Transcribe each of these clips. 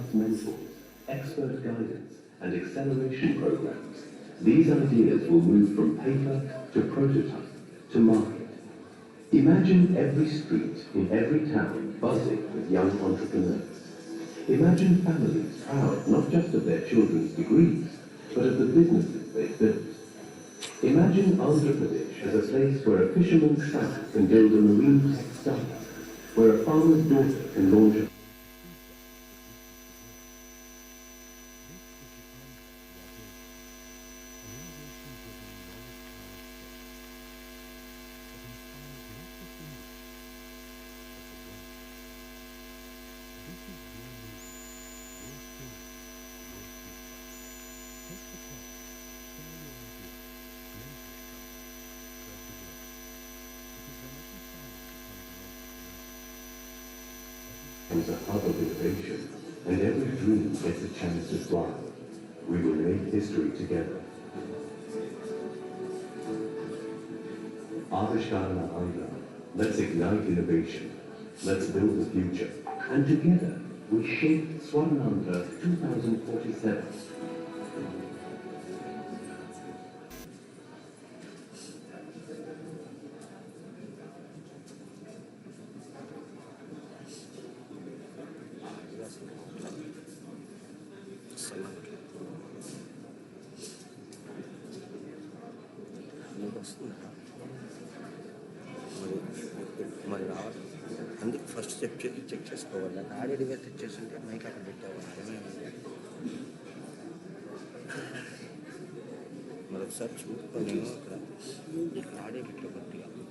advanced mentors, expert guidance, and acceleration programs, these ideas will move from paper to prototype to market. Imagine every street in every town buzzing with young entrepreneurs. Imagine families proud not just of their children's degrees, but of the businesses they've built. Imagine Andhra Pradesh as a place where a fisherman's son can build a marine tech startup, where a farmer's daughter can launch a is a hub of innovation, and every dream gets a chance to fly. We will make history together. Avishkarana Andhra. Let's ignite innovation. Let's build the future. And together, we shape Swarnandhra 2047. మరి రావాలి అందుకు first check చేసుకోవాలి. ఆడియోగా తెచ్చేసింటే mic అక్కడ పెట్టేవాళ్ళు. మరి ఒకసారి చూసుకొని ఇక్కడ ఆడియో పెట్టే కొద్దిగా అక్కడ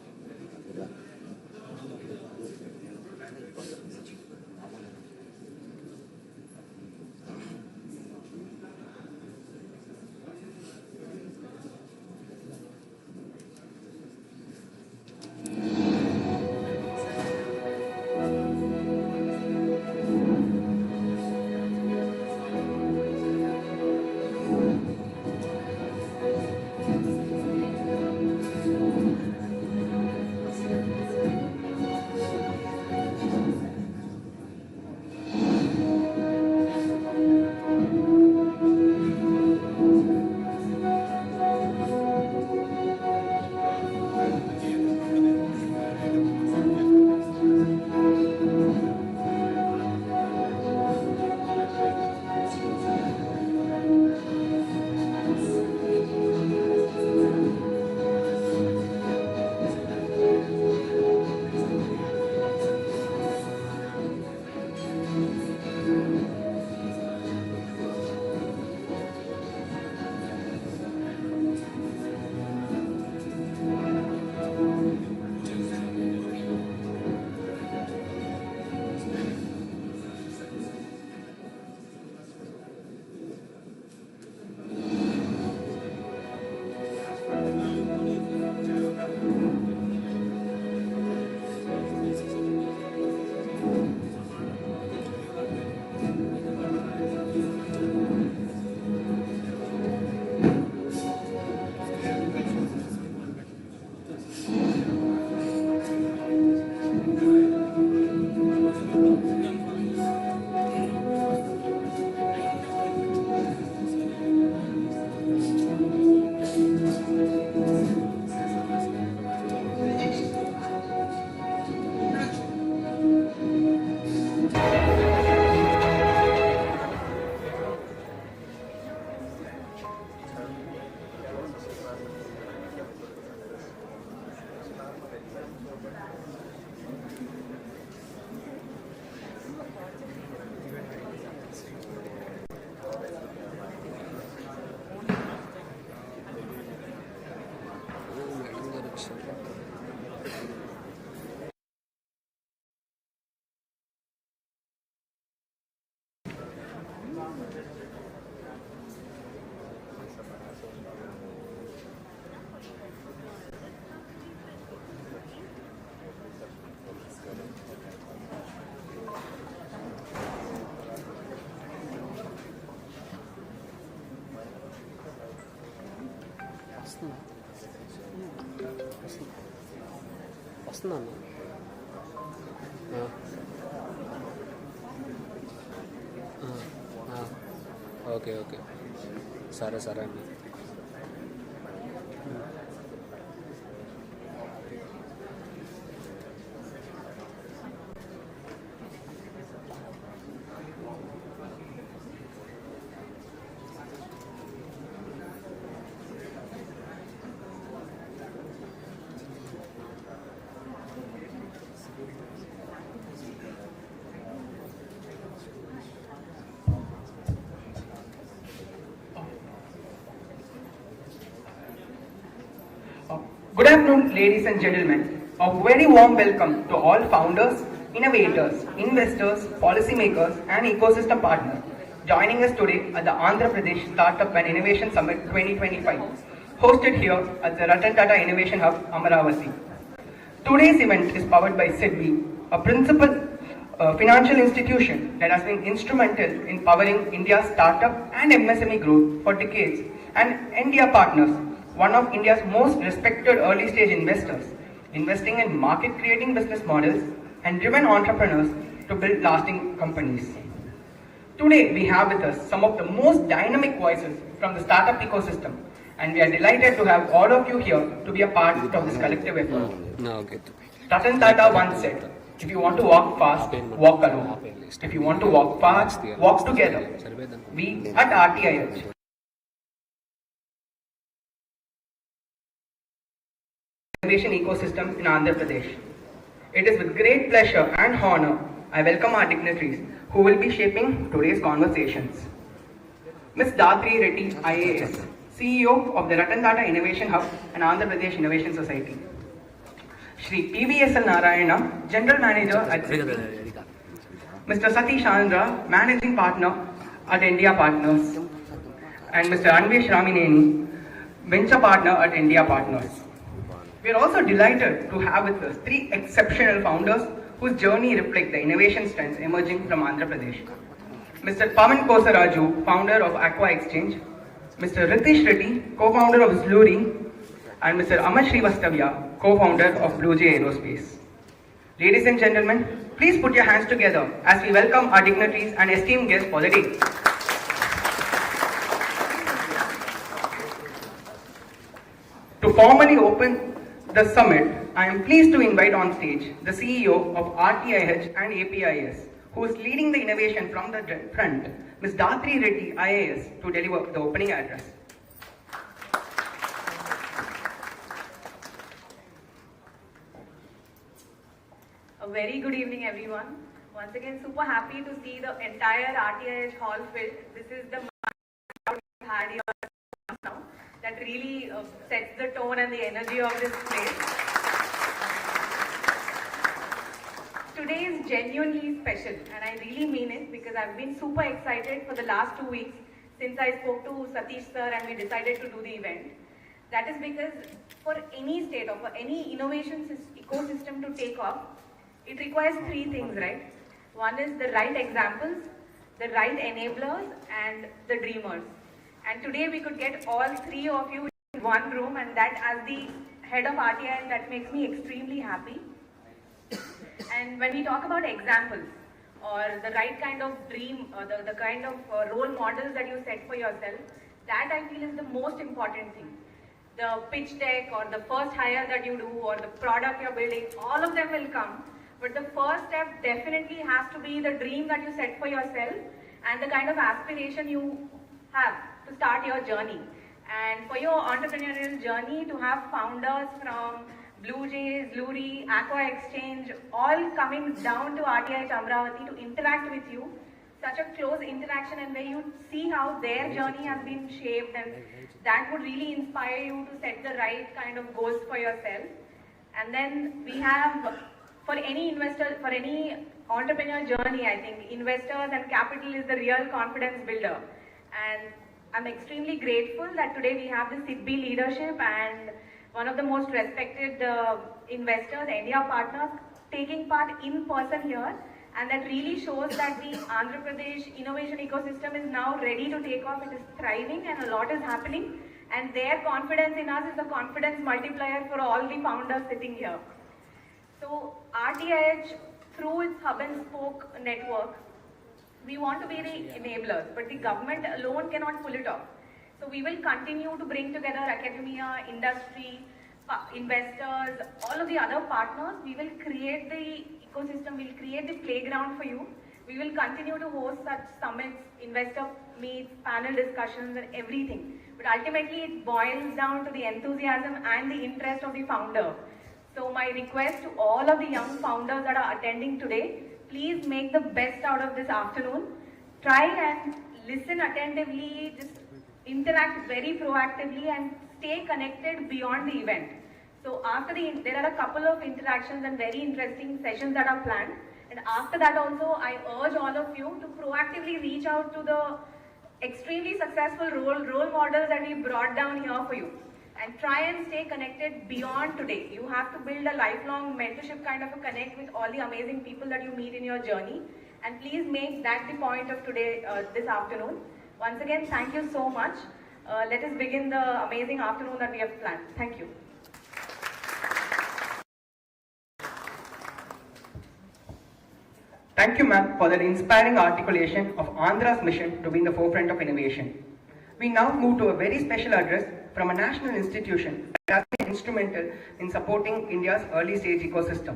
వస్తున్నాను. ఆ ఓకే ఓకే సరే సరే అండి. Good afternoon, ladies and gentlemen. A very warm welcome to all founders, innovators, investors, policymakers, and ecosystem partners joining us today at the Andhra Pradesh Startup and Innovation Summit 2025, hosted here at the Ratan Tata Innovation Hub, Amaravati. Today's event is powered by SIDBI, a principal financial institution that has been instrumental in powering India's startup and MSME growth for decades, and India Partners, one of India's most respected early stage investors, investing in market creating business models and driven entrepreneurs to build lasting companies. Today we have with us some of the most dynamic voices from the startup ecosystem, and we are delighted to have all of you here to be a part of this collective effort. Okay Ratan Tata once said, if you want to walk fast, walk alone. If you want to walk fast, walk together. We at RTIH innovation ecosystem in Andhra Pradesh. It is with great pleasure and honor I welcome our dignitaries who will be shaping today's conversations. Ms. Dhatri Reddy, IAS, CEO of the Ratan Tata Innovation Hub and Andhra Pradesh Innovation Society. Shri PVSL Narayana, General Manager at Mr. Satish Andhra, Managing Partner at India Partners, and Mr. Anvesh Ramineni, Venture Partner at India Partners. We are also delighted to have with us three exceptional founders whose journey reflects the innovation strengths emerging from Andhra Pradesh. Mr. Pavan Kosaraju, founder of Aqua Exchange, Mr. Ritish Reddy, co-founder of Zluri, and Mr. Amar Srivastavya, co-founder of Blue Jay Aerospace. Ladies and gentlemen, please put your hands together as we welcome our dignitaries and esteemed guests for the day. To formally open the summit, I am pleased to invite on stage the CEO of RTIH and APIS, who is leading the innovation from the front, Ms. Dhatri Reddy, IAS, to deliver the opening address. A very good evening, everyone. Once again, super happy to see the entire RTIH hall filled. This is the crowd we've had here now. That really sets the tone and the energy of this place. Today is genuinely special, and I really mean it because I've been super excited for the last 2 weeks since I spoke to Satish sir and we decided to do the event. That is because for any state or for any innovation ecosystem to take off, it requires three things, right? One is the right examples, the right enablers, and the dreamers. And today we could get all three of you in one room, and that as the head of RTI, that makes me extremely happy. And when we talk about examples or the right kind of dream or the kind of role models that you set for yourself, that I feel is the most important thing. The pitch deck or the first hire that you do or the product you're building, all of them will come. But the first step definitely has to be the dream that you set for yourself and the kind of aspiration you have to start your journey. And for your entrepreneurial journey, to have founders from Blue Jays, Zluri, Aqua Exchange, all coming down to RTI Amravati to interact with you, such a close interaction, and where you see how their journey has been shaped, and that would really inspire you to set the right kind of goals for yourself. And then we have, for any investor, for any entrepreneur journey, I think investors and capital is the real confidence builder. And I'm extremely grateful that today we have the SIDBI leadership and one of the most respected investors, India Partners, taking part in person here. And that really shows that the Andhra Pradesh innovation ecosystem is now ready to take off. It is thriving and a lot is happening. And their confidence in us is a confidence multiplier for all the founders sitting here. So RTIH, through its hub and spoke network, We want to be the enablers, but the government alone cannot pull it off. So we will continue to bring together academia, industry, investors, all of the other partners. We will create the ecosystem, we'll create the playground for you. We will continue to host such summits, investor meets, panel discussions and everything. But ultimately it boils down to the enthusiasm and the interest of the founder. So my request to all of the young founders that are attending today, please make the best out of this afternoon. Try and listen attentively, just interact very proactively and stay connected beyond the event. So after there are a couple of interactions and very interesting sessions that are planned. And after that also, I urge all of you to proactively reach out to the extremely successful role models that we brought down here for you. And try and stay connected beyond today. You have to build a lifelong mentorship kind of a connect with all the amazing people that you meet in your journey. And please make that the point of today, this afternoon. Once again, thank you so much. Let us begin the amazing afternoon that we have planned. Thank you. Thank you, ma'am, for that inspiring articulation of Andhra's mission to be in the forefront of innovation. We now move to a very special address from a national institution that has been instrumental in supporting India's early stage ecosystem.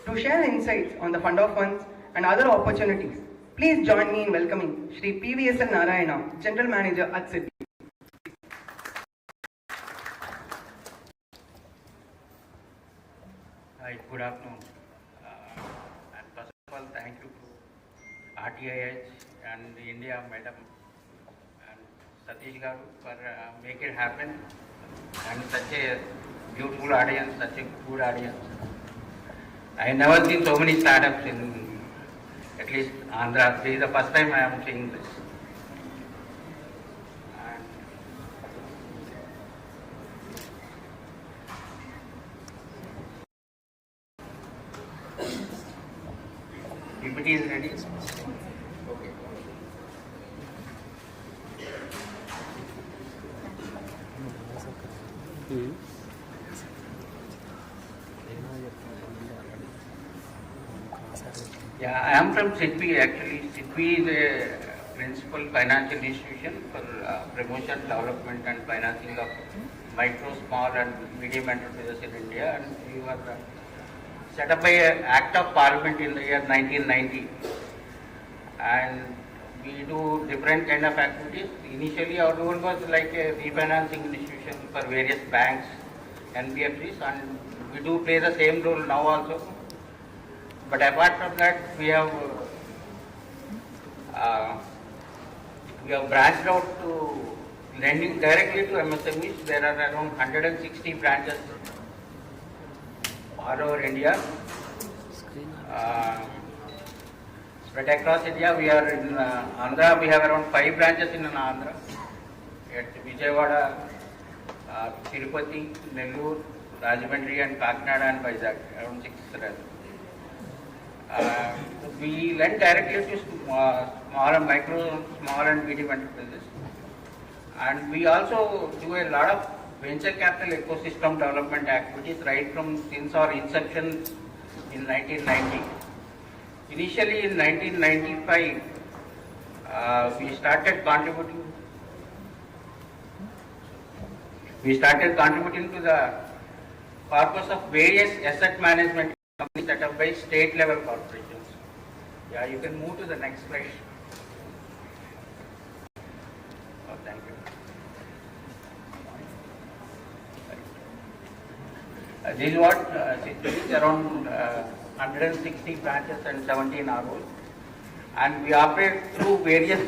To share insights on the fund of funds and other opportunities, please join me in welcoming Shri PVSL Narayana, General Manager at Citi. Hi, good afternoon. And first of all, thank you to RTIH and India Madam and Satish Garu for make it happen, and such a beautiful audience, such a good audience. I never seen so many startups in at least Andhra. This is the first time I am seeing this. PPT is ready? Okay. Yeah, I am from SIDBI actually. SIDBI is a principal financial institution for promotion, development and financing of micro, small and medium enterprises in India, and we were set up by an Act of Parliament in the year 1990, and we do different kind of activities. Initially our role was like a refinancing institution for various banks, NBFCs, and we do play the same role now also. But apart from that, we have branched out to lending directly to MSMEs. There are around 160 branches all over India. Spread across India, we are in Andhra, we have around 5 branches in Andhra. At Vijayawada, Tirupati, Nellore, Rajahmundry and Kakinada and Vizag, around 6 branches. We lend directly to small and medium enterprises. And we also do a lot of venture capital ecosystem development activities right from since our inception in 1990. Initially in 1995, we started contributing to the purpose of various asset management companies set up by state level corporations. Yeah, you can move to the next slide. Oh, thank you. This is what is around 160 branches and 17 ROs, and we operate through various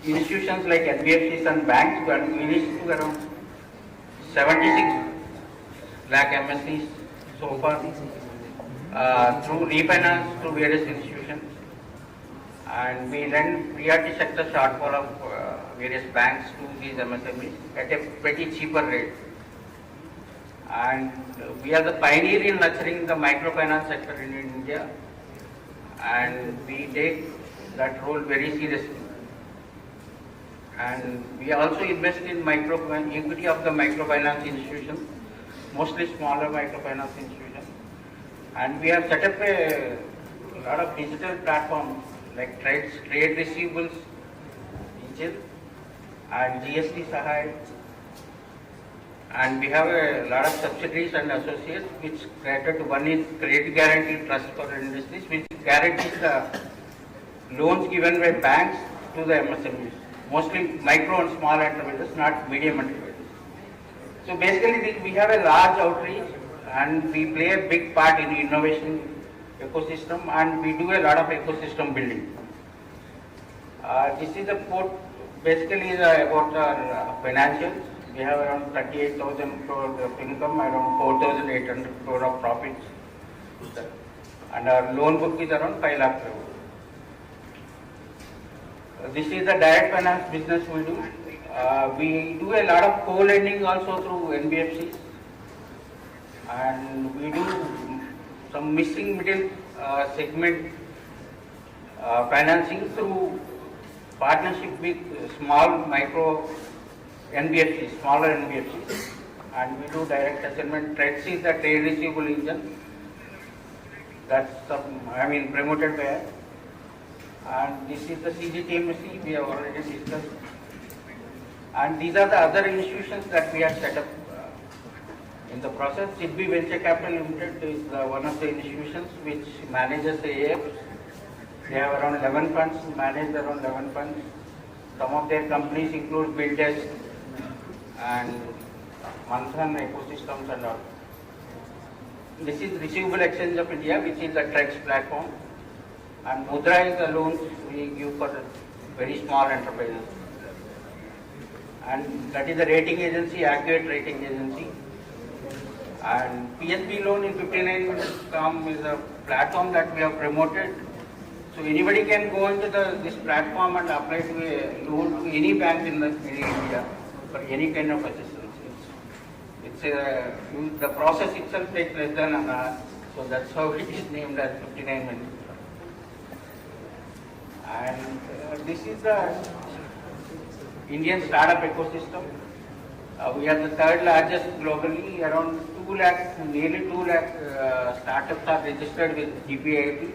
institutions like NBFCs and banks, and we reach to around 76 lakh MSCs so far through refinance through various institutions, and we lend priority sector shortfall of various banks to these MSMEs at a pretty cheaper rate. And we are the pioneer in nurturing the microfinance sector in India, and we take that role very seriously. And we also invest in equity of the microfinance institutions, mostly smaller microfinance institutions. And we have set up a a lot of digital platforms like trade receivables, engine, and GST Sahai. And we have a lot of subsidiaries and associates which cater to, one is Credit Guarantee Trust for Industries, which guarantees the loans given by banks to the MSMEs, mostly micro and small enterprises, not medium enterprises. So basically we have a large outreach and we play a big part in the innovation ecosystem, and we do a lot of ecosystem building. This is the port, basically about our financials. We have around 38,000 crore of income, around 4,800 crore of profits, and our loan book is around 5 lakh crore. This is the direct finance business we do. We do a lot of co-lending also through NBFCs, and we do some missing middle segment financing through partnership with small micro NBFCs, smaller NBFCs, and we do direct assignment. TREDS is the trade receivable engine. That's promoted by us. And this is the CGTMC we have already discussed. And these are the other institutions that we have set up in the process. SIDBI Venture Capital Limited is one of the institutions which manages the AFs. They have around 11 funds, manage around 11 funds. Some of their companies include BuildDesk and Manthan Ecosystems and all. This is Receivable Exchange of India, which is the TREDS platform. And Mudra is the loans we give for very small enterprises. And that is the rating agency, Accurate Rating Agency. And PSB loan in 59 minutes is a platform that we have promoted. So anybody can go into this platform and apply to a loan to any bank in India for any kind of assistance. The process itself takes less than an hour, so that's how it is named as 59 minutes. And this is the Indian startup ecosystem. We are the third largest globally. Around 2 lakh, nearly 2 lakh startups are registered with GPIT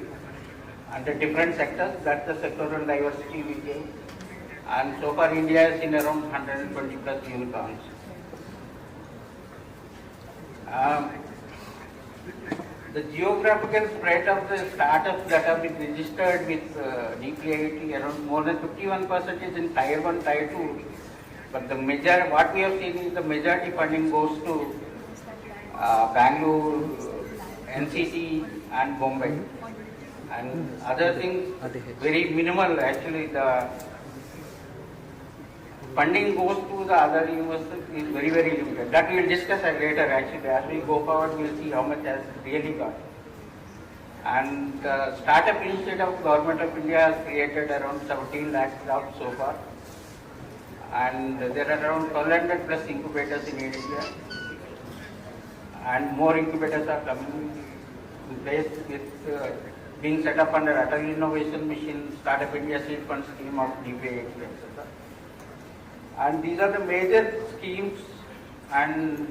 under different sectors. That's the sectoral diversity we gain. And so far India is in around 120 plus unicorns. The geographical spread of the startups that have been registered with GPIT, around more than 51% is in Tier 1, Tier 2. But what we have seen is the majority funding goes to Bangalore, NCC and Bombay. And other things, very minimal actually. The funding goes to the other universities is very, very limited. That we will discuss later actually. As we go forward, we will see how much has really got. And the Startup Initiative of Government of India has created around 17 lakh jobs so far. And there are around 1,200 plus incubators in India. And more incubators are coming in place with being set up under Atal Innovation Mission, Startup India Seed Fund Scheme of DPIT, etc. And these are the major schemes and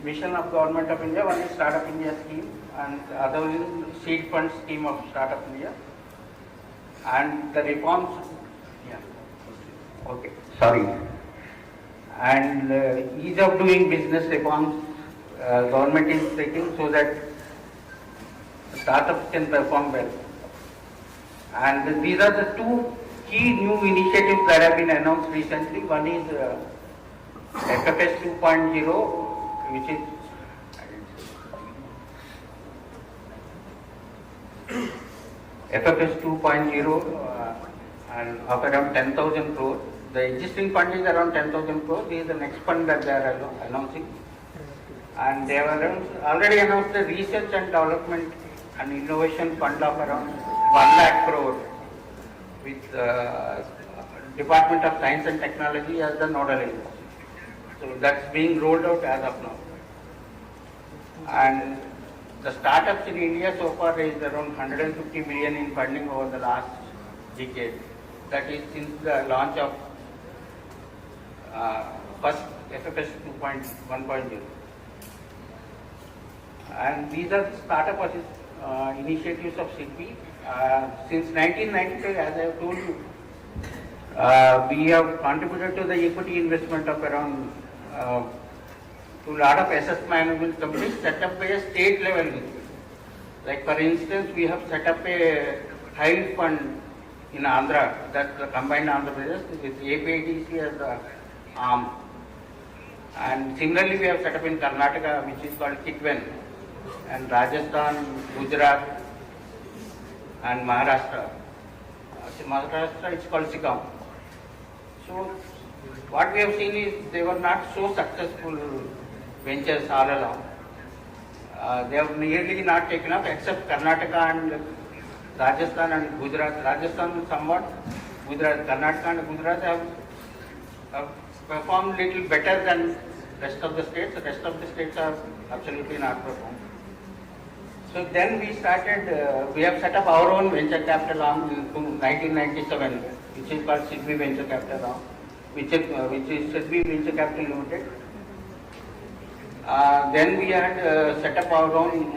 mission of Government of India. One is Startup India scheme and the other is Seed Fund Scheme of Startup India. And the reforms, and ease of doing business reforms government is taking so that startups can perform well. And these are the two key new initiatives that have been announced recently. One is FFS 2.0, which is FFS 2.0 and of around 10,000 crore. The existing fund is around 10,000 crore. This is the next fund that they are announcing. And they have already announced the research and development and innovation fund of around 1 lakh crore with Department of Science and Technology as the nodal agency. So that's being rolled out as of now. And the startups in India so far raised around 150 million in funding over the last decade. That is since the launch of first FFS 2.1.0. And these are startup initiatives of SIDBI, Since 1995, as I have told you, we have contributed to the equity investment of around to a lot of asset management companies set up by a state level. Like for instance, we have set up a Hive fund in Andhra, that's the combined Andhra Pradesh with APITC as the arm. And similarly, we have set up in Karnataka, which is called Kitwen, and Rajasthan, Gujarat, and Maharashtra. Maharashtra, it's called Sikkim. So, what we have seen is they were not so successful ventures all along. They have nearly not taken up except Karnataka and Rajasthan and Gujarat. Rajasthan somewhat, Gujarat, Karnataka and Gujarat have performed little better than rest of the states. The rest of the states have absolutely not performed. So then we started, we have set up our own venture capital arm in 1997, which is called Sidvi Venture Capital Arm, which is Sidvi Venture Capital Limited. Then we had set up our own,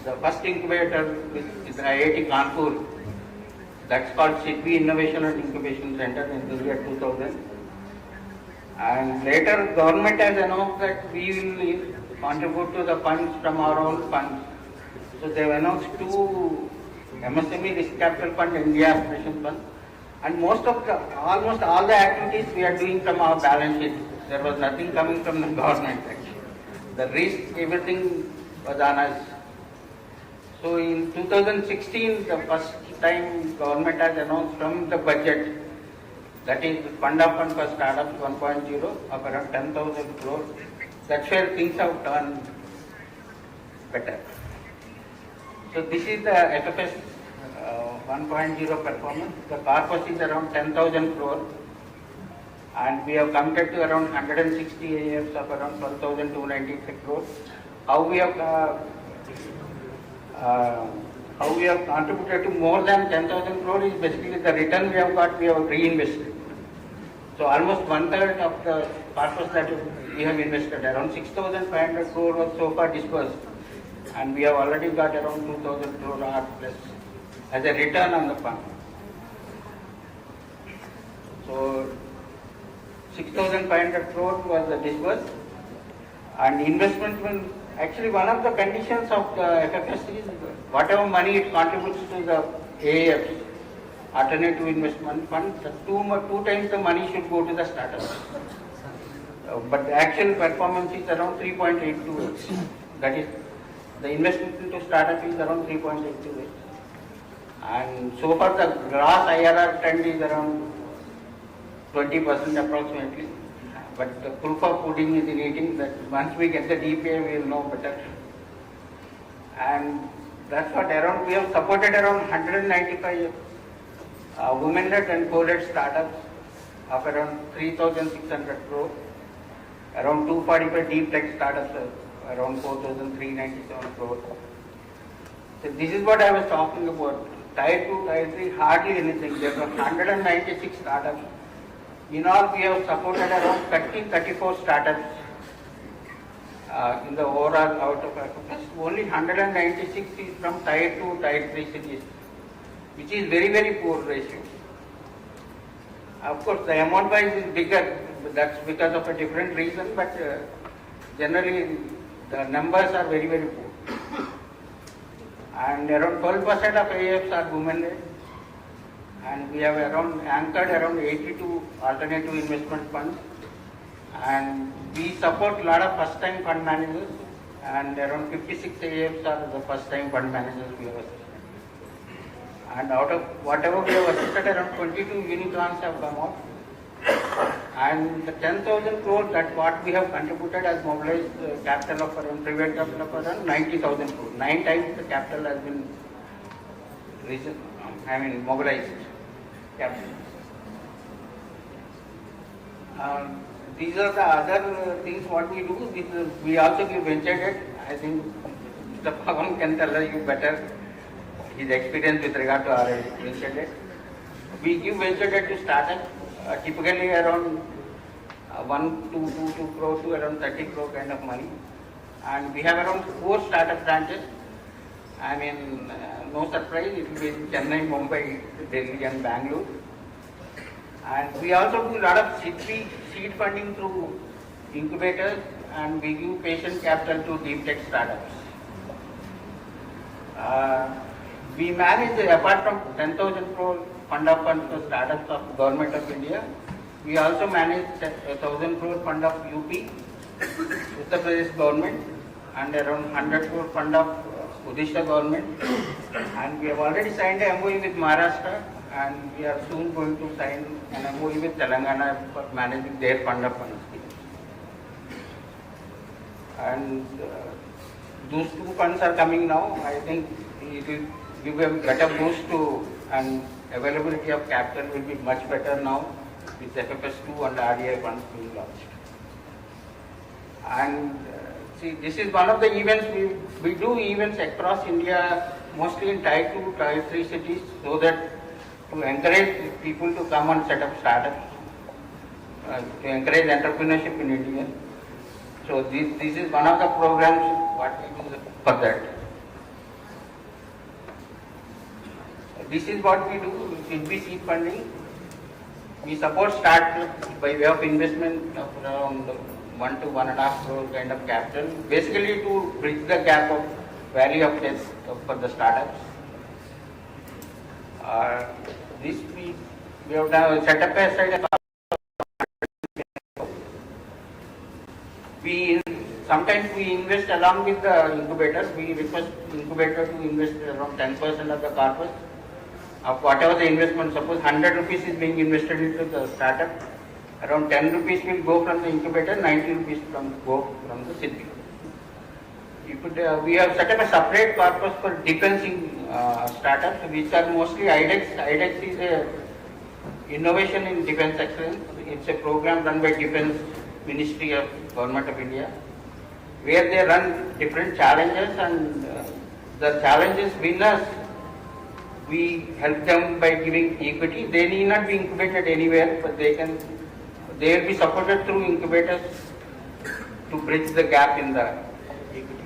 the first incubator with IIT Kanpur, that's called Sidvi Innovation and Incubation Center in the year 2000. And later government has announced that we will contribute to the funds from our own funds. So they have announced 2 MSME Risk Capital Fund, India Aspiration Fund, and almost all the activities we are doing from our balance sheet. There was nothing coming from the government actually. The risk, everything was on us. So in 2016, the first time government has announced from the budget, that is Fund of Fund for Startups 1.0 of around 10,000 crores. That's where things have turned better. So this is the FFS 1.0 performance. The corpus is around 10,000 crores, and we have committed to around 160 AFs of around 12,293 crores. How we have contributed to more than 10,000 crores is basically the return we have got, we have reinvested. So almost 1/3 of the corpus that we have invested, around 6,500 crores was so far disbursed, and we have already got around 2,000 crore or plus as a return on the fund. So 6,500 crore was the disbursed, and investment will actually one of the conditions of the FFS is whatever money it contributes to the AIFs, alternative investment fund, two times the money should go to the startup. But the actual performance is around 3.82x. That is, the investment into startup is around 3.82x. And so far the gross IRR trend is around 20% approximately. But the proof of pudding is in eating, that once we get the DPA we will know better. And that's what around, we have supported around 195 women-led and co-led startups of around 3,600 crore, around 245 deep tech startups, around 4,397 crore. So this is what I was talking about. Tier 2, Tier 3, hardly anything. There were 196 startups. In all, we have supported around 34 startups in the overall out of FFS. Only 196 is from Tier 2, Tier 3 cities, which is very, very poor ratio. Of course, the amount wise is bigger, but that's because of a different reason, but generally the numbers are very, very poor. And around 12% of AFs are women-led, and we have anchored around 82 alternative investment funds, and we support a lot of first-time fund managers, and around 56 AFs are the first-time fund managers we have assisted. And out of whatever we have assisted, around 22 unicorns have come out. And the 10,000 crores, that what we have contributed as mobilized capital of around, private capital of around 90,000 crores. 9 times the capital has been mobilized capital. These are the other things what we do. We also give venture debt. I think Mr. Pawan can tell you better his experience with regard to our venture debt. We give venture debt to startups, typically around 1 to 2 crore to around 30 crore kind of money. And we have around 4 startup branches. no surprise, it will be in Chennai, Mumbai, Delhi and Bangalore. And we also do a lot of seed funding through incubators, and we give patient capital to deep tech startups. We manage, apart from 10,000 crore fund of funds for startups of Government of India, we also manage 1,000 crore fund of UP, Uttar Pradesh government, and around 100 crore fund of Odisha government. And we have already signed a MOU with Maharashtra, and we are soon going to sign an MOU with Telangana for managing their fund of funds. And those two funds are coming now. I think it will give a better boost to, and availability of capital will be much better now with FFS2 and RDI funds being launched. And see, this is one of the events, we do events across India, mostly in Tier 2, Tier 3 cities, so that to encourage people to come and set up startups, to encourage entrepreneurship in India. So this is one of the programs what we do for that. This is what we do in seed funding. We support startups by way of investment of around 1 to 1.5 crore kind of capital, basically to bridge the gap of value of debt for the startups. This we have now set up a side. Sometimes we invest along with the incubator. We request incubator to invest around 10% of the corpus of whatever the investment. Suppose 100 rupees is being invested into the startup, around 10 rupees will go from the incubator, 90 rupees go from the city. We have set up a separate corpus for defense startups, which are mostly IDEX. IDEX is a innovation in defense excellence. It's a program run by Defense Ministry of Government of India, where they run different challenges, and the challenges winners, we help them by giving equity. They need not be incubated anywhere, but they will be supported through incubators to bridge the gap in the equity.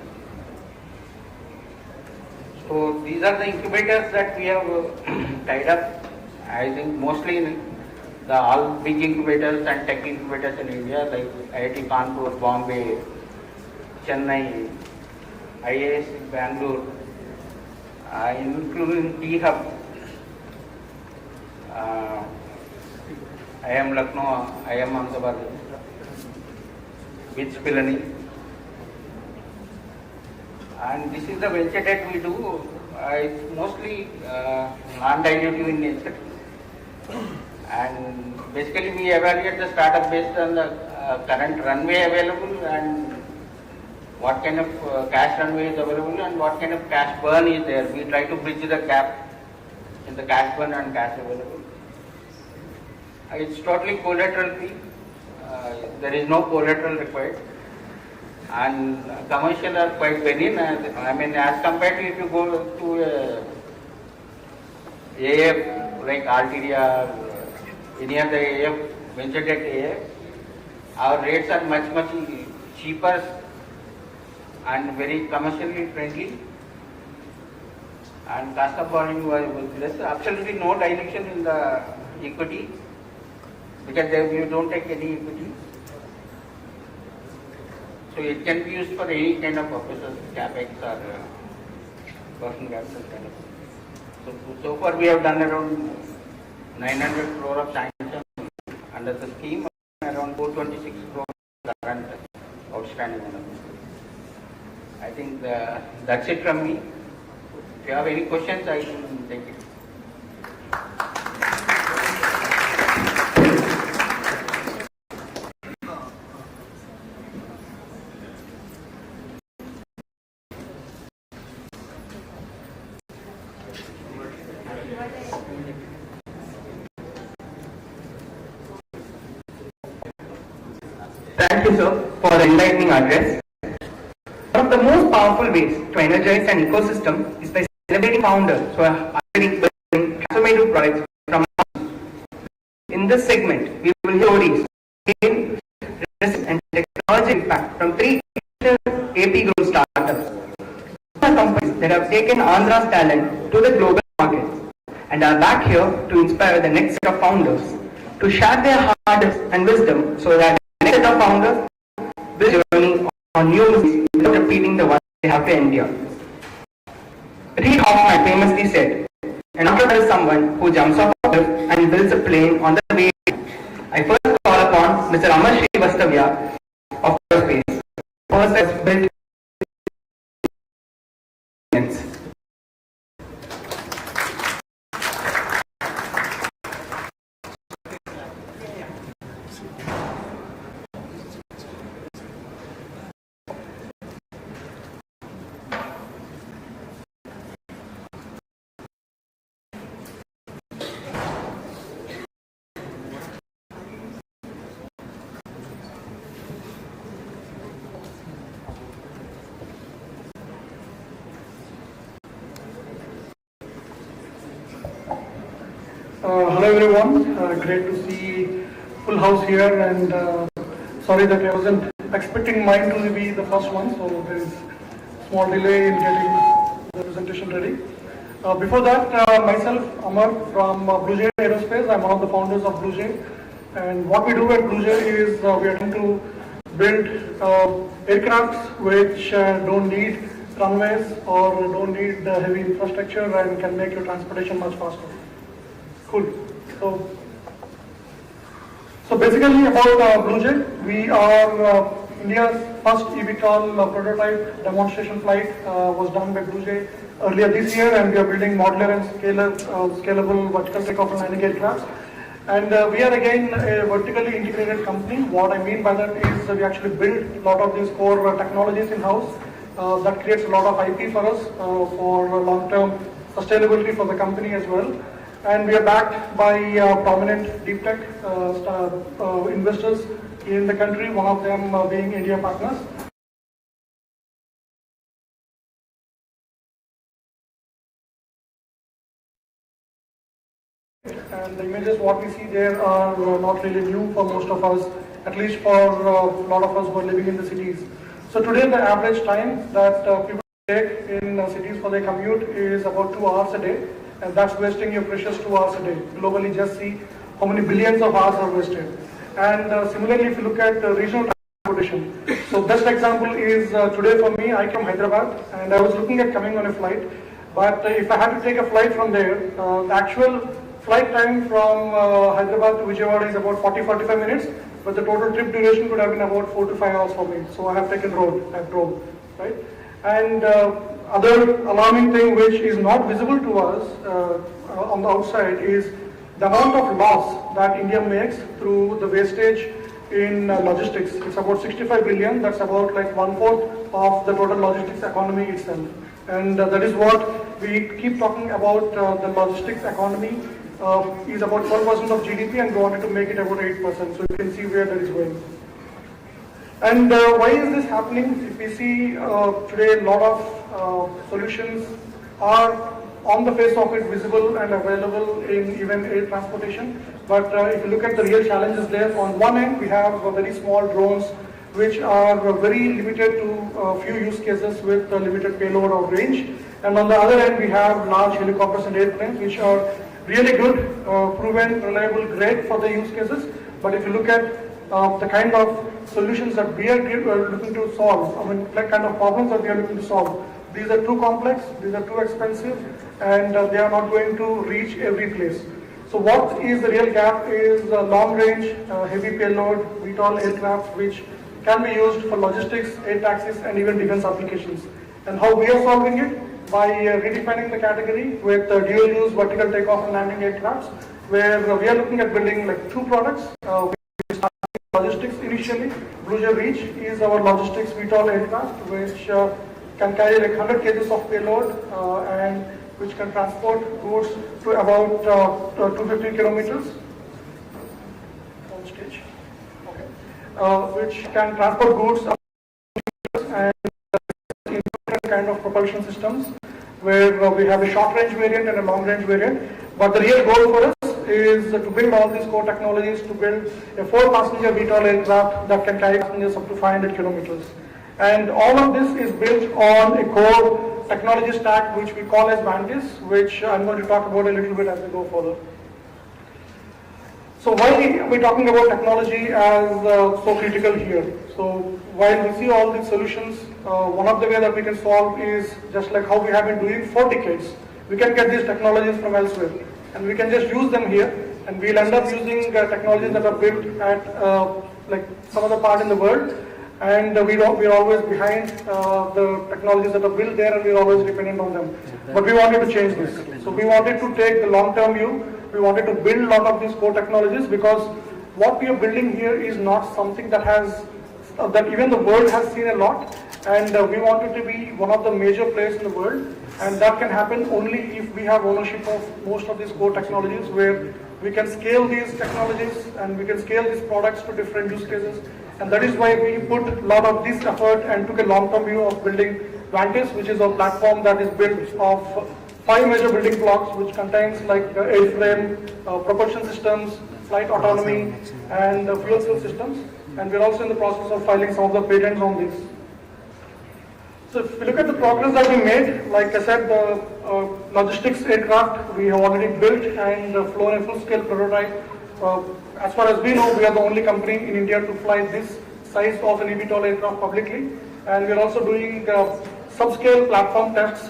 So these are the incubators that we have tied up. I think mostly in all big incubators and tech incubators in India, like IIT Kanpur, Bombay, Chennai, IAS Bangalore, including T-Hub, IIM Lucknow, IIM Ahmedabad, with Pilani. And this is the venture that we do. It's mostly non-dilutive in nature. And basically we evaluate the startup based on the current runway available and what kind of cash runway is available and what kind of cash burn is there. We try to bridge the gap in the cash burn and cash available. It's totally collateral free. There is no collateral required. And commercial are quite benign. I mean, as compared to if you go to AF like Altiria, any of the AF, venture debt AF, our rates are much cheaper and very commercially friendly, and cost of borrowing was less. Absolutely no dilution in the equity, because you don't take any equity. So it can be used for any kind of purposes, capex or working capital kind of. So far we have done around 900 crore of sanction under the scheme, around 426 crore current outstanding. I think that's it from me. If you have any questions, I can take it. Thank you, sir, for the enlightening address. One of the most powerful ways to energize an ecosystem is by celebrating founders who are building transformative products from us. In this segment, we will hear stories, gain, and technology impact from 3 AP growth startups. Companies that have taken Andhra's talent to the global market and are back here to inspire the next set of founders to share their hard and wisdom so that the next set of founders will journey on new mistakes without repeating the ones they have to endure. Reid Hoffman famously said, "An entrepreneur is someone who jumps off a cliff and builds a plane on the way." I first call upon Mr. Amar Srivastavya of Space. First has built Hello everyone, great to see full house here, and sorry that I wasn't expecting mine to be the first one, so there is small delay in getting the presentation ready. Before that, myself, Amar from Blue Jay Aerospace. I'm one of the founders of Blue Jay, and what we do at Blue Jay is we are trying to build aircrafts which don't need runways or don't need heavy infrastructure and can make your transportation much faster. Cool. So basically about Blue Jay, we are India's first eVTOL prototype demonstration flight was done by Blue Jay earlier this year, and we are building modular and scalable vertical takeoff and landing aircrafts. And we are again a vertically integrated company. What I mean by that is we actually build a lot of these core technologies in-house. That creates a lot of IP for us for long-term sustainability for the company as well. And we are backed by prominent deep tech investors in the country, one of them being India Partners. And the images what we see there are not really new for most of us, at least for a lot of us who are living in the cities. So today the average time that people take in cities for their commute is about 2 hours a day. And that's wasting your precious 2 hours a day. Globally, just see how many billions of hours are wasted. And similarly, if you look at regional transportation, so best example is today for me, I come from Hyderabad, and I was looking at coming on a flight. But if I had to take a flight from there, the actual flight time from Hyderabad to Vijayawada is about 40-45 minutes, but the total trip duration could have been about 4 to 5 hours for me. So I have taken road, I've drove, right? And other alarming thing which is not visible to us on the outside is the amount of loss that India makes through the wastage in logistics. It's about 65 billion. That's about like 1/4 of the total logistics economy itself. And that is what we keep talking about. The logistics economy is about 12% of GDP, and we wanted to make it about 8%. So you can see where that is going. And why is this happening? If we see today, a lot of solutions are on the face of it visible and available in even air transportation. But if you look at the real challenges there, on one end we have very small drones which are very limited to a few use cases with limited payload or range. And on the other end we have large helicopters and airplanes which are really good, proven, reliable, great for the use cases. But if you look at the kind of solutions that we are looking to solve, I mean, the kind of problems that we are looking to solve, these are too complex, these are too expensive, and they are not going to reach every place. So what is the real gap is long-range, heavy payload, VTOL aircraft, which can be used for logistics, air taxis, and even defense applications. And how we are solving it? By redefining the category with dual-use vertical takeoff and landing aircrafts, where we are looking at building like 2 products. Logistics initially, Blue Jay Reach is our logistics VTOL aircraft, which can carry like 100 kgs of payload and which can transport goods to about 250 kilometers on stage. Okay. Which can transport goods and different kind of propulsion systems, where we have a short-range variant and a long-range variant. But the real goal for us is to build all these core technologies to build a 4-passenger VTOL aircraft that can carry passengers up to 500 kilometers. And all of this is built on a core technology stack which we call as Vantis, which I'm going to talk about a little bit as we go further. So why are we talking about technology as so critical here? So while we see all these solutions, one of the way that we can solve is just like how we have been doing for decades. We can get these technologies from elsewhere and we can just use them here, and we'll end up using technologies that are built at like some other part in the world, and we're always behind the technologies that are built there, and we're always dependent on them. But we wanted to change this. So we wanted to take the long-term view. We wanted to build a lot of these core technologies, because what we are building here is not something that has that even the world has seen a lot, and we wanted to be one of the major players in the world, and that can happen only if we have ownership of most of these core technologies, where we can scale these technologies and we can scale these products to different use cases. And that is why we put a lot of this effort and took a long-term view of building Vantis, which is a platform that is built of 5 major building blocks, which contains like airframe, propulsion systems, flight autonomy, and fuel cell systems. And we're also in the process of filing some of the patents on this. So if we look at the progress that we made, like I said, the logistics aircraft we have already built and flown a full-scale prototype. As far as we know, we are the only company in India to fly this size of an eVTOL aircraft publicly. And we're also doing subscale platform tests.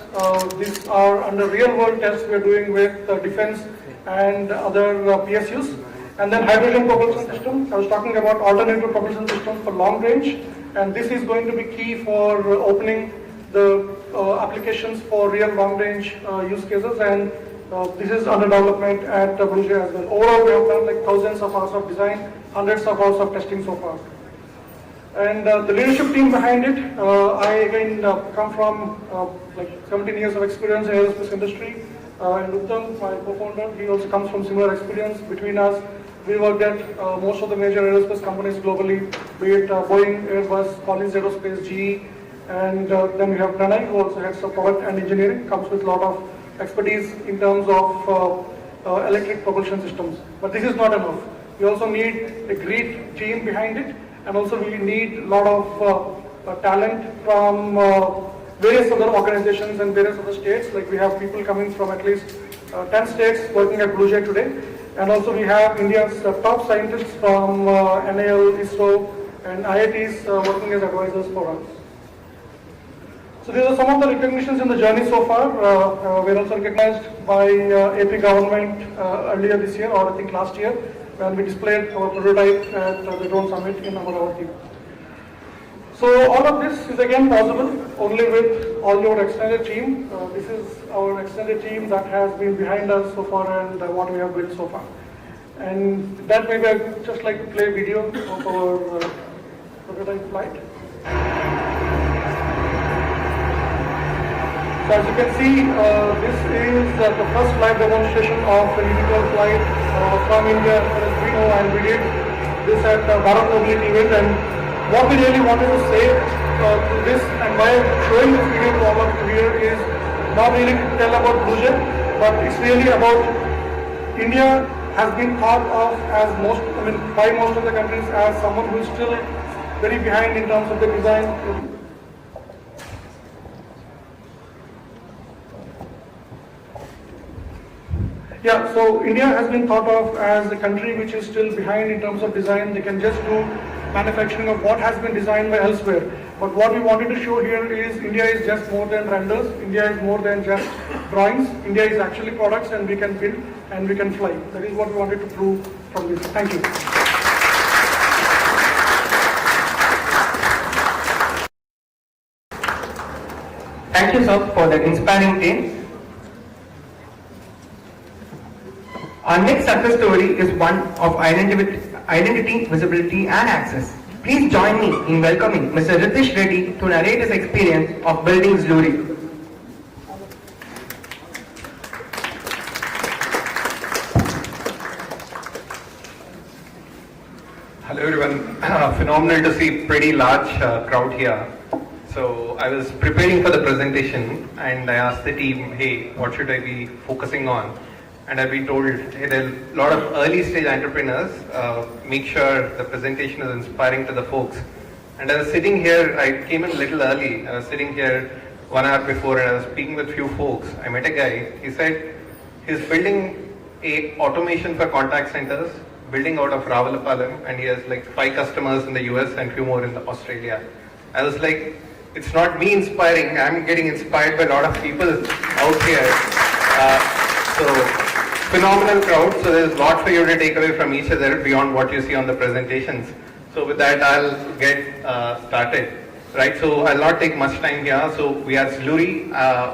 These are under real-world tests we're doing with defense and other PSUs. And then hydrogen propulsion system. I was talking about alternative propulsion system for long range, and this is going to be key for opening the applications for real long range use cases, and this is under development at Blue Jay as well. Overall, we have done like thousands of hours of design, hundreds of hours of testing so far. And the leadership team behind it, I again come from like 17 years of experience in the aerospace industry. And Uttam, my co-founder, he also comes from similar experience. Between us, we worked at most of the major aerospace companies globally, be it Boeing, Airbus, Collins Aerospace, GE, and then we have Pranay, who also heads of product and engineering, comes with a lot of expertise in terms of electric propulsion systems. But this is not enough. We also need a great team behind it, and also we need a lot of talent from various other organizations and various other states. Like we have people coming from at least 10 states working at Blue Jay today. And also we have India's top scientists from NAL, ISRO, and IITs working as advisors for us. So these are some of the recognitions in the journey so far. We're also recognized by AP government earlier this year, or I think last year, when we displayed our prototype at the Drone Summit in Amaravati. So all of this is again possible only with all your extended team. This is our extended team that has been behind us so far and what we have built so far. And that maybe I'd just like to play a video of our prototype flight. So as you can see, this is the first live demonstration of an eVTOL flight from India as we know, and we did this at the Bharat Mobility event. And what we really wanted to say to this, and by showing this video to all of you here, is not really to tell about Blue Jay, but it's really about India has been thought of as by most of the countries as someone who is still very behind in terms of the design. Yeah, so India has been thought of as a country which is still behind in terms of design. They can just do manufacturing of what has been designed by elsewhere. But what we wanted to show here is India is just more than renders. India is more than just drawings. India is actually products, and we can build and we can fly. That is what we wanted to prove from this. Thank you. Thank you, sir, for that inspiring tale. Our next success story is one of identity, visibility, and access. Please join me in welcoming Mr. Ritesh Reddy to narrate his experience of building Zluri. Hello everyone, phenomenal to see pretty large crowd here. So I was preparing for the presentation and I asked the team, hey, what should I be focusing on? And I've been told, hey, there are a lot of early stage entrepreneurs, make sure the presentation is inspiring to the folks. And I was sitting here, I came in a little early, I was sitting here 1 hour before, and I was speaking with few folks. I met a guy. He said he's building a automation for contact centers, building out of Ravalapalam, and he has like 5 customers in the US and few more in Australia. I was like, it's not me inspiring. I'm getting inspired by a lot of people out here. So phenomenal crowd. So there's a lot for you to take away from each other beyond what you see on the presentations. So with that, I'll get started. Right. So I'll not take much time here. So we are Zluri.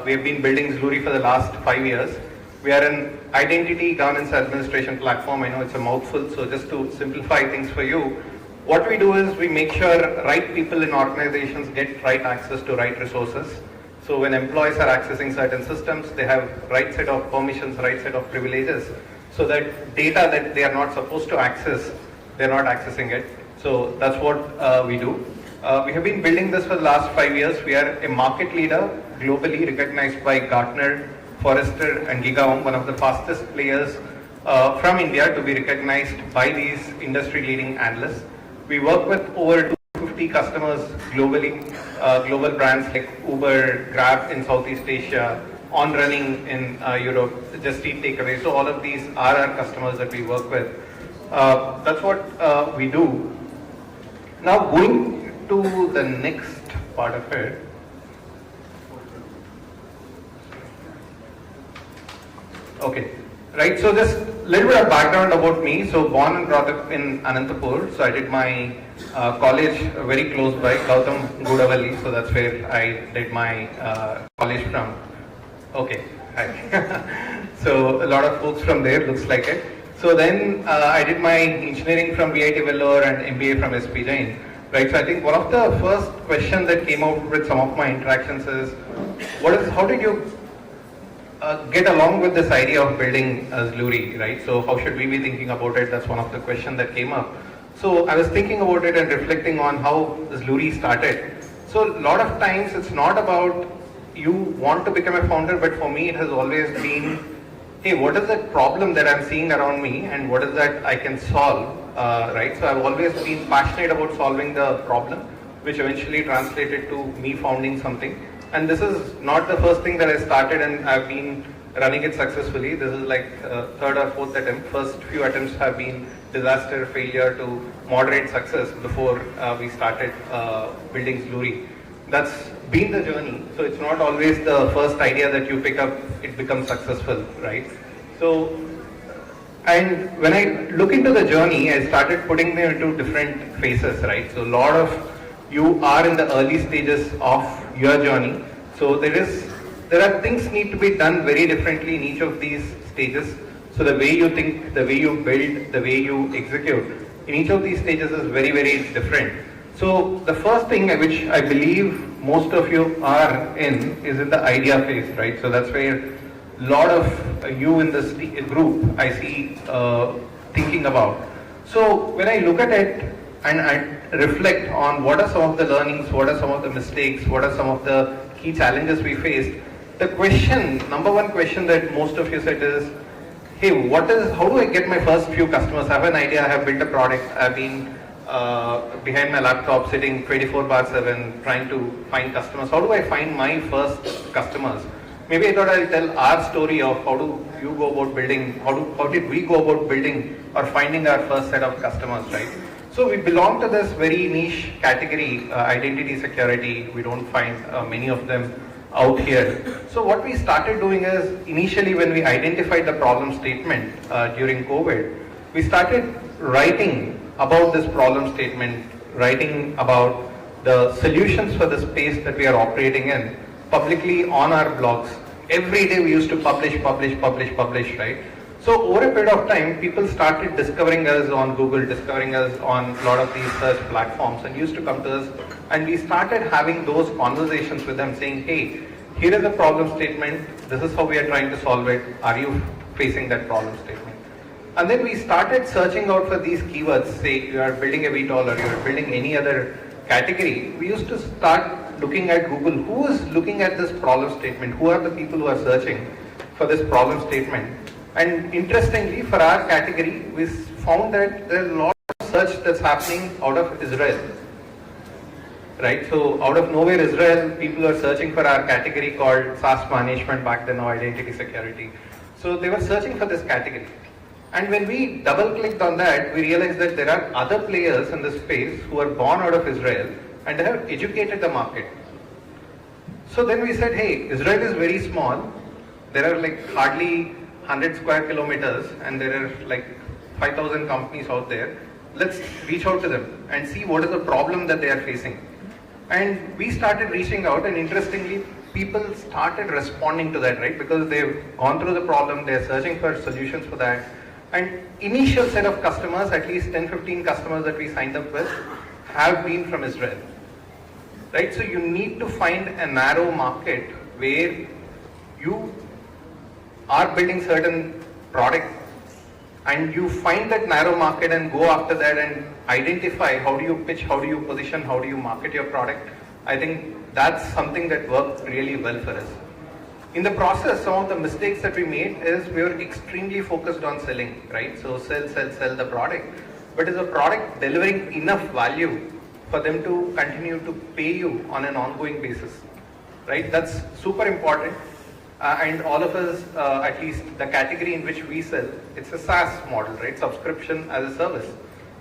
We have been building Zluri for the last 5 years. We are an identity governance administration platform. I know it's a mouthful. So just to simplify things for you, what we do is we make sure right people in organizations get right access to right resources. So when employees are accessing certain systems, they have right set of permissions, right set of privileges, so that data that they are not supposed to access, they're not accessing it. So that's what we do. We have been building this for the last 5 years. We are a market leader, globally recognized by Gartner, Forrester and GigaOm, one of the fastest players from India to be recognized by these industry leading analysts. We work with over 250 customers globally, global brands like Uber, Grab in Southeast Asia, On Running in Europe, Just Eat Takeaway. So all of these are our customers that we work with. That's what we do. Now going to the next part of it. Okay. Right, so just a little bit of background about me. So born and brought up in Anantapur. So I did my college very close by Gautam Gudavalli. So that's where I did my college from. Okay, hi. So a lot of folks from there, looks like it. So then I did my engineering from VIT Vellore and MBA from SP Jain. Right, so I think one of the first questions that came out with some of my interactions is, how did you get along with this idea of building Zluri, right? So how should we be thinking about it? That's one of the questions that came up. So I was thinking about it and reflecting on how Zluri started. So a lot of times it's not about you want to become a founder, but for me it has always been, hey, what is that problem that I'm seeing around me and what is that I can solve, right? So I've always been passionate about solving the problem, which eventually translated to me founding something. And this is not the first thing that I started and I've been running it successfully. This is like third or fourth attempt. First few attempts have been disaster, failure to moderate success before we started building Zluri. That's been the journey. So it's not always the first idea that you pick up, it becomes successful, right? So, and when I look into the journey, I started putting them into different phases, right? So a lot of you are in the early stages of your journey. So there are things need to be done very differently in each of these stages. So the way you think, the way you build, the way you execute, in each of these stages is very, very different. So the first thing which I believe most of you are in is in the idea phase, right? So that's where a lot of you in this group I see thinking about. So when I look at it and I reflect on what are some of the learnings, what are some of the mistakes, what are some of the key challenges we faced, the question, number one question that most of you said is, hey, how do I get my first few customers? I have an idea, I have built a product, I've been behind my laptop sitting 24/7 trying to find customers. How do I find my first customers? Maybe I thought I'll tell our story of how do you go about building, how did we go about building or finding our first set of customers, right? So we belong to this very niche category, identity security. We don't find many of them out here. So what we started doing is, initially when we identified the problem statement during COVID, we started writing about this problem statement, writing about the solutions for the space that we are operating in publicly on our blogs. Every day we used to publish, right? So over a period of time, people started discovering us on Google, discovering us on a lot of these search platforms and used to come to us, and we started having those conversations with them saying, hey, here is the problem statement, this is how we are trying to solve it, are you facing that problem statement? And then we started searching out for these keywords, say you are building a VTOL or you are building any other category. We used to start looking at Google, who is looking at this problem statement, who are the people who are searching for this problem statement. And interestingly, for our category, we found that there is a lot of search that's happening out of Israel, right? So out of nowhere, Israel, people were searching for our category called SaaS management back then, or identity security. So they were searching for this category. And when we double clicked on that, we realized that there are other players in this space who are born out of Israel and they have educated the market. So then we said, hey, Israel is very small. There are like hardly 100 square kilometers and there are like 5,000 companies out there. Let's reach out to them and see what is the problem that they are facing. And we started reaching out, and interestingly, people started responding to that, right? Because they've gone through the problem, they're searching for solutions for that. And initial set of customers, at least 10-15 customers that we signed up with, have been from Israel, right? So you need to find a narrow market where you are building certain product, and you find that narrow market and go after that and identify how do you pitch, how do you position, how do you market your product. I think that's something that worked really well for us. In the process, some of the mistakes that we made is we were extremely focused on selling, right? So sell the product. But is the product delivering enough value for them to continue to pay you on an ongoing basis, right? That's super important. And all of us, at least the category in which we sell, it's a SaaS model, right? Subscription as a service.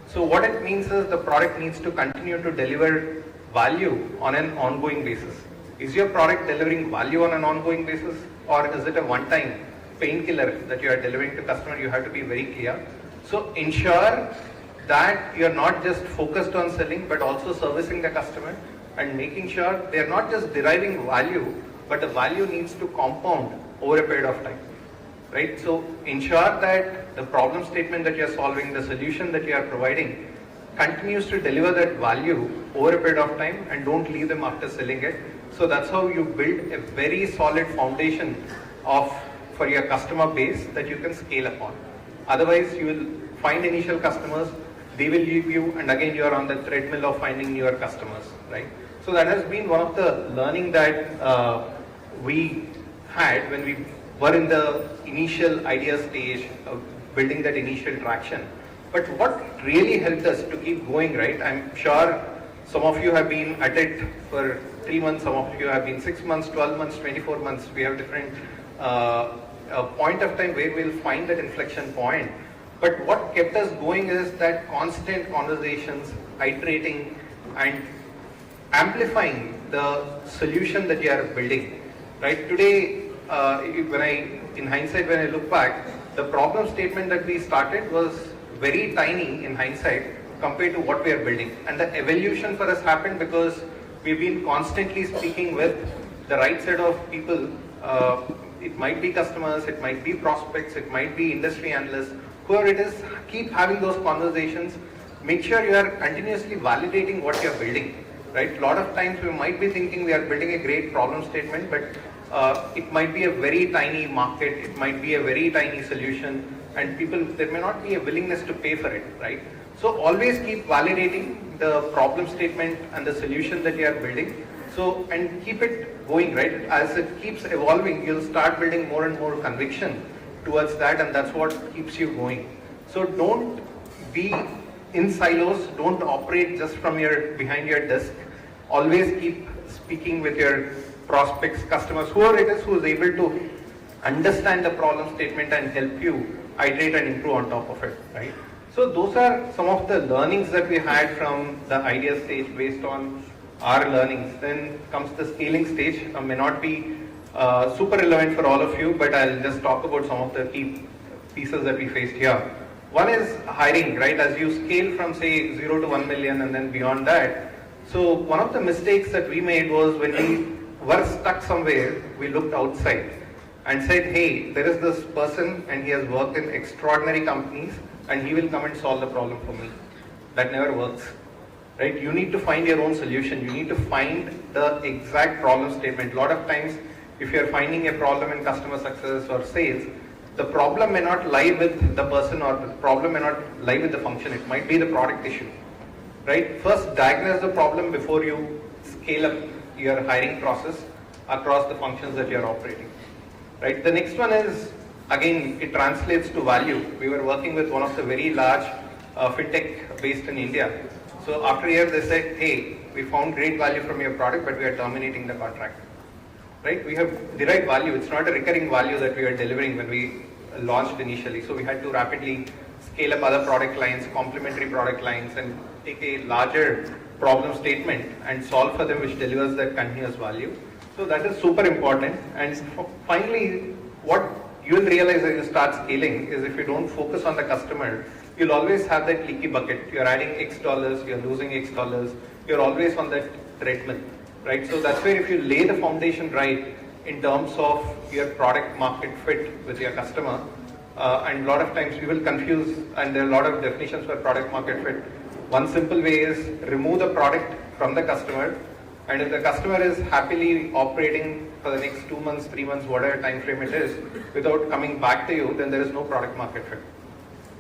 So what it means is the product needs to continue to deliver value on an ongoing basis. Is your product delivering value on an ongoing basis, or is it a one-time painkiller that you are delivering to customer? You have to be very clear. So ensure that you're not just focused on selling, but also servicing the customer and making sure they're not just deriving value, but the value needs to compound over a period of time, right? So ensure that the problem statement that you're solving, the solution that you are providing, continues to deliver that value over a period of time, and don't leave them after selling it. So that's how you build a very solid foundation for your customer base that you can scale upon. Otherwise, you will find initial customers, they will leave you, and again you are on the treadmill of finding newer customers, right? So that has been one of the learning that we had when we were in the initial idea stage of building that initial traction. But what really helped us to keep going, right? I'm sure some of you have been at it for 3 months, some of you have been 6 months, 12 months, 24 months. We have different point of time where we'll find that inflection point. But what kept us going is that constant conversations, iterating and amplifying the solution that you are building, right? Today, in hindsight, when I look back, the problem statement that we started was very tiny in hindsight compared to what we are building. And the evolution for us happened because we've been constantly speaking with the right set of people. It might be customers, it might be prospects, it might be industry analysts, whoever it is, keep having those conversations. Make sure you are continuously validating what you are building, right? A lot of times we might be thinking we are building a great problem statement, but it might be a very tiny market, it might be a very tiny solution, and there may not be a willingness to pay for it, right? So always keep validating the problem statement and the solution that you are building. So, and keep it going, right? As it keeps evolving, you'll start building more and more conviction towards that, and that's what keeps you going. So don't be in silos, don't operate just from behind your desk. Always keep speaking with your prospects, customers, whoever it is who is able to understand the problem statement and help you iterate and improve on top of it, right? So those are some of the learnings that we had from the idea stage based on our learnings. Then comes the scaling stage. May not be super relevant for all of you, but I'll just talk about some of the key pieces that we faced here. One is hiring, right? As you scale from say 0 to 1 million and then beyond that. So one of the mistakes that we made was when we were stuck somewhere, we looked outside and said, hey, there is this person and he has worked in extraordinary companies and he will come and solve the problem for me. That never works, right? You need to find your own solution. You need to find the exact problem statement. A lot of times, if you're finding a problem in customer success or sales, the problem may not lie with the person or the problem may not lie with the function. It might be the product issue, right? First, diagnose the problem before you scale up your hiring process across the functions that you're operating, right? The next one is, again, it translates to value. We were working with one of the very large fintech based in India. So after a year, they said, hey, we found great value from your product, but we are terminating the contract. Right? We have derived value. It's not a recurring value that we are delivering when we launched initially. So we had to rapidly scale up other product lines, complementary product lines, and take a larger problem statement and solve for them, which delivers that continuous value. So that is super important. And finally, what you will realize as you start scaling is if you don't focus on the customer, you'll always have that leaky bucket. You're adding X dollars, you're losing X dollars, you're always on that treadmill, right? So that's where if you lay the foundation right in terms of your product market fit with your customer, and a lot of times we will confuse, and there are a lot of definitions for product market fit. One simple way is remove the product from the customer, and if the customer is happily operating for the next 2 months, 3 months, whatever time frame it is, without coming back to you, then there is no product market fit.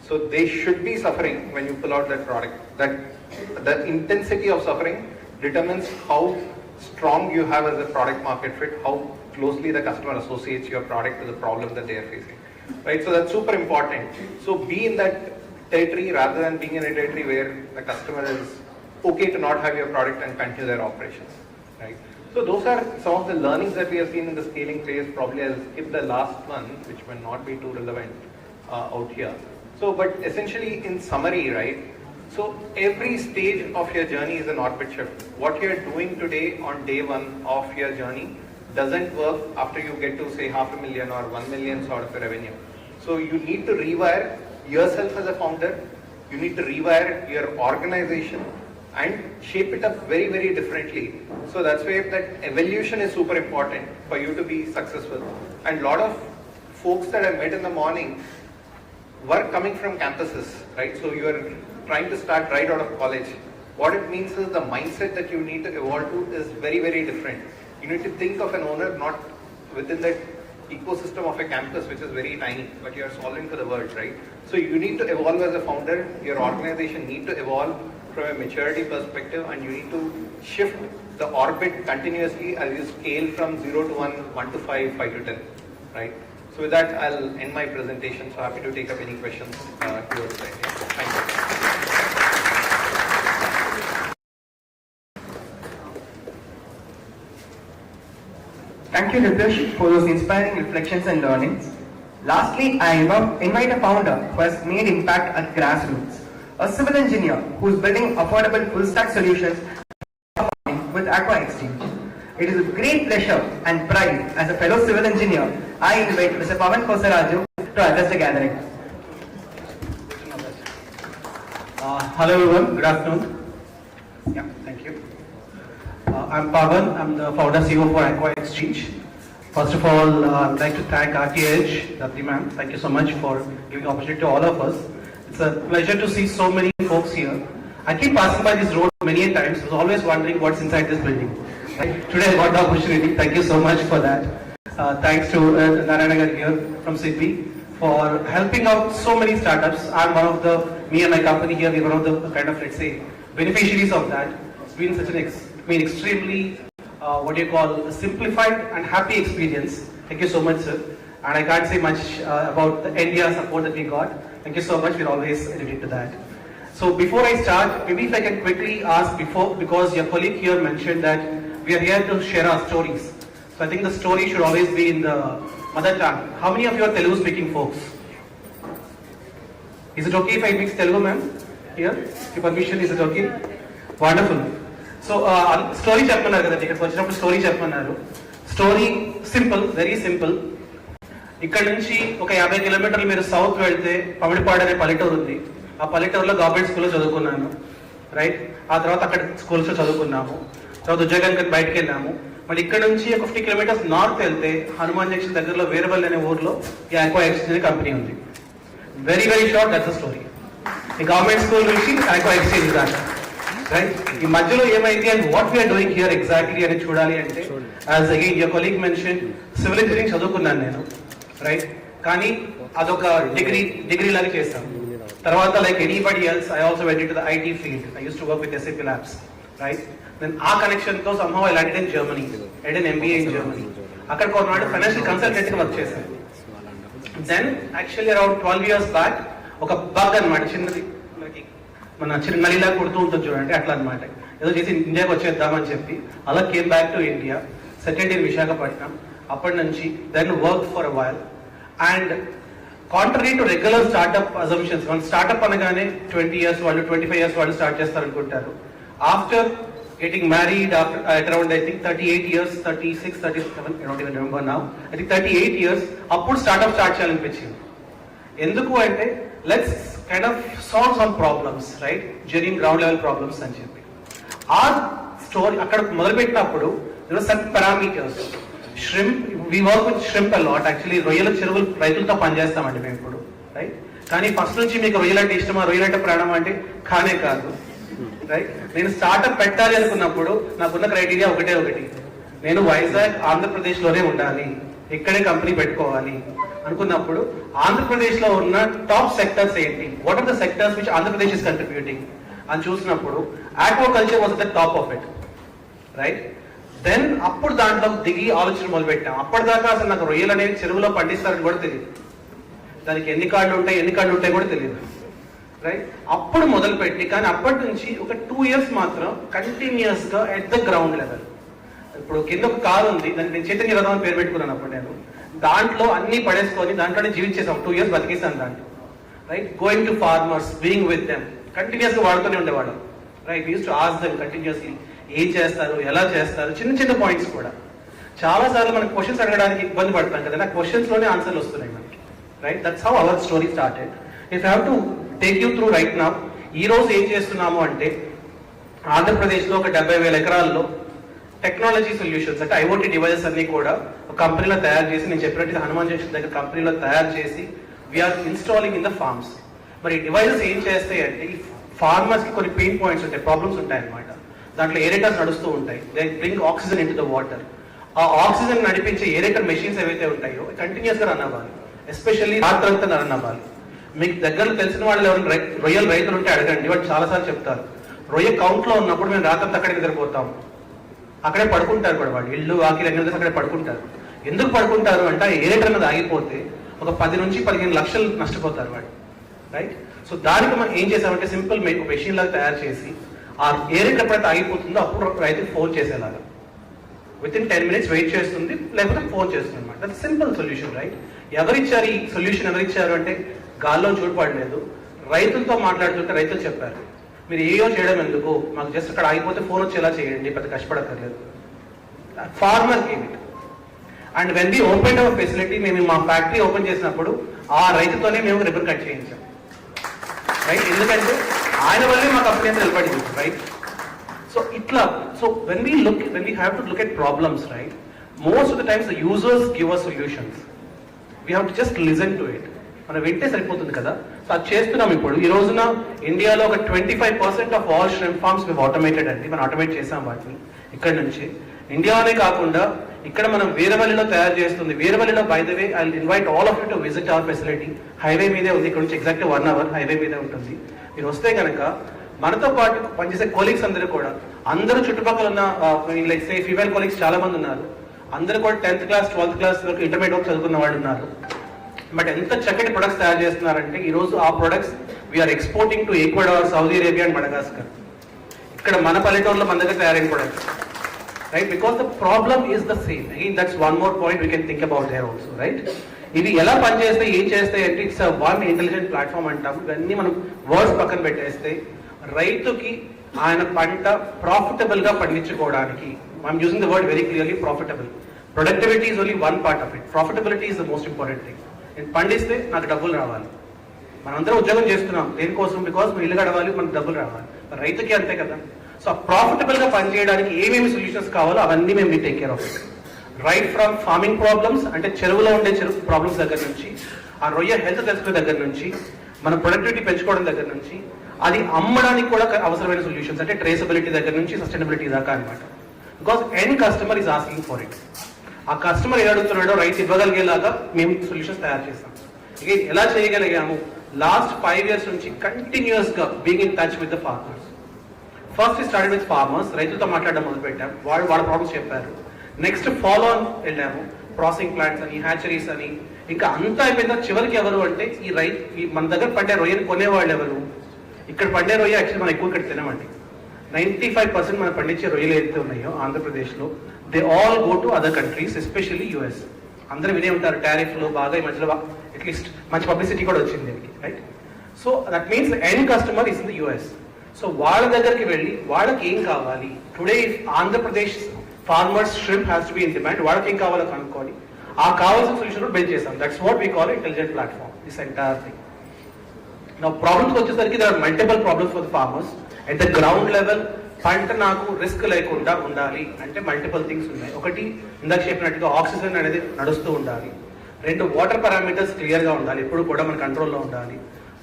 So they should be suffering when you pull out that product. The intensity of suffering determines how strong you have as a product market fit, how closely the customer associates your product with the problem that they are facing. Right? So that's super important. So be in that territory rather than being in a territory where the customer is okay to not have your product and continue their operations. Right? So those are some of the learnings that we have seen in the scaling phase. Probably I'll skip the last one, which may not be too relevant out here. So, but essentially in summary, right? So every stage of your journey is an orbit shift. What you're doing today on day one of your journey doesn't work after you get to say $500,000 or 1 million sort of a revenue. So you need to rewire yourself as a founder. You need to rewire your organization and shape it up very, very differently. So that's why that evolution is super important for you to be successful. And a lot of folks that I met in the morning were coming from campuses, right? So you are trying to start right out of college. What it means is the mindset that you need to evolve to is very, very different. You need to think of an owner not within that ecosystem of a campus, which is very tiny, but you are solving for the world, right? So you need to evolve as a founder. Your organization need to evolve from a maturity perspective, and you need to shift the orbit continuously as you scale from 0 to 1, 1 to 5, 5 to 10, right? So with that, I'll end my presentation. So happy to take up any questions towards the end. Thank you. Thank you, Ritesh, for those inspiring reflections and learnings. Lastly, I invite a founder who has made impact at grassroots, a civil engineer who is building affordable full-stack solutions with Aqua Exchange. It is with great pleasure and pride as a fellow civil engineer, I invite Mr. Pavan Kosaraju to address the gathering. Hello everyone, good afternoon. Yeah, thank you. I'm Pavan, I'm the founder CEO for Aqua Exchange. First of all, I'd like to thank RTH, Dati ma'am. Thank you so much for giving the opportunity to all of us. It's a pleasure to see so many folks here. I keep passing by this road many times. I was always wondering what's inside this building. Today I got the opportunity. Thank you so much for that. Thanks to Narayana here from Sydney for helping out so many startups. I'm one of the, me and my company here, we're one of the kind of, let's say, beneficiaries of that. It's been such an extremely, a simplified and happy experience. Thank you so much, sir. And I can't say much about the India support that we got. Thank you so much. We're always dedicated to that. So before I start, maybe if I can quickly ask because your colleague here mentioned that we are here to share our stories. So I think the story should always be in the mother tongue. How many of you are Telugu speaking folks? Is it okay if I mix Telugu, ma'am? Here? With your permission, is it okay? Wonderful. So, story cheppannaru kada ikkada vachinappudu story cheppannaru. Story simple, very simple. ఇక్కడ నుంచి ఒక 50 కిలోమీటర్లు మీరు south వెళ్తే పమిడిపాడు అనే పల్లెటూరు ఉంది. ఆ పల్లెటూరులో గవర్నమెంట్ స్కూల్లో చదువుకున్నాను, రైట్? ఆ తర్వాత అక్కడ స్కూల్స్లో చదువుకున్నాము, తర్వాత ఉద్యోగానికి బయటకు వెళ్ళాము. మళ్ళీ ఇక్కడ నుంచి ఒక 50 కిలోమీటర్స్ నార్త్ వెళ్తే హనుమాన్ జంక్షన్ దగ్గరలో వేరవల్లి అనే ఊర్లో ఈ ఆక్వా ఎక్స్చేంజ్ కంపెనీ ఉంది. Very very short, that's the story. ఈ గవర్నమెంట్ స్కూల్ నుంచి ఆక్వా ఎక్స్చేంజ్ దాకా, రైట్? ఈ మధ్యలో ఏమైంది and what we're doing here exactly అని చూడాలి అంటే, as again your colleague mention, civil engineering చదువుకున్నాను నేను, రైట్? కానీ అదొక డిగ్రీ లాగా చేస్తాను. తర్వాత like anybody else I also went into the IT field. I use to work with SAP labs, right? Then ఆ కనెక్షన్ తో somehow I landed in Germany, I did an MBA in Germany. అక్కడ కొన్నాడు financial consultant గా work చేశాను. Then actually around 12 years back ఒక bug అనమాట, చిన్నది మనకి మన చిన్న నలిలా కొడుతూ ఉంటుంది చూడండి, అట్లా అనమాట. ఏదో చేసి ఇండియాకి వచ్చేద్దామని చెప్పి అలా came back to India, settled in Visakhapatnam. అప్పటి నుంచి then work for a while. And contrary to regular startup assumptions, మన స్టార్ట్అప్ అనగానే 20 years వాళ్ళు 25 years వాళ్ళు స్టార్ట్ చేస్తారనుకుంటారు. After getting married at around I think 38 years, 36, 37, I don't even remember now. I think 38 years అప్పుడు startup start చేయాలనిపించింది. ఎందుకు అంటే let's kind of solve some problems, right, genuine ground level problems అని చెప్పి. ఆ story అక్కడ మొదలుపెట్టినప్పుడు certain parameters. Shrimp, we work with shrimp a lot. Actually రొయ్యల చెరువులు రైతులతో పనిచేస్తామండి మేము ఇప్పుడు, రైట్. కానీ ఫస్ట్ నుంచి మీకు రొయ్యలంటే ఇష్టమా, రొయ్యలంటే ప్రాణం అంటే కానే కాదు, రైట్. నేను స్టార్ట్అప్ పెట్టాలి అనుకున్నప్పుడు నాకున్న క్రైటీరియా ఒకటి, నేను వైజాగ్ ఆంధ్రప్రదేశ్లోనే ఉండాలి, ఇక్కడే కంపెనీ పెట్టుకోవాలి అనుకున్నప్పుడు ఆంధ్రప్రదేశ్లో ఉన్న టాప్ సెక్టర్స్ ఏంటి, what are the sectors which Andhra Pradesh is contributing అని చూసినప్పుడు aquaculture was the top of it, right. Then అప్పుడు దాంట్లో దిగి ఆలోచన మొదలుపెట్టాం. అప్పటిదాకా అసలు నాకు రొయ్యలు అనేవి చెరువులో పండిస్తారని కూడా తెలియదు, దానికి ఎన్ని కాళ్ళు ఉంటాయి కూడా తెలియదు, రైట్. అప్పుడు మొదలుపెట్టి, కానీ అప్పటి నుంచి ఒక 2 years మాత్రం కంటిన్యూస్ గా ఎట్ ద గ్రౌండ్ లెవెల్. ఇప్పుడు కింద ఒక కారు ఉంది, దానికి నేను చైతన్య రథం అని పేరు పెట్టుకున్నాను. అప్పుడు నేను దాంట్లో అన్ని పడేసుకొని దాంట్లోనే జీవించేసాం. 2 years బతికేసాను దాంట్లో, right. Going to farmers, being with them, continuous గా వాడుతూనే ఉండేవాడు, right. Use to ask them continuously ఏం చేస్తారు, ఎలా చేస్తారు, చిన్న పాయింట్స్ కూడా. చాలా సార్లు మనకు క్వశ్చన్స్ అడగడానికి ఇబ్బంది పడతాం కదా, నాకు క్వశ్చన్స్ లోనే ఆన్సర్లు వస్తున్నాయి మనకి, right. That's how our story started. If have to take you through right now. ఈ రోజు ఏం చేస్తున్నాము అంటే ఆంధ్రప్రదేశ్లో ఒక 70,000 ఎకరాల్లో టెక్నాలజీ సొల్యూషన్స్ అంటే ఐఓటీ డివైజెస్ అన్ని కూడా ఒక కంపెనీలో తయారు చేసి, నేను చెప్పినట్టు హనుమాన్ జంక్షన్ దగ్గర కంపెనీలో తయారు చేసి we're installing in the farms. మరి డివైజెస్ ఏం చేస్తాయి అంటే ఈ ఫార్మర్స్ కి కొన్ని పెయిన్ పాయింట్స్ ఉంటాయి, ప్రాబ్లమ్స్ ఉంటాయి అనమాట. దాంట్లో ఏరేటర్స్ నడుస్తూ ఉంటాయి, they bring oxygen in to the water. ఆ ఆక్సిజన్ నడిపించే ఏరేటర్ మెషిన్స్ ఏవైతే ఉంటాయో కంటిన్యూస్ గా రన్ అవ్వాలి, ఎస్పెషల్లీ రాత్రంతా రన్ అవ్వాలి. మీకు దగ్గర తెలిసిన వాళ్ళు ఎవరైనా రొయ్యల రైతులు ఉంటే అడగండి, వాళ్ళు చాలాసార్లు చెప్తారు. రొయ్య కౌంట్ లో ఉన్నప్పుడు మేము రాత్రంతా అక్కడే నిద్రపోతాము, అక్కడే పడుకుంటారు కూడా. వాళ్ళు ఇల్లు వాకిలు అన్ని అక్కడే పడుకుంటారు. ఎందుకు పడుకుంటారు అంటే ఏరేటర్ అనేది ఆగిపోతే ఒక 10 నుంచి 15 లక్షలు నష్టపోతారు వాళ్ళు, రైట్. సో దానికి మనం ఏం చేసామంటే సింపుల్ మెషిన్ లాగా తయారు చేసి ఆ ఏరేటర్ ఎప్పుడైతే ఆగిపోతుందో అప్పుడు రైతుకి ఫోన్ చేసేలాగా విత్ ఇన్ 10 minutes వెయిట్ చేస్తుంది, లేకపోతే ఫోన్ చేస్తుంది అనమాట. That simple solution, right. ఎవరిచ్చారు ఈ సొల్యూషన్, ఎవరిచ్చారు అంటే గాల్లో చూడపడలేదు, రైతులతో మాట్లాడుతుంటే రైతులు చెప్పారు, మీరు ఏయో చేయడం ఎందుకు, మాకు జస్ట్ అక్కడ ఆగిపోతే ఫోన్ వచ్చేలా చేయండి, పెద్ద కష్టపడక్కర్లేదు. Farmer game it. And when we open our facility, మేము మా ఫ్యాక్టరీ ఓపెన్ చేసినప్పుడు ఆ రైతుతోనే మేము రిబన్ కట్ చేయించాం, రైట్. ఎందుకంటే ఆయన వల్లే మా కంపెనీ అంతా నిలబడింది, రైట్. సో ఇట్లా, so when we have to look at problems, right, most of the times the users give us solutions, we have to just listen to it. మనం వింటే సరిపోతుంది కదా. సో అది చేస్తున్నాం. ఇప్పుడు ఈ రోజున ఇండియాలో ఒక 25% ఆఫ్ ఆల్ ష్రింప్ ఫార్మ్స్ మేము ఆటోమేటెడ్ అండి, మనం ఆటోమేట్ చేసాం వాటిని ఇక్కడ నుంచి. ఇండియానే కాకుండా ఇక్కడ మనం వీరవల్లిలో తయారు చేస్తుంది. వీరవల్లిలో by the way I invite all of you to visit our facility. Highway మీదే ఉంది, ఇక్కడ నుంచి ఎగ్జాక్ట్ 1 hour హైవే మీదే ఉంటుంది. మీరు వస్తే కనుక మనతో పాటు పనిచేసే కొలీగ్స్ అందరూ కూడా, అందరూ చుట్టుపక్కల ఉన్న లైక్ సే ఫీమేల్ కొలీగ్స్ చాలా మంది ఉన్నారు. అందరూ కూడా 10th class 12th class వరకు ఇంటర్మీడియట్ వరకు చదువుకున్న వాళ్ళు ఉన్నారు. బట్ ఎంత చక్కటి ప్రొడక్ట్స్ తయారు చేస్తున్నారంటే ఈ రోజు ఆ products we're exporting to Ecuador, Saudi Arabia and Madagascar. ఇక్కడ మన పల్లెటూరులో మన దగ్గర తయారైన products, right. Because the problem is the same. Again that's one more point we can think about there also, right. ఇవి ఎలా పనిచేస్తాయి, ఏం చేస్తాయి అంటే ఇట్స్ వన్ ఇంటెలిజెంట్ ప్లాట్ఫామ్ అంటాం. ఇవన్నీ మనం వర్డ్స్ పక్కన పెట్టేస్తే రైతుకి ఆయన పంట ప్రాఫిటబుల్ గా పండించుకోవడానికి, I'm using the word very clearly, profitable. Productivity is only one part of it, profitability is the most important thing. నేను పండిస్తే నాకు డబ్బులు రావాలి. మనందరం ఉద్యోగం చేస్తున్నాం దేనికోసం, బికాస్ మన ఇల్లు గడవాలి, మనకు డబ్బులు రావాలి. రైతుకి అంతే కదా. సో ప్రాఫిటబుల్ గా పనిచేయడానికి ఏమేమి సొల్యూషన్స్ కావాలో అవన్నీ మేము take care of it. Right from farming problems, అంటే చెరువులో ఉండే చెరువు ప్రాబ్లమ్స్ దగ్గర నుంచి, ఆ రొయ్య హెల్త్ తెలుసుకునే దగ్గర నుంచి, మన ప్రొడక్టివిటీ పెంచుకోవడం దగ్గర నుంచి, అది అమ్మడానికి కూడా అవసరమైన సొల్యూషన్స్ అంటే ట్రేసబిలిటీ దగ్గర నుంచి సస్టైనబిలిటీ దాకా అనమాట. Because end customer is asking for it. ఆ కస్టమర్ ఏ అడుగుతున్నాడో రైతు ఇవ్వగలిగేలాగా మేము సొల్యూషన్స్ తయారు చేస్తాం. ఇక ఎలా చేయగలిగాము, లాస్ట్ 5 years నుంచి కంటిన్యూస్ గా being in touch with the farmers. First started with farmers, రైతులతో మాట్లాడడం మొదలు పెట్టాం. వాళ్ళ ప్రాబ్లమ్స్ చెప్పారు. నెక్స్ట్ ఫాలో ఆన్ వెళ్ళాము, ప్రాసెసింగ్ ప్లాంట్స్ అని, హ్యాచరీస్ అని. ఇంకా అంతా అయిపోయిన చివరికి ఎవరు అంటే ఈ మన దగ్గర పండే రొయ్యని కొనేవాళ్ళు ఎవరు. ఇక్కడ పండే రొయ్య యాక్చువల్లీ మనం ఎక్కువ ఇక్కడ తినమండి. 95% మనం పండించే రొయ్యలు ఏదైతే ఉన్నాయో ఆంధ్రప్రదేశ్లో, they all go to other countries, especially US. అందరూ వినే ఉంటారు టారిఫ్లు బాగా ఈ మధ్యలో అట్లీస్ట్ మంచి పబ్లిసిటీ కూడా వచ్చింది దీనికి, right? So that means end customer is in the US. సో వాళ్ళ దగ్గరికి వెళ్ళి వాళ్ళకి ఏం కావాలి, today Andhra Pradesh farmers shrimp has to be in demand, వాళ్ళకి ఏం కావాలో కనుక్కొని ఆ కావాల్సిన సొల్యూషన్ బిల్డ్ చేస్తాం. That's what we call intelligent platform, this entire thing. నా ప్రాబ్లమ్స్ వచ్చేసరికి there are multiple problems for the farmers at the ground level. పంట నాకు రిస్క్ లేకుండా ఉండాలి అంటే మల్టిపుల్ థింగ్స్ ఉన్నాయి. ఒకటి, ఇందాక చెప్పినట్టుగా ఆక్సిజన్ అనేది నడుస్తూ ఉండాలి. 2, వాటర్ పారామీటర్స్ క్లియర్గా ఉండాలి, ఎప్పుడు కూడా మన కంట్రోల్లో ఉండాలి.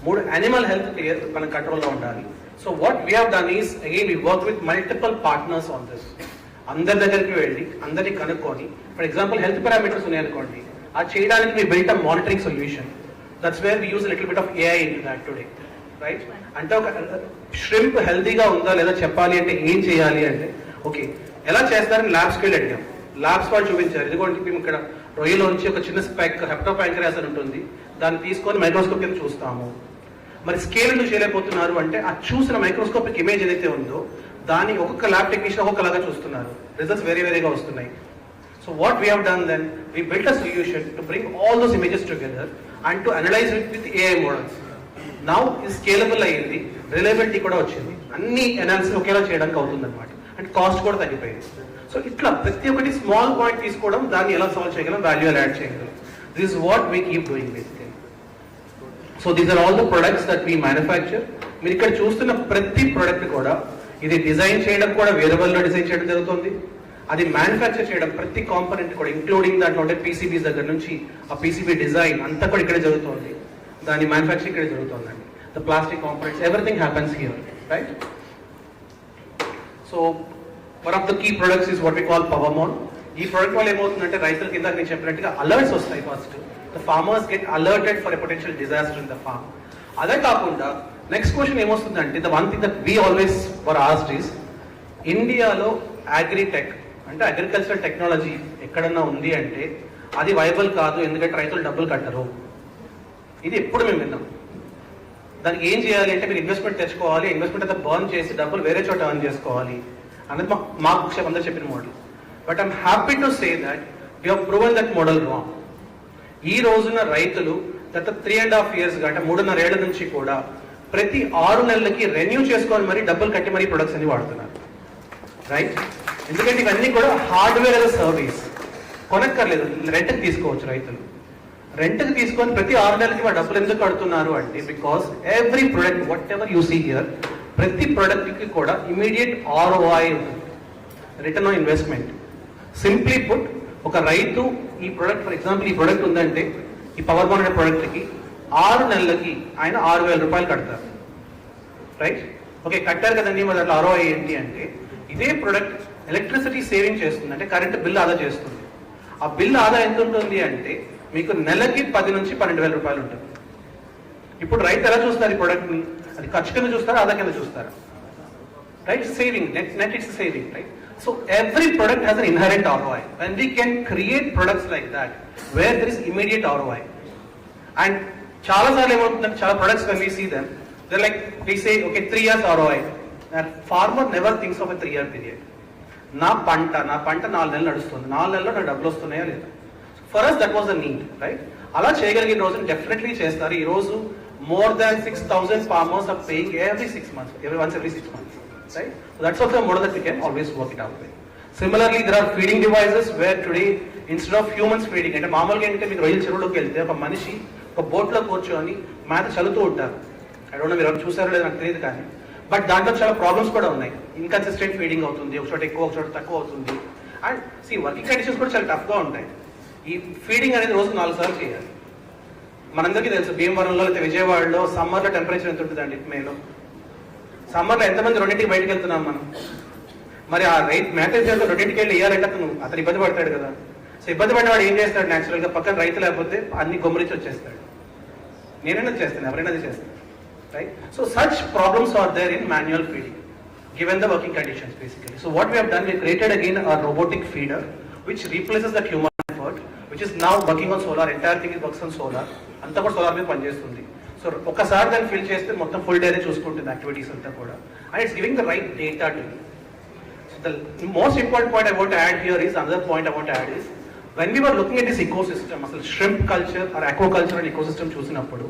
3, యానిమల్ హెల్త్ క్లియర్ మన కంట్రోల్లో ఉండాలి. So what we have done is again we work with multiple partners on this. అందరి దగ్గరికి వెళ్ళి అందరినీ కనుక్కొని, ఫర్ ఎగ్జాంపుల్ హెల్త్ పారామీటర్స్ ఉన్నాయనుకోండి, అది చేయడానికి we built a monitoring solution. That's where we use a little bit of AI into that today, right? అంటే ఒక ష్రింప్ హెల్తీగా ఉందా లేదా చెప్పాలి అంటే ఏం చేయాలి అంటే, ఓకే ఎలా చేస్తారని ల్యాబ్స్కి వెళ్ళి అడిగాం. ల్యాబ్స్ వాళ్ళు చూపించారు, ఇదిగోండి మేము ఇక్కడ రొయ్యలోంచి ఒక చిన్న స్పెక్ హెప్టోపాంక్రియాస్ అని ఉంటుంది, దాన్ని తీసుకొని మైక్రోస్కోప్ కింద చూస్తాము. మరి స్కేల్ ఎందుకు చేయలేకపోతున్నారు అంటే, ఆ చూసిన మైక్రోస్కోపిక్ ఇమేజ్ ఏదైతే ఉందో దాన్ని ఒక్కొక్క ల్యాబ్ టెక్నీషియన్ ఒక్కొక్కలాగా చూస్తున్నారు, రిజల్ట్స్ వేరేగా వస్తున్నాయి. So what we have done then, we built a solution to bring all those images together and to analyze it with AI models. Now is scalable అయ్యింది, reliability కూడా వచ్చింది, అన్ని అనాలిసిస్ ఒకేలా చేయడానికి అవుతుంది అనమాట, అండ్ కాస్ట్ కూడా తగ్గిపోయింది. సో ఇట్లా ప్రతి ఒక్కటి స్మాల్ పాయింట్ తీసుకోవడం, దాన్ని ఎలా సాల్వ్ చేయగలం, వాల్యూ యాడ్ చేయగలం. This is what we keep doing basically. So these are all the products that we manufacture. మీరు ఇక్కడ చూస్తున్న ప్రతి ప్రొడక్ట్ కూడా ఇది డిజైన్ చేయడం కూడా వేరియబుల్లో డిజైన్ చేయడం జరుగుతుంది, అది మ్యానుఫ్యాక్చర్ చేయడం ప్రతి కాంపోనెంట్ కూడా ఇంక్లూడింగ్ దాంట్లో ఉండే పీసీబీస్ దగ్గర నుంచి ఆ పీసీబీ డిజైన్ అంతా కూడా ఇక్కడే జరుగుతుంది, దాని మ్యానుఫ్యాక్చరింగ్ ఇక్కడే జరుగుతుందండి. The plastic components everything happens here, right? So one of the key products is what we call power mode. ఈ ప్రొడక్ట్ వల్ల ఏమవుతుందంటే రైతుల కింద నేను చెప్పినట్టుగా అలర్ట్స్ వస్తాయి. First the farmers get alerted for a potential disaster in the farm. అదే కాకుండా నెక్స్ట్ క్వశ్చన్ ఏమొస్తుందంటే, the one thing that we always were asked is, ఇండియాలో అగ్రిటెక్ అంటే అగ్రికల్చరల్ టెక్నాలజీ ఎక్కడన్నా ఉంది అంటే అది వైబుల్ కాదు, ఎందుకంటే రైతులు డబ్బులు కట్టరు. ఇది ఎప్పుడు మేము విన్నాం. దానికి ఏం చేయాలి అంటే, మీరు ఇన్వెస్ట్మెంట్ తెచ్చుకోవాలి, ఇన్వెస్ట్మెంట్ అంతా బర్న్ చేసి డబ్బులు వేరే చోట అర్న్ చేసుకోవాలి అనేది మాకు అందరూ చెప్పిన model. But I'm happy to say that we have proven that model wrong. ఈ రోజున రైతులు గత 3.5 years అంటే 3.5 ఏళ్ల నుంచి కూడా ప్రతి 6 నెలలకి రెన్యూ చేసుకొని మరి డబ్బులు కట్టి మరీ ప్రొడక్ట్స్ అన్ని వాడుతున్నారు, రైట్? ఎందుకంటే ఇవన్నీ కూడా హార్డ్వేర్ అనే సర్వీస్, కొనక్కర్లేదు, రెంట్కి తీసుకోవచ్చు. రైతులు రెంట్కి తీసుకొని ప్రతి 6 నెలలకి మా డబ్బులు ఎందుకు కడుతున్నారు అంటే, because every product whatever you see here, ప్రతి ప్రొడక్ట్కి కూడా ఇమీడియట్ ROI ఉంటుంది, return on investment. Simply put, ఒక రైతు ఈ ప్రొడక్ట్, ఫర్ ఎగ్జాంపుల్ ఈ ప్రొడక్ట్ ఉందంటే, ఈ పవర్ బాన్ అనే ప్రొడక్ట్కి 6 నెలలకి ఆయన 6,000 రూపాయలు కడతారు, రైట్? ఓకే, కట్టారు కదండి, మరి దాంట్లో ROI ఏంటి అంటే, ఇదే ప్రొడక్ట్ ఎలక్ట్రిసిటీ సేవింగ్ చేస్తుంది, అంటే కరెంట్ బిల్ ఆదా చేస్తుంది. ఆ బిల్ ఆదా ఎంత ఉంటుంది అంటే మీకు నెలకి 10 నుంచి 12,000 రూపాయలు ఉంటుంది. ఇప్పుడు రైతు ఎలా చూస్తారు ఈ ప్రొడక్ట్ని? అది ఖర్చు కింద చూస్తారా, ఆదా కింద చూస్తారా? Right, saving, net it's saving, right? So every product has an inherent ROI. When we can create products like that, where there is immediate ROI, and చాలా సార్లు ఏమవుతుందంటే, చాలా products when we see them, they're like, we say, okay, 3 years ROI. That farmer never thinks of a 3-year period. నా పంట 4 నెలలు నడుస్తుంది, 4 నెలల్లో నా డబ్బులు వస్తున్నాయా లేదా? For us that was a need, right? అలా చేయగలిగిన రోజున డెఫినెట్లీ చేస్తారు. ఈ రోజు more than 6,000 farmers are paying every 6 months, every 6 months. Right? So that's also a model that we can always work it out with. Similarly, there are feeding devices where today, instead of humans feeding, అంటే మామూలుగా ఏంటంటే మీకు రొయ్యల చెరువులోకి వెళ్తే ఒక మనిషి ఒక బోట్లో కూర్చొని మేత చల్లుతూ ఉంటారు. ఐ డోంట్ నో మీరు చూసారో లేదో నాకు తెలియదు, కానీ బట్ దాంట్లో చాలా ప్రాబ్లమ్స్ కూడా ఉన్నాయి. ఇన్కన్సిస్టెంట్ ఫీడింగ్ అవుతుంది, ఒక చోట ఎక్కువ, ఒక చోట తక్కువ అవుతుంది. అండ్ వర్కింగ్ కండిషన్స్ కూడా చాలా టఫ్గా ఉంటాయి. ఈ ఫీడింగ్ అనేది రోజుకు 4 సార్లు చేయాలి. మనందరికీ తెలుసు, భీమవరంలో లేకపోతే విజయవాడలో సమ్మర్లో టెంపరేచర్ ఎంత ఉంటుందండి? మేలో సమ్మర్లో ఎంతమంది 2ంటికి బయటకు వెళ్తున్నాం మనం? మరి ఆ మేత 2ంటికి వెళ్ళి వేయాలంటే అతను ఇబ్బంది పడతాడు కదా. సో ఇబ్బంది పడినవాడు ఏం చేస్తాడు? న్యాచురల్గా పక్కన రైతు లేకపోతే అన్ని గొమ్మరించి వచ్చేస్తాడు. నేనైనా చేస్తాను, ఎవరైనా అది చేస్తాను, right? So such problems are there in manual feeding given the working conditions basically. So what we have done, we created again a robotic feeder which replaces that human effort, which is now working on solar. Entire thing is works on solar. అంతా కూడా solar మీద పనిచేస్తుంది. So so ఒకసారి దాన్ని fill చేస్తే మొత్తం full డేనే చూసుకుంటుంది యాక్టివిటీస్ అంతా కూడా, and it's giving the right data to. So the most important point I want to add here is, another point I want to add is, when we were looking at this ecosystem, అసలు shrimp culture or aquaculture and ecosystem చూసినప్పుడు,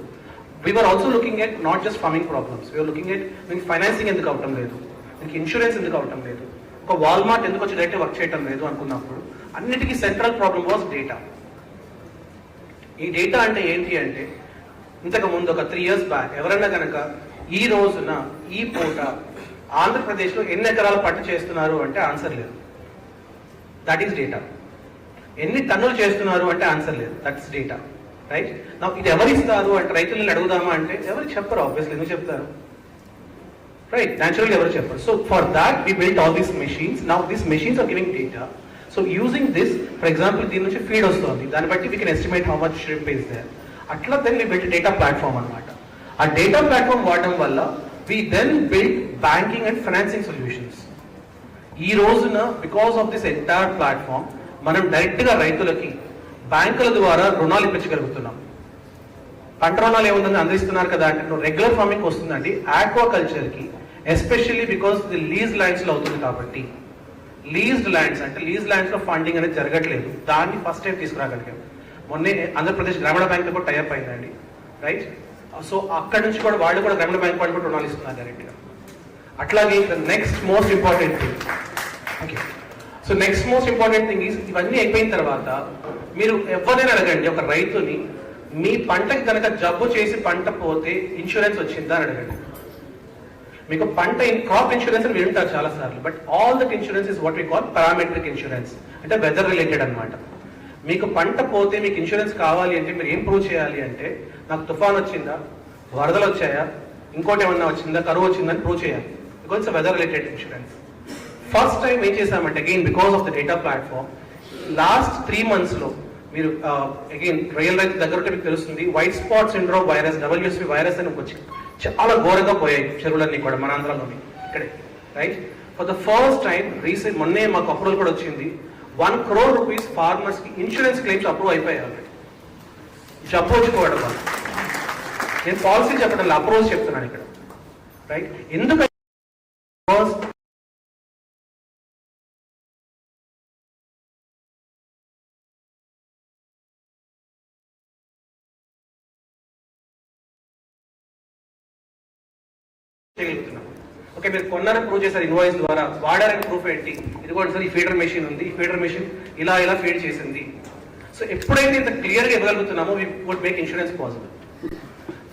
we were also looking at not just farming problems. We were looking at మీకు financing ఎందుకు అవటం లేదు, మీకు insurance ఎందుకు అవటం లేదు, ఒక వాల్మార్ట్ ఎందుకు వచ్చి డైరెక్ట్ వర్క్ చేయటం లేదు అనుకున్నప్పుడు అన్నిటికీ సెంట్రల్ ప్రాబ్లమ్ వాజ్ డేటా. ఈ డేటా అంటే ఏంటి అంటే, ఇంతకు ముందు ఒక 3 years బ్యాక్ ఎవరైనా కనుక ఈ రోజున ఈ పూట ఆంధ్రప్రదేశ్లో ఎన్ని ఎకరాల పంట చేస్తున్నారు అంటే ఆన్సర్ లేదు. That is data. ఎన్ని టన్నులు చేస్తున్నారు అంటే ఆన్సర్ లేదు. That's data, right? నాకు ఇది ఎవరు ఇస్తారు అంటే రైతులను అడుగుదామా అంటే ఎవరు చెప్పరు, ఆబ్వియస్లీ. ఎందుకు చెప్తారు, రైట్? న్యాచురల్గా ఎవరు చెప్పరు. So for that we built all these machines. Now these machines are giving data. So using this, for example దీని నుంచి ఫీడ్ వస్తుంది, దాన్ని బట్టి we can estimate how much shrimp is there. అట్లా then we built data platform అనమాట. ఆ data platform వాడడం వల్ల we then build banking and financing solutions. ఈ రోజున because of this entire platform మనం డైరెక్ట్గా రైతులకి బ్యాంకుల ద్వారా రుణాలు ఇప్పించగలుగుతున్నాం. పంట రుణాలు ఏముందని అందిస్తున్నారు కదా అంటే, రెగ్యులర్ ఫార్మింగ్ వస్తుందండి. ఆక్వాకల్చర్కి ఎస్పెషల్లీ బికాస్ ది లీజ్ ల్యాండ్స్లో అవుతుంది కాబట్టి, లీజ్డ్ ల్యాండ్స్ అంటే లీజ్ ల్యాండ్స్లో ఫండింగ్ అనేది జరగట్లేదు. దాన్ని ఫస్ట్ టైం తీసుకురాగలిగాం. మొన్నే ఆంధ్రప్రదేశ్ గ్రామీణ బ్యాంక్ కూడా టైఅప్ అయిందండి, రైట్? సో అక్కడ నుంచి కూడా వాళ్ళు కూడా గ్రామీణ బ్యాంక్ వాళ్ళు కూడా రుణాలు ఇస్తున్నారు డైరెక్ట్గా. అట్లాగే the next most important thing, okay, so next most important thing is, ఇవన్నీ అయిపోయిన తర్వాత మీరు ఎవరైనా అడగండి ఒక రైతుని, మీ పంటకి కనుక జబ్బు చేసి పంట పోతే ఇన్సూరెన్స్ వచ్చిందా అని అడగండి. మీకు పంట క్రాప్ ఇన్సూరెన్స్ అని వింటారు చాలా సార్లు, but all that insurance is what we call parametric insurance, అంటే వెదర్ రిలేటెడ్ అనమాట. మీకు పంట పోతే మీకు ఇన్సూరెన్స్ కావాలి అంటే మీరు ఏం ప్రూవ్ చేయాలి అంటే, నాకు తుఫాన్ వచ్చిందా, వరదలు వచ్చాయా, ఇంకోటి ఏమన్నా వచ్చిందా, కరువు వచ్చిందని ప్రూవ్ చేయాలి. Because it's weather related insurance. First time ఏం చేశామంటే, again because of the data platform, last 3 monthsలో మీరు అగైన్ రియల్ రైతు దగ్గర ఉంటే మీకు తెలుస్తుంది, white spot syndrome virus, WSV virus అని వచ్చి చాలా ఘోరంగా పోయాయి చెరువులన్నీ కూడా మన ఆంధ్రాలోని ఇక్కడే, right? For the first time recent మొన్నే మాకు అప్రూవల్ కూడా వచ్చింది. 1 crore rupees ఫార్మర్స్కి ఇన్సూరెన్స్ క్లెయిమ్స్ అప్రూవ్ అయిపోయాయి ఆల్రెడీ. జబ్బు వచ్చుకోవడం వల్ల. నేను పాలసీ చెప్పడం అప్రూవల్స్ చెప్తున్నాను ఇక్కడ, రైట్? ఎందుకంటే ఓకే, మీరు కొన్నారని ప్రూవ్ చేశారు ఇన్వాయిస్ ద్వారా, వాడారని ప్రూఫ్ ఏంటి, ఇదిగోండి సార్ ఈ ఫీడర్ మెషిన్ ఉంది, ఈ ఫీడర్ మెషిన్ ఇలా ఇలా ఫీడ్ చేసింది. సో ఎప్పుడైతే ఇంత క్లియర్గా ఇవ్వగలుగుతున్నామో we would make insurance possible.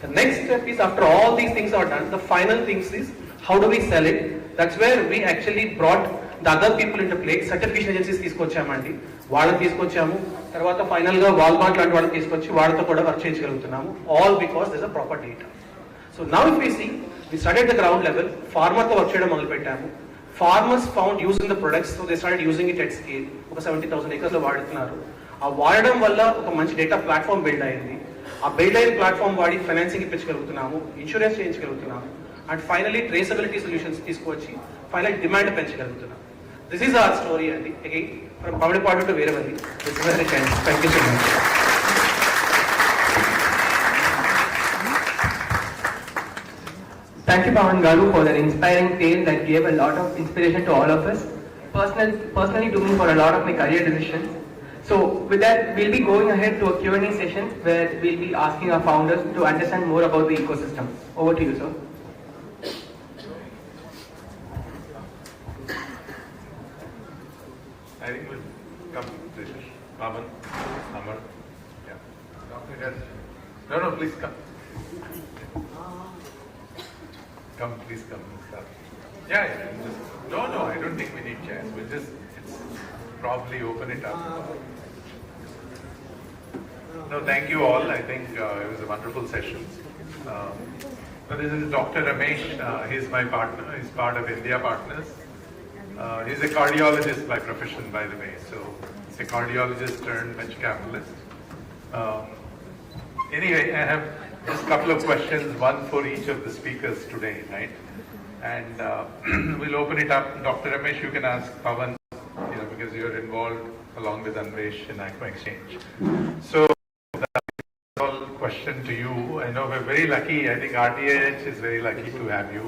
The next step is, after all these things are done, the final things is how do we sell it. That's where we actually brought the other people into play. Certification agencies తీసుకొచ్చామండి, వాళ్ళని తీసుకొచ్చాము. తర్వాత final గా Walmart లాంటి వాళ్ళని తీసుకొచ్చి వాళ్ళతో కూడా work చేయించగలుగుతున్నాము. All because there's a proper data. So now if we see, we started at the ground level, farmer తో వర్క్ చేయడం మొదలు పెట్టాము. Farmers found use in the products, so they started using it at scale. ఒక 70,000 acres లో వాడుతున్నారు. ఆ వాడడం వల్ల ఒక మంచి డేటా ప్లాట్ఫామ్ బిల్డ్ అయింది. ఆ బిల్డ్ అయిన ప్లాట్ఫామ్ వాడి ఫైనాన్సింగ్ ఇప్పించగలుగుతున్నాము, ఇన్సూరెన్స్ చేయించగలుగుతున్నాము, అండ్ ఫైనలీ ట్రేసబిలిటీ సొల్యూషన్స్ తీసుకొచ్చి ఫైనల్ డిమాండ్ పెంచగలుగుతున్నాం. దిస్ ఈజ్ అవర్ స్టోరీ అండి. Again from Pamidipadu to Veeravalli. This is very kind. Thank you so much. Thank you, Pawan Garu, for that inspiring tale that gave a lot of inspiration to all of us. Personally to me, for a lot of my career decisions. So with that, we'll be going ahead to a Q&A session where we'll be asking our founders to understand more about the ecosystem. Over to you, sir. I think we'll come to this. Pawan, Amar. Yeah. No, please come. Come, please come. Yeah. No, I don't think we need chairs. We'll just probably open it up. No, thank you all. I think it was a wonderful session. So this is Dr. Ramesh. He's my partner. He's part of India Partners. He's a cardiologist by profession, by the way. So he's a cardiologist turned venture capitalist. Anyway, I have just a couple of questions, one for each of the speakers today, right? And we'll open it up. Dr. Ramesh, you can ask Pawan, because you're involved along with Anvesh in Aqua Exchange. So that's all question to you, I know we're very lucky. I think RTIH is very lucky to have you.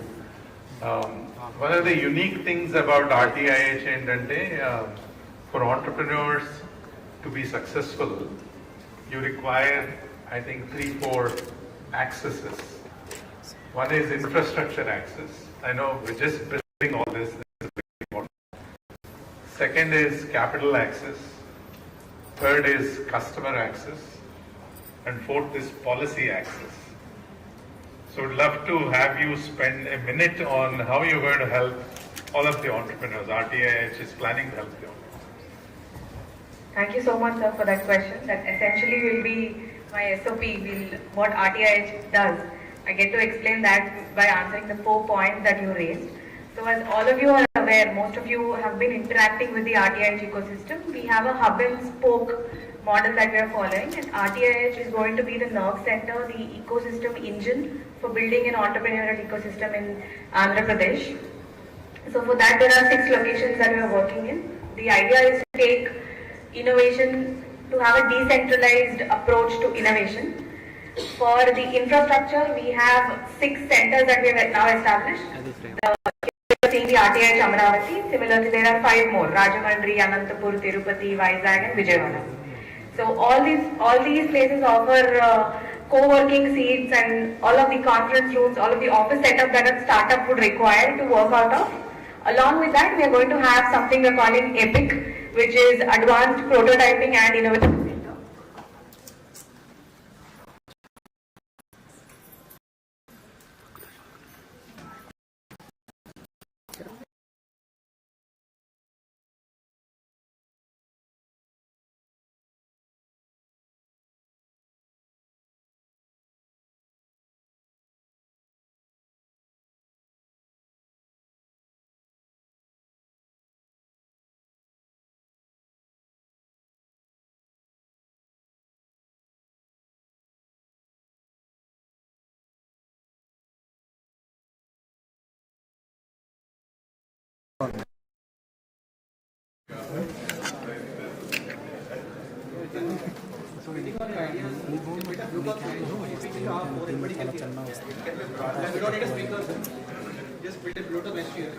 One of the unique things about RTIH and for entrepreneurs to be successful, you require, I think, 3-4 accesses. One is infrastructure access. I know we're just presenting all this. This is very important. Second is capital access. Third is customer access. And fourth is policy access. So I'd love to have you spend a minute on how you're going to help all of the entrepreneurs. RTIH is planning to help you. Thank you so much, sir, for that question. That essentially will be my SOP, what RTIH does. I get to explain that by answering the 4 points that you raised. So as all of you are aware, most of you have been interacting with the RTIH ecosystem. We have a hub and spoke model that we are following, and RTIH is going to be the nerve center, the ecosystem engine for building an entrepreneurial ecosystem in Andhra Pradesh. So for that, there are 6 locations that we are working in. The idea is to take innovation, to have a decentralized approach to innovation. For the infrastructure, we have 6 centers that we have now established. Seeing the RTIH Amravati. Similarly, there are 5 more: Rajahmundry, Anantapur, Tirupati, Vizag, and Vijayawada. So all these places offer co-working seats and all of the conference rooms, all of the office setup that a startup would require to work out of. Along with that, we are going to have something we are calling EPIC, which is Advanced Prototyping and Innovation Center. Just build a Bluetooth mesh here.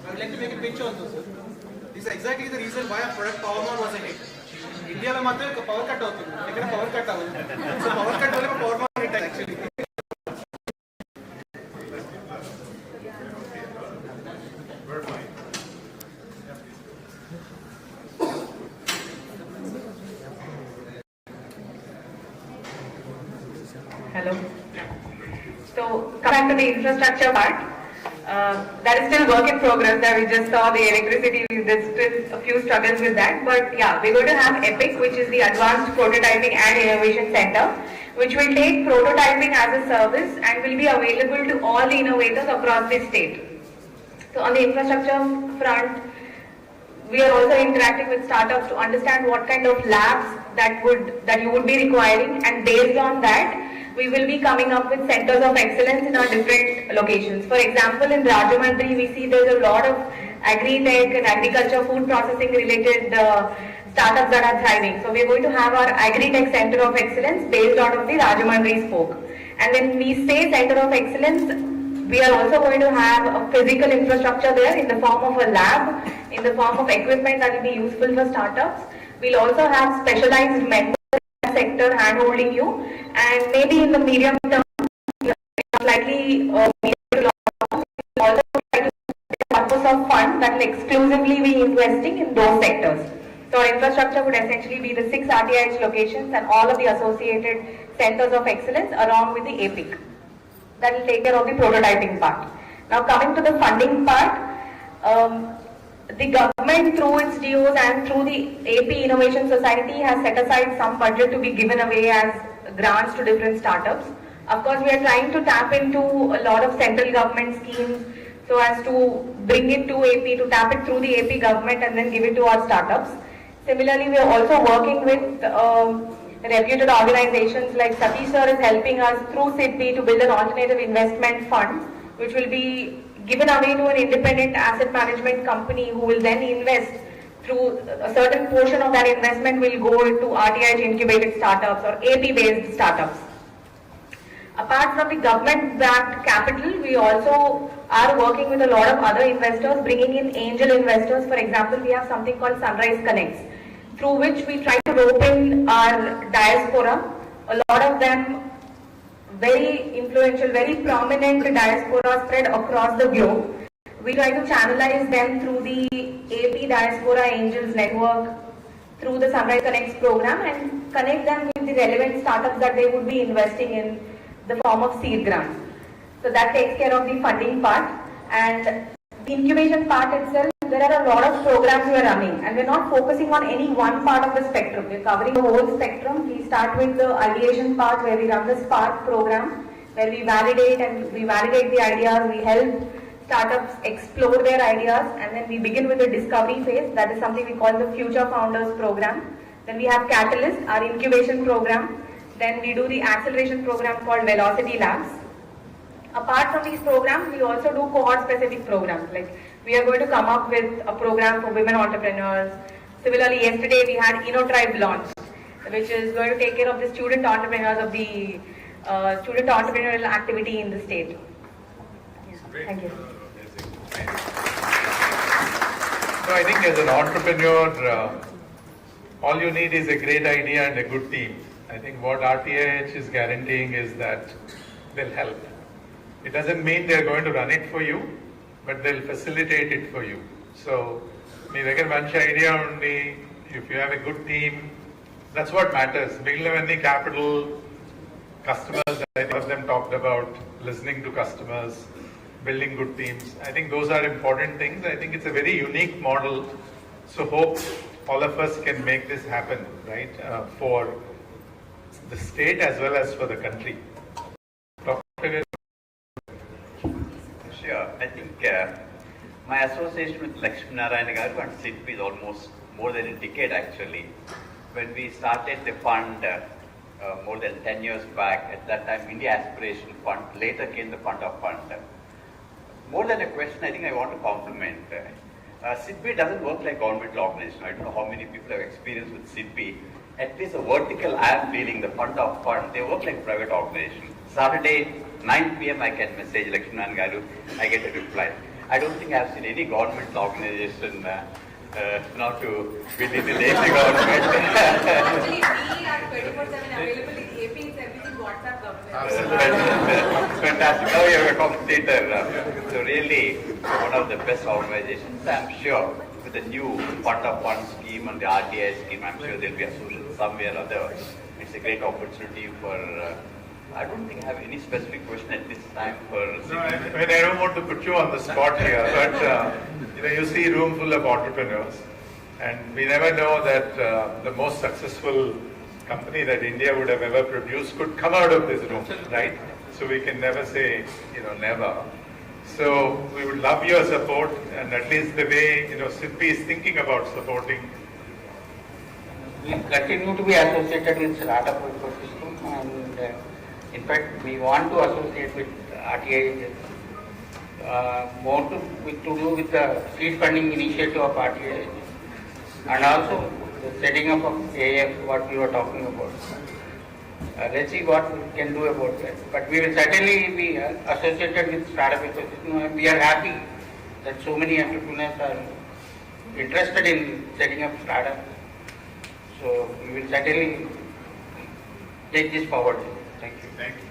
I would like to make a pitch also, sir. This is exactly the reason why our product PowerMon was a hit. India में मात्र power cut होती है, लेकिन power cut आवाज़. So power cut वाले में PowerMon hit actually. Hello. So coming to the infrastructure part. That is still work in progress. That we just saw the electricity. There's still a few struggles with that, but yeah, we're going to have EPIC, which is the Advanced Prototyping and Innovation Center, which will take prototyping as a service and will be available to all the innovators across the state. So on the infrastructure front, we are also interacting with startups to understand what kind of labs that you would be requiring, and based on that, we will be coming up with centers of excellence in our different locations. For example, in Rajahmundry, we see there's a lot of agri-tech and agriculture, food processing related startups that are thriving. So we're going to have our agri-tech center of excellence based out of the Rajahmundry spoke. And when we say center of excellence, we are also going to have a physical infrastructure there in the form of a lab, in the form of equipment that will be useful for startups. We'll also have specialized mentors sector hand-holding you, and maybe in the medium term, slightly also try to purpose of fund that will exclusively be investing in those sectors. So our infrastructure would essentially be the 6 RTIH locations and all of the associated centers of excellence along with the APIC. That will take care of the prototyping part. Now coming to the funding part, the government through its DOs and through the AP Innovation Society has set aside some budget to be given away as grants to different startups. Of course, we are trying to tap into a lot of central government schemes so as to bring it to AP, to tap it through the AP government and then give it to our startups. Similarly, we are also working with reputed organizations like Satish sir is helping us through SIDBI to build an alternative investment fund, which will be given away to an independent asset management company who will then invest through a certain portion of that investment will go to RTI incubated startups or AP based startups. Apart from the government-backed capital, we also are working with a lot of other investors, bringing in angel investors. For example, we have something called Sunrise Connects, through which we try to rope in our diaspora. A lot of them very influential, very prominent diaspora spread across the globe. We try to channelize them through the AP Diaspora Angels Network, through the Sunrise Connects program, and connect them with the relevant startups that they would be investing in the form of seed grants. So that takes care of the funding part. And the incubation part itself, there are a lot of programs we are running, and we're not focusing on any one part of the spectrum. We're covering the whole spectrum. We start with the ideation part, where we run the Spark program, where we validate the ideas, we help startups explore their ideas, and then we begin with the discovery phase. That is something we call the Future Founders program. Then we have Catalyst, our incubation program. Then we do the acceleration program called Velocity Labs. Apart from these programs, we also do cohort-specific programs. Like we are going to come up with a program for women entrepreneurs. Similarly, yesterday we had InnoTribe launch, which is going to take care of the student entrepreneurs of the student entrepreneurial activity in the state. Yeah. Thank you. So I think as an entrepreneur, all you need is a great idea and a good team. I think what RTIH is guaranteeing is that they'll help. It doesn't mean they're going to run it for you, but they'll facilitate it for you. So, మీ దగ్గర మంచి idea ఉండి, if you have a good team, that's what matters. మిగిలినవన్నీ capital, customers, I think them talked about listening to customers, building good teams. I think those are important things. I think it's a very unique model. So hope all of us can make this happen, right? For the state as well as for the country. Sure. I think my association with Lakshmi Narayana Garu and SIDBI is almost more than a decade actually. When we started the fund more than 10 years back, at that time India Aspiration Fund, later came the Fund of Fund. More than a question, I think I want to compliment. SIDBI doesn't work like governmental organization. I don't know how many people have experience with SIDBI. At least the vertical I am feeling, the Fund of Fund, they work like private organization. Saturday, 9 p.m. I can message Lakshmi Narayana Garu, I get a reply. I don't think I have seen any governmental organization not to be the lazy government. Actually, we are 24/7 available in AP, everything WhatsApp government. Absolutely. Fantastic. Now you have a competitor. So really, one of the best organizations. I'm sure with the new Fund of Fund scheme and the RTI scheme, I'm sure there will be association somewhere or other. It's a great opportunity for. I don't think I have any specific question at this time for. No, I don't want to put you on the spot here, but you see a room full of entrepreneurs, and we never know that the most successful company that India would have ever produced could come out of this room, right? So we can never say, never. So we would love your support, and at least the way SIDBI is thinking about supporting. We continue to be associated with startup ecosystem, and in fact, we want to associate with RTI more to do with the seed funding initiative of RTI, and also the setting up of AF, what we were talking about. Let's see what we can do about that. But we will certainly be associated with startup ecosystem. We are happy that so many entrepreneurs are interested in setting up startups. So we will certainly take this forward. Thank you. Thank you.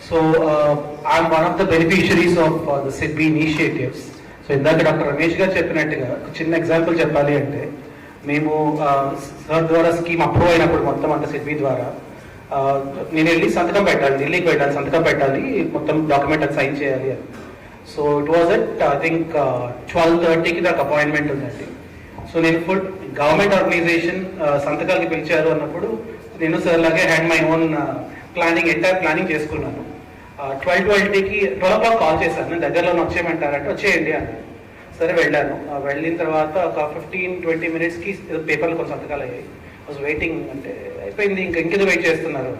So I'm one of the beneficiaries of the SIDBI initiatives. So ఇందాక doctor Ramesh గారు చెప్పినట్టుగా ఒక చిన్న example చెప్పాలి అంటే, మేము sir ద్వారా scheme approve అయినప్పుడు మొత్తం అంత SIDBI ద్వారా నేను వెళ్ళి సంతకం పెట్టాలి, ఢిల్లీకి వెళ్ళాలి, సంతకం పెట్టాలి, మొత్తం డాక్యుమెంట్ అది సైన్ చేయాలి అని. So it was at I think 12:30కి నాకు అపాయింట్మెంట్ ఉందండి. సో నేను ఫుల్ గవర్నమెంట్ ఆర్గనైజేషన్ సంతకాలకి పిలిచారు అన్నప్పుడు నేను సార్ లాగే hand my own planning entire planning చేసుకున్నాను. 12:20కి 12 o'clock కాల్ చేశాను, నేను దగ్గరలో వచ్చేయమంటారంటే వచ్చేయండి అన్నాను. సరే వెళ్ళాను. వెళ్ళిన తర్వాత ఒక 15-20 మినిట్స్కి పేపర్లు కొంచెం సంతకాలు అయ్యాయి. వాజ్ వెయిటింగ్, అంటే అయిపోయింది ఇంకేదో వెయిట్ చేస్తున్నారు.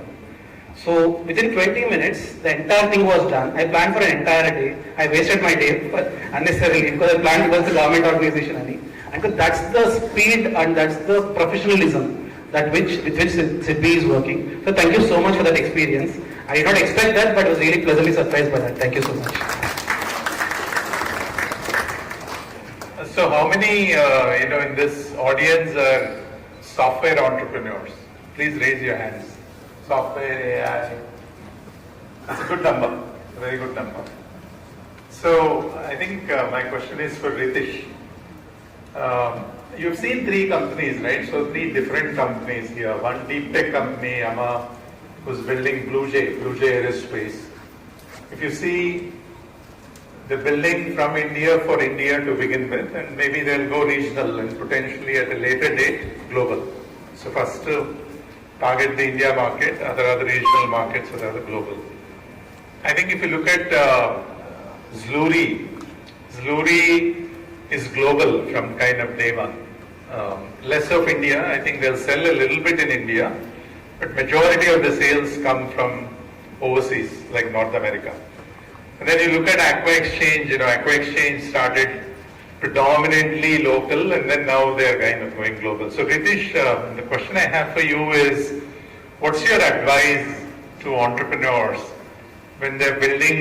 So within 20 minutes the entire thing was done. I planned for an entire day. I wasted my day unnecessarily because I planned towards the government organization ani. And that's the speed and that's the professionalism with which SIDBI is working. So thank you so much for that experience. I did not expect that, but I was really pleasantly surprised by that. Thank you so much. So how many in this audience are software entrepreneurs? Please raise your hands. Software, AI. That's a good number, a very good number. So I think my question is for Ritish. You've seen 3 companies, right? So 3 different companies here. One deep tech company, Ama, who's building Blue Jay Aerospace. If you see, they're building from India for India to begin with, and maybe they'll go regional and potentially at a later date global. So first target the India market, other regional markets, or other global. I think if you look at Zluri is global from kind of day one. Less of India, I think they'll sell a little bit in India, but majority of the sales come from overseas, like North America. And then you look at Aqua Exchange, Aqua Exchange started predominantly local and then now they're kind of going global. So Ritish, the question I have for you is, what's your advice to entrepreneurs when they're building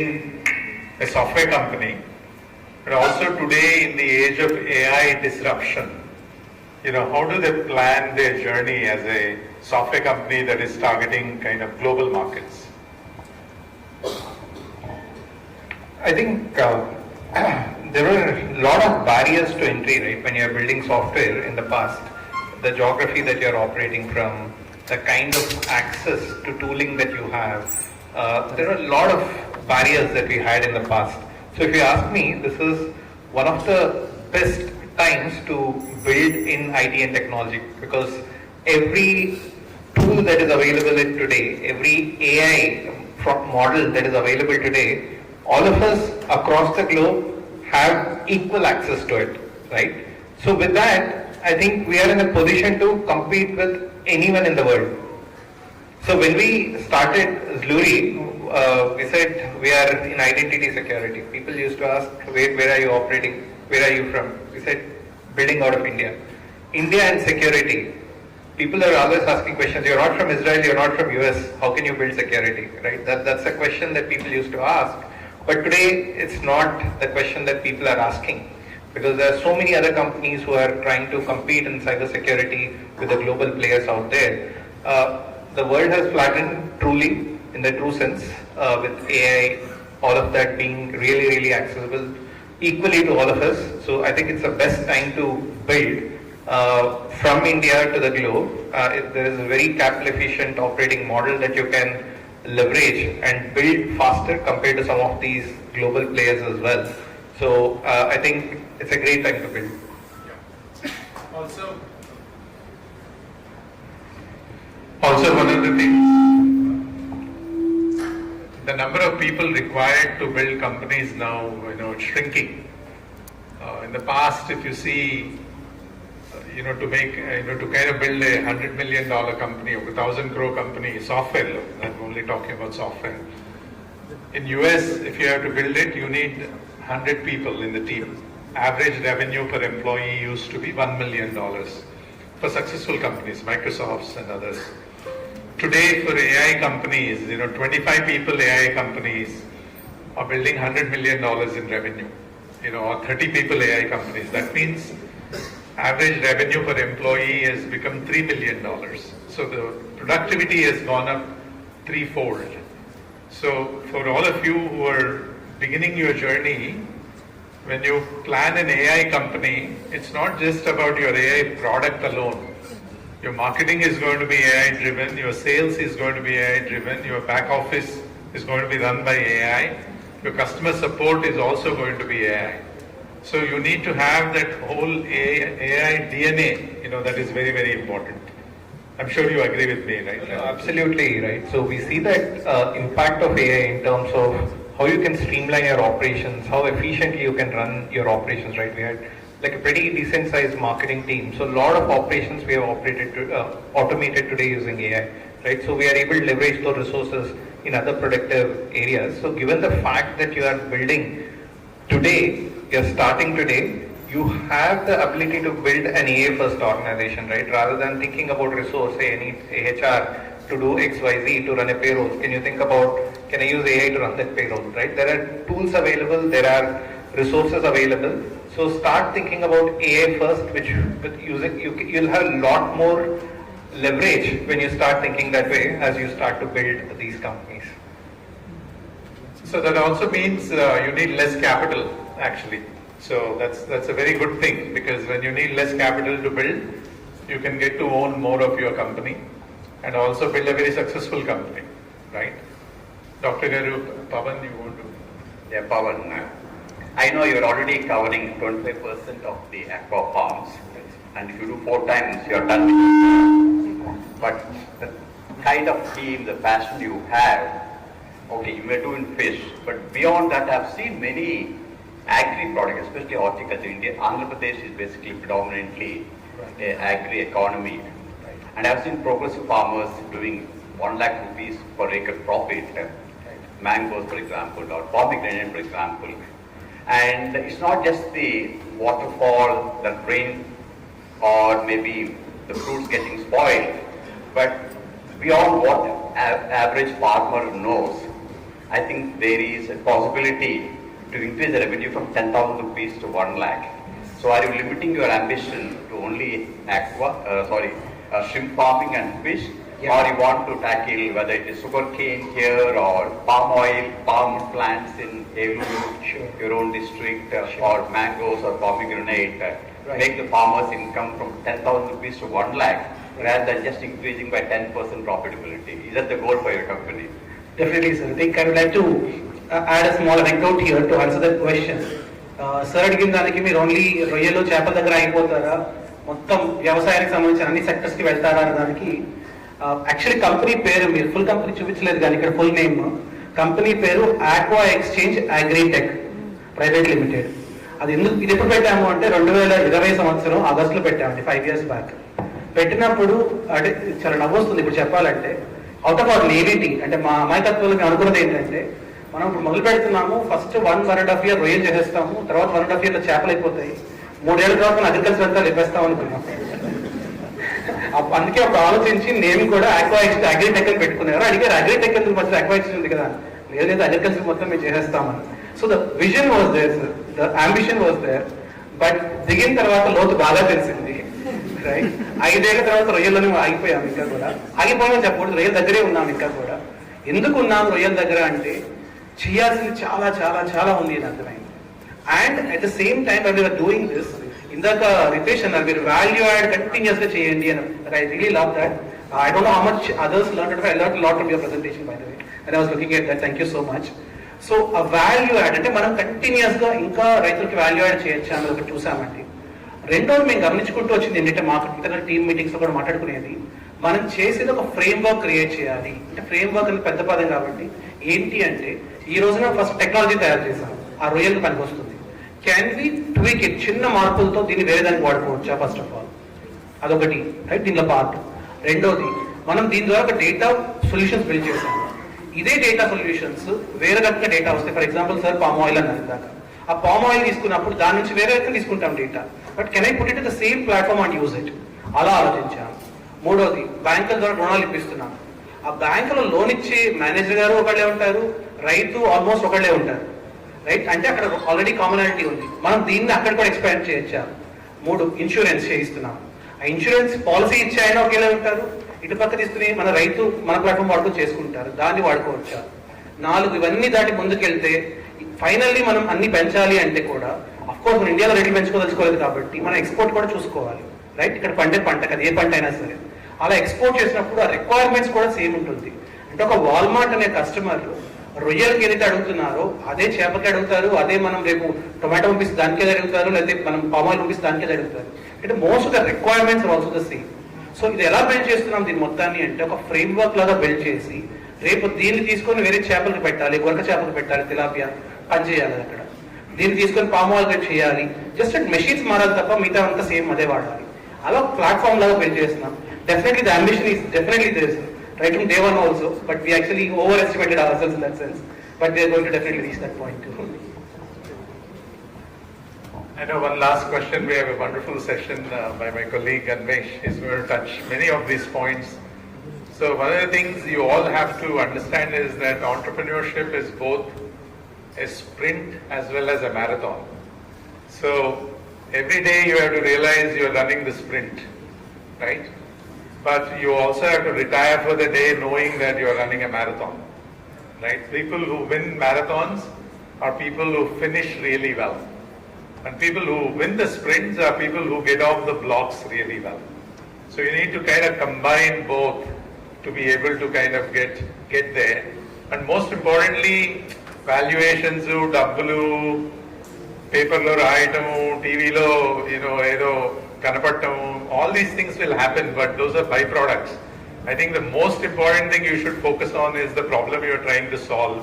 a software company, and also today in the age of AI disruption, how do they plan their journey as a software company that is targeting kind of global markets? I think there were a lot of barriers to entry, right? When you're building software in the past, the geography that you're operating from, the kind of access to tooling that you have, there are a lot of barriers that we had in the past. So if you ask me, this is one of the best times to build in IT and technology, because every tool that is available today, every AI model that is available today, all of us across the globe have equal access to it, right? So with that, I think we are in a position to compete with anyone in the world. So when we started Zluri, we said we are in identity security. People used to ask, where are you operating? Where are you from? We said, building out of India. India and security. People are always asking questions. You're not from Israel, you're not from US. How can you build security, right? That's a question that people used to ask. But today, it's not the question that people are asking, because there are so many other companies who are trying to compete in cybersecurity with the global players out there. The world has flattened truly, in the true sense, with AI, all of that being really, really accessible equally to all of us. So I think it's the best time to build from India to the globe. There is a very capital efficient operating model that you can leverage and build faster compared to some of these global players as well. So I think it's a great time to build. Also one of the things, the number of people required to build companies now, it's shrinking. In the past, if you see, to make, to kind of build a $100 million company or 1,000 crore company, software, I'm only talking about software. In US, if you have to build it, you need 100 people in the team. Average revenue per employee used to be $1 million for successful companies, Microsofts and others. Today, for AI companies, 25 people AI companies are building $100 million in revenue, or 30 people AI companies. That means average revenue per employee has become $3 million. So the productivity has gone up 3-fold. So for all of you who are beginning your journey, when you plan an AI company, it's not just about your AI product alone. Your marketing is going to be AI driven, your sales is going to be AI driven, your back office is going to be run by AI, your customer support is also going to be AI. So you need to have that whole AI DNA, that is very, very important. I'm sure you agree with me, right? Absolutely right. So we see that impact of AI in terms of how you can streamline your operations, how efficiently you can run your operations, right? We had like a pretty decent sized marketing team. So a lot of operations we have automated today using AI, right? So we are able to leverage those resources in other productive areas. So given the fact that you are building today, you're starting today, you have the ability to build an AI first organization, right? Rather than thinking about resource, say I need HR to do XYZ to run a payroll. Can you think about, can I use AI to run that payroll, right? There are tools available, there are resources available. So start thinking about AI first, which with using, you'll have a lot more leverage when you start thinking that way as you start to build these companies. So that also means you need less capital actually. So that's a very good thing, because when you need less capital to build, you can get to own more of your company and also build a very successful company, right? Dr. Garu, Pawan, you want to? Yeah, Pawan, I know you're already covering 25% of the aqua farms, and if you do 4 times, you're done. But the kind of team, the passion you have, okay, you may do in fish, but beyond that, I've seen many agri products, especially horticulture. India, Andhra Pradesh is basically predominantly an agri economy. And I've seen progressive farmers doing 1 lakh rupees per acre profit, mangoes for example, or pomegranate for example. And it's not just the waterfall, the rain, or maybe the fruits getting spoiled, but beyond what average farmer knows, I think there is a possibility to increase the revenue from 10,000 rupees to 1 lakh. So are you limiting your ambition to only shrimp farming and fish, or you want to tackle whether it is sugarcane here or palm oil, palm plants in your own district, or mangoes or pomegranate, make the farmers' income from 10,000 rupees to 1 lakh rather than just increasing by 10% profitability? Is that the goal for your company? Definitely, sir. I think I would like to add a small anecdote here to answer that question. Sir అడిగిన దానికి మీరు only రొయ్యలు చేపల దగ్గర అయిపోతారా, మొత్తం వ్యవసాయానికి సంబంధించిన అన్ని సెక్టర్స్కి వెళ్తారా అనే దానికి యాక్చువల్లీ కంపెనీ పేరు మీరు ఫుల్ కంపెనీ చూపించలేదు కానీ ఇక్కడ ఫుల్ నేమ్ కంపెనీ పేరు aqua exchange agritech private limited. అది ఇది ఎప్పుడు పెట్టాము అంటే 2020 సంవత్సరం ఆగస్టులో పెట్టామండి, 5 years బ్యాక్. పెట్టినప్పుడు అంటే చాలా నవ్వొస్తుంది ఇప్పుడు చెప్పాలంటే. అవుట్ ఆఫ్ అవర్ నేవిటీ అంటే మా అమాయకత్వంలో మేము అనుకున్నది ఏంటంటే, మనం ఇప్పుడు మొదలు పెడుతున్నాము, ఫస్ట్ 1.5 year రొయ్యలు చేసేస్తాము, తర్వాత 1.5 year చేపలు అయిపోతాయి, 3 ఏళ్ళ తర్వాత మనం అగ్రికల్చర్ అంతా లేపేస్తాం అనుకున్నాం. అందుకే ఒక ఆలోచించి నేను కూడా ఆక్వా అగ్రిటెక్ అని పెట్టుకున్నారు. అడిగారు అగ్రిటెక్ ఎందుకు ఫస్ట్ ఆక్వా ఎక్స్చేంజ్ ఉంది కదా, లేదు అగ్రికల్చర్ మొత్తం మేము చేసేస్తామని. So the vision was there, the ambition was there. But దిగిన తర్వాత లోతు బాగా తెలిసింది, రైట్? 5 ఏళ్ల తర్వాత రొయ్యల్లోనే ఆగిపోయాం. ఇంకా కూడా ఆగిపోయామని చెప్పకూడదు, రొయ్యల దగ్గరే ఉన్నాం. ఇంకా కూడా ఎందుకు ఉన్నాం రొయ్యల దగ్గర అంటే, చేయాల్సింది చాలా చాలా చాలా ఉంది అని అర్థమైంది. And at the same time I we're doing this, ఇందాక రితేష్ అన్నారు మీరు వాల్యూ యాడ్ కంటిన్యూస్ గా చేయండి అని. I really love that. I don't know how much others learn, I learn lot from your presentation by the way, and I was looking at that. Thank you so much. So ఆ value add అంటే మనం continuous గా ఇంకా రైతులకి value add చేయొచ్చు అన్నది ఒకటి చూసామండి. రెండోది మేము గమనించుకుంటూ వచ్చింది ఏంటంటే, మాకు ఇంటర్నల్ టీమ్ మీటింగ్స్ లో కూడా మాట్లాడుకునేది, మనం చేసేది ఒక ఫ్రేమ్ వర్క్ క్రియేట్ చేయాలి. అంటే ఫ్రేమ్ వర్క్ అనేది పెద్ద పదం కాబట్టి ఏంటి అంటే, ఈ రోజున ఫస్ట్ టెక్నాలజీ తయారు చేసాం, ఆ రొయ్యలకు పనికి వస్తుంది. క్యాన్ వి ట్వీక్ ఇట్, చిన్న మార్పులతో దీన్ని వేరే దానికి వాడుకోవచ్చా ఫస్ట్ ఆఫ్ ఆల్, అదొకటి రైట్ దీనిలో పార్ట్. రెండోది, మనం దీని ద్వారా ఒక డేటా సొల్యూషన్స్ బిల్డ్ చేసాము. ఇదే డేటా సొల్యూషన్స్ వేరే రకంగా డేటా వస్తాయి. For example sir palm oil అన్నారు దాకా, ఆ పామ్ ఆయిల్ తీసుకున్నప్పుడు దాని నుంచి వేరే రకంగా తీసుకుంటాం data, but can I put it the same platform and use it, అలా ఆలోచించాము. మూడోది, బ్యాంకుల ద్వారా రుణాలు ఇప్పిస్తున్నాం. ఆ బ్యాంకులో లోన్ ఇచ్చే మేనేజర్ గారు ఒకళ్ళే ఉంటారు, రైతు ఆల్మోస్ట్ ఒకళ్ళే ఉంటారు, రైట్? అంటే అక్కడ ఆల్రెడీ కామనాలిటీ ఉంది. మనం దీన్ని అక్కడ కూడా ఎక్స్పాండ్ చేయొచ్చా? 3, ఇన్సూరెన్స్ చేయిస్తున్నాం. ఆ ఇన్సూరెన్స్ పాలసీ ఇచ్చే ఆయన ఒకేలా ఉంటారు, ఇటుపక్క తీసుకుని మన రైతు మన ప్లాట్ఫామ్ వాడుకొని చేసుకుంటారు, దాన్ని వాడుకోవచ్చా? 4, ఇవన్నీ దాటి ముందుకెళ్తే ఫైనల్లీ మనం అన్ని పెంచాలి అంటే కూడా అఫ్కోర్స్ మనం ఇండియాలో రేట్లు పెంచుకోదలుచుకోలేదు కాబట్టి మనం ఎక్స్పోర్ట్ కూడా చూసుకోవాలి, రైట్? ఇక్కడ పండే పంట కదా, ఏ పంట అయినా సరే అలా ఎక్స్పోర్ట్ చేసినప్పుడు ఆ రిక్వైర్మెంట్స్ కూడా సేమ్ ఉంటుంది. అంటే ఒక వాల్మార్ట్ అనే కస్టమర్ రొయ్యలకి ఏదైతే అడుగుతున్నారో అదే చేపకి అడుగుతారు, అదే మనం రేపు టొమాటో పంపిస్తే దానికే అడుగుతారు, లేకపోతే మనం పామాయిల్ పంపిస్తే దానికే అడుగుతారు. అంటే most of the requirements also the same. So ఇది ఎలా బిల్డ్ చేస్తున్నాం దీని మొత్తాన్ని అంటే, ఒక ఫ్రేమ్ వర్క్ లాగా బిల్డ్ చేసి రేపు దీన్ని తీసుకొని వేరే చేపలకు పెట్టాలి, గొరక చేపలకు పెట్టాలి, తిలాపియా పని చేయాలి అక్కడ. దీన్ని తీసుకొని పామ్ ఆయిల్ రేట్ చేయాలి. జస్ట్ మెషిన్స్ మారాలి తప్ప మిగతా అంతా సేమ్ అదే వాడాలి. అలా ప్లాట్ఫామ్ లాగా బిల్డ్ చేస్తున్నాం. Definitely the ambition is definitely this right from day one also, but we actually overestimated ourselves in that sense. But we are going to definitely reach that point too. I know one last question. We have a wonderful session by my colleague Anmesh. He's going to touch many of these points. So one of the things you all have to understand is that entrepreneurship is both a sprint as well as a marathon. So every day you have to realize you're running the sprint, right? But you also have to retire for the day knowing that you're running a marathon, right? People who win marathons are people who finish really well. And people who win the sprints are people who get off the blocks really well. So you need to kind of combine both to be able to kind of get there. And most importantly, valuations, double, paper lo raayatamu, TV lo, edo kanapattamu, all these things will happen, but those are byproducts. I think the most important thing you should focus on is the problem you're trying to solve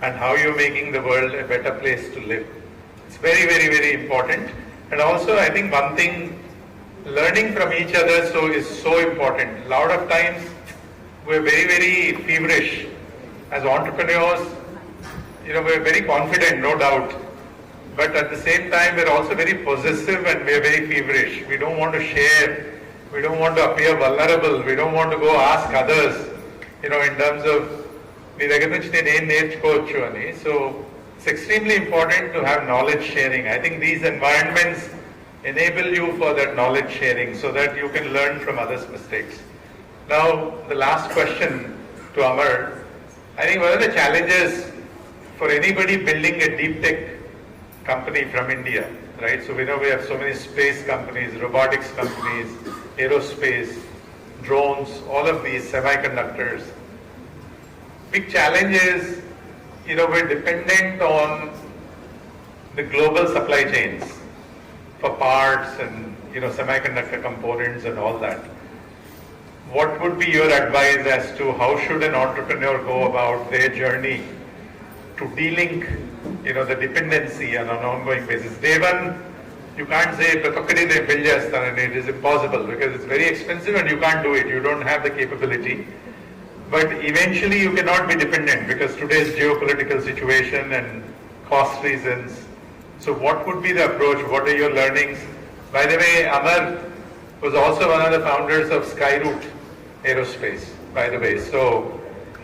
and how you're making the world a better place to live. It's very, very, very important. And also, I think one thing, learning from each other is so important. A lot of times, we're very, very feverish. As entrepreneurs, we're very confident, no doubt. But at the same time, we're also very possessive and we're very feverish. We don't want to share. We don't want to appear vulnerable. We don't want to go ask others, in terms of, so it's extremely important to have knowledge sharing. I think these environments enable you for that knowledge sharing so that you can learn from others' mistakes. Now, the last question to Amar. I think one of the challenges for anybody building a deep tech company from India, right? So we know we have so many space companies, robotics companies, aerospace, drones, all of these, semiconductors. Big challenge is, we're dependent on the global supply chains for parts and, semiconductor components and all that. What would be your advice as to how should an entrepreneur go about their journey to de-link, the dependency on an ongoing basis? Day one, you can't say, it is impossible because it's very expensive and you can't do it. You don't have the capability. But eventually you cannot be dependent because today's geopolitical situation and cost reasons. So what would be the approach? What are your learnings? By the way, Amar was also one of the founders of Skyroot Aerospace, by the way. So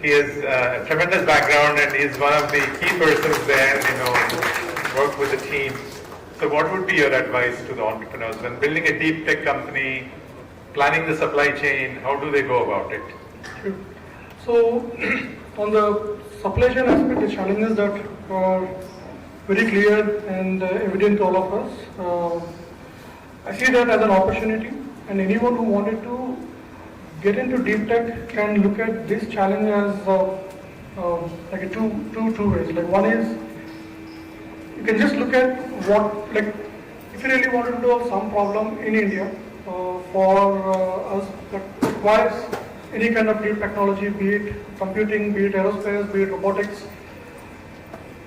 he has a tremendous background and he's one of the key persons there, work with the team. So what would be your advice to the entrepreneurs when building a deep tech company, planning the supply chain, how do they go about it? Sure. So on the supply chain aspect, the challenges that are very clear and evident to all of us. I see that as an opportunity, and anyone who wanted to get into deep tech can look at this challenge as like a two ways. Like one is you can just look at what, like if you really wanted to solve some problem in India for us that requires any kind of deep technology, be it computing, be it aerospace, be it robotics.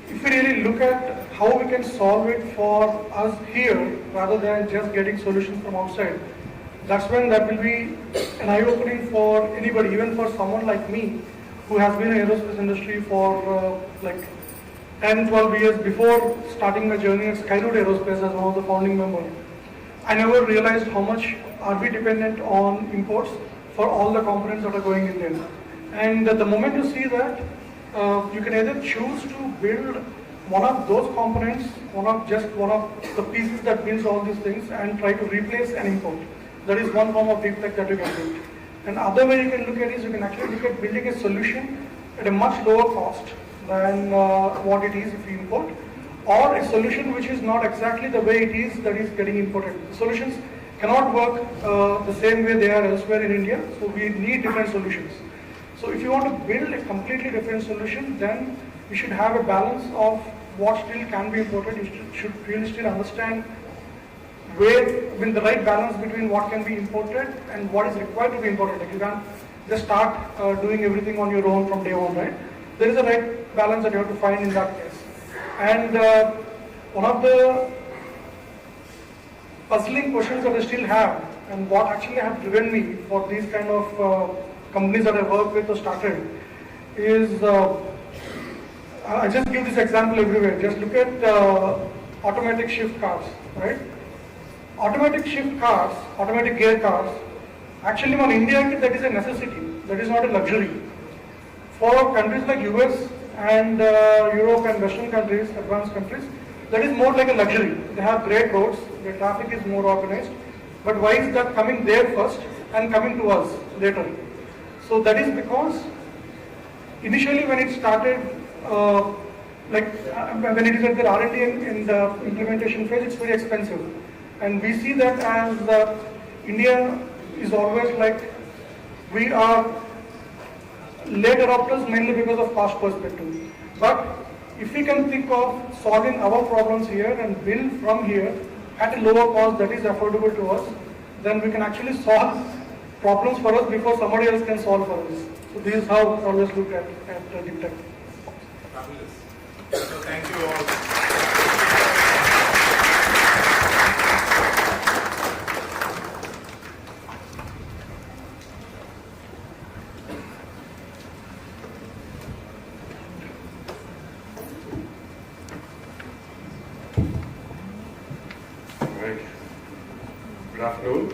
If we really look at how we can solve it for us here rather than just getting solutions from outside, that's when that will be an eye-opening for anybody, even for someone like me who has been in the aerospace industry for like 10-12 years before starting my journey at Skyroot Aerospace as one of the founding members. I never realized how much are we dependent on imports for all the components that are going in there. And the moment you see that, you can either choose to build one of those components, one of the pieces that builds all these things and try to replace an import. That is one form of deep tech that you can build. And other way you can look at is you can actually look at building a solution at a much lower cost than what it is if you import, or a solution which is not exactly the way it is that is getting imported. The solutions cannot work the same way they are elsewhere in India, so we need different solutions. So if you want to build a completely different solution, then you should have a balance of what still can be imported. You should really still understand where, the right balance between what can be imported and what is required to be imported. Like you can't just start doing everything on your own from day one, right? There is a right balance that you have to find in that case. And one of the puzzling questions that I still have, and what actually have driven me for these kind of companies that I work with or started, is I just give this example everywhere. Just look at automatic shift cars, right? Automatic shift cars, automatic gear cars, actually in India that is a necessity, that is not a luxury. For countries like US and Europe and Western countries, advanced countries, that is more like a luxury. They have great roads, the traffic is more organized, but why is that coming there first and coming to us later? So that is because initially when it started, when it is at the R&D in the implementation phase, it's very expensive. And we see that as India is always like, we are late adopters mainly because of cost perspective. But if we can think of solving our problems here and build from here at a lower cost that is affordable to us, then we can actually solve problems for us before somebody else can solve for us. So this is how I always look at deep tech. Fabulous. So thank you all. Good afternoon.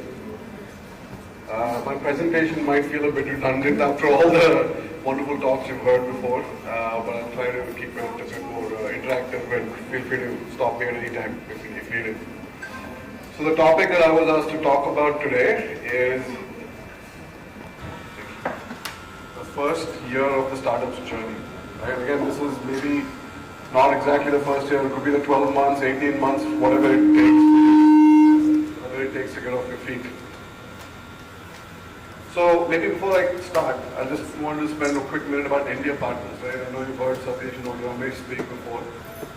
My presentation might feel a bit redundant after all the wonderful talks you've heard before, but I'll try to keep it a bit more interactive, and feel free to stop me at any time if needed. So the topic that I was asked to talk about today is the first year of the startup's journey. Right? Again, this is maybe not exactly the first year, it could be the 12 months, 18 months, whatever it takes to get off your feet. So maybe before I start, I just wanted to spend a quick minute about India Partners. Right? I know you've heard Satish and Ramesh speak before,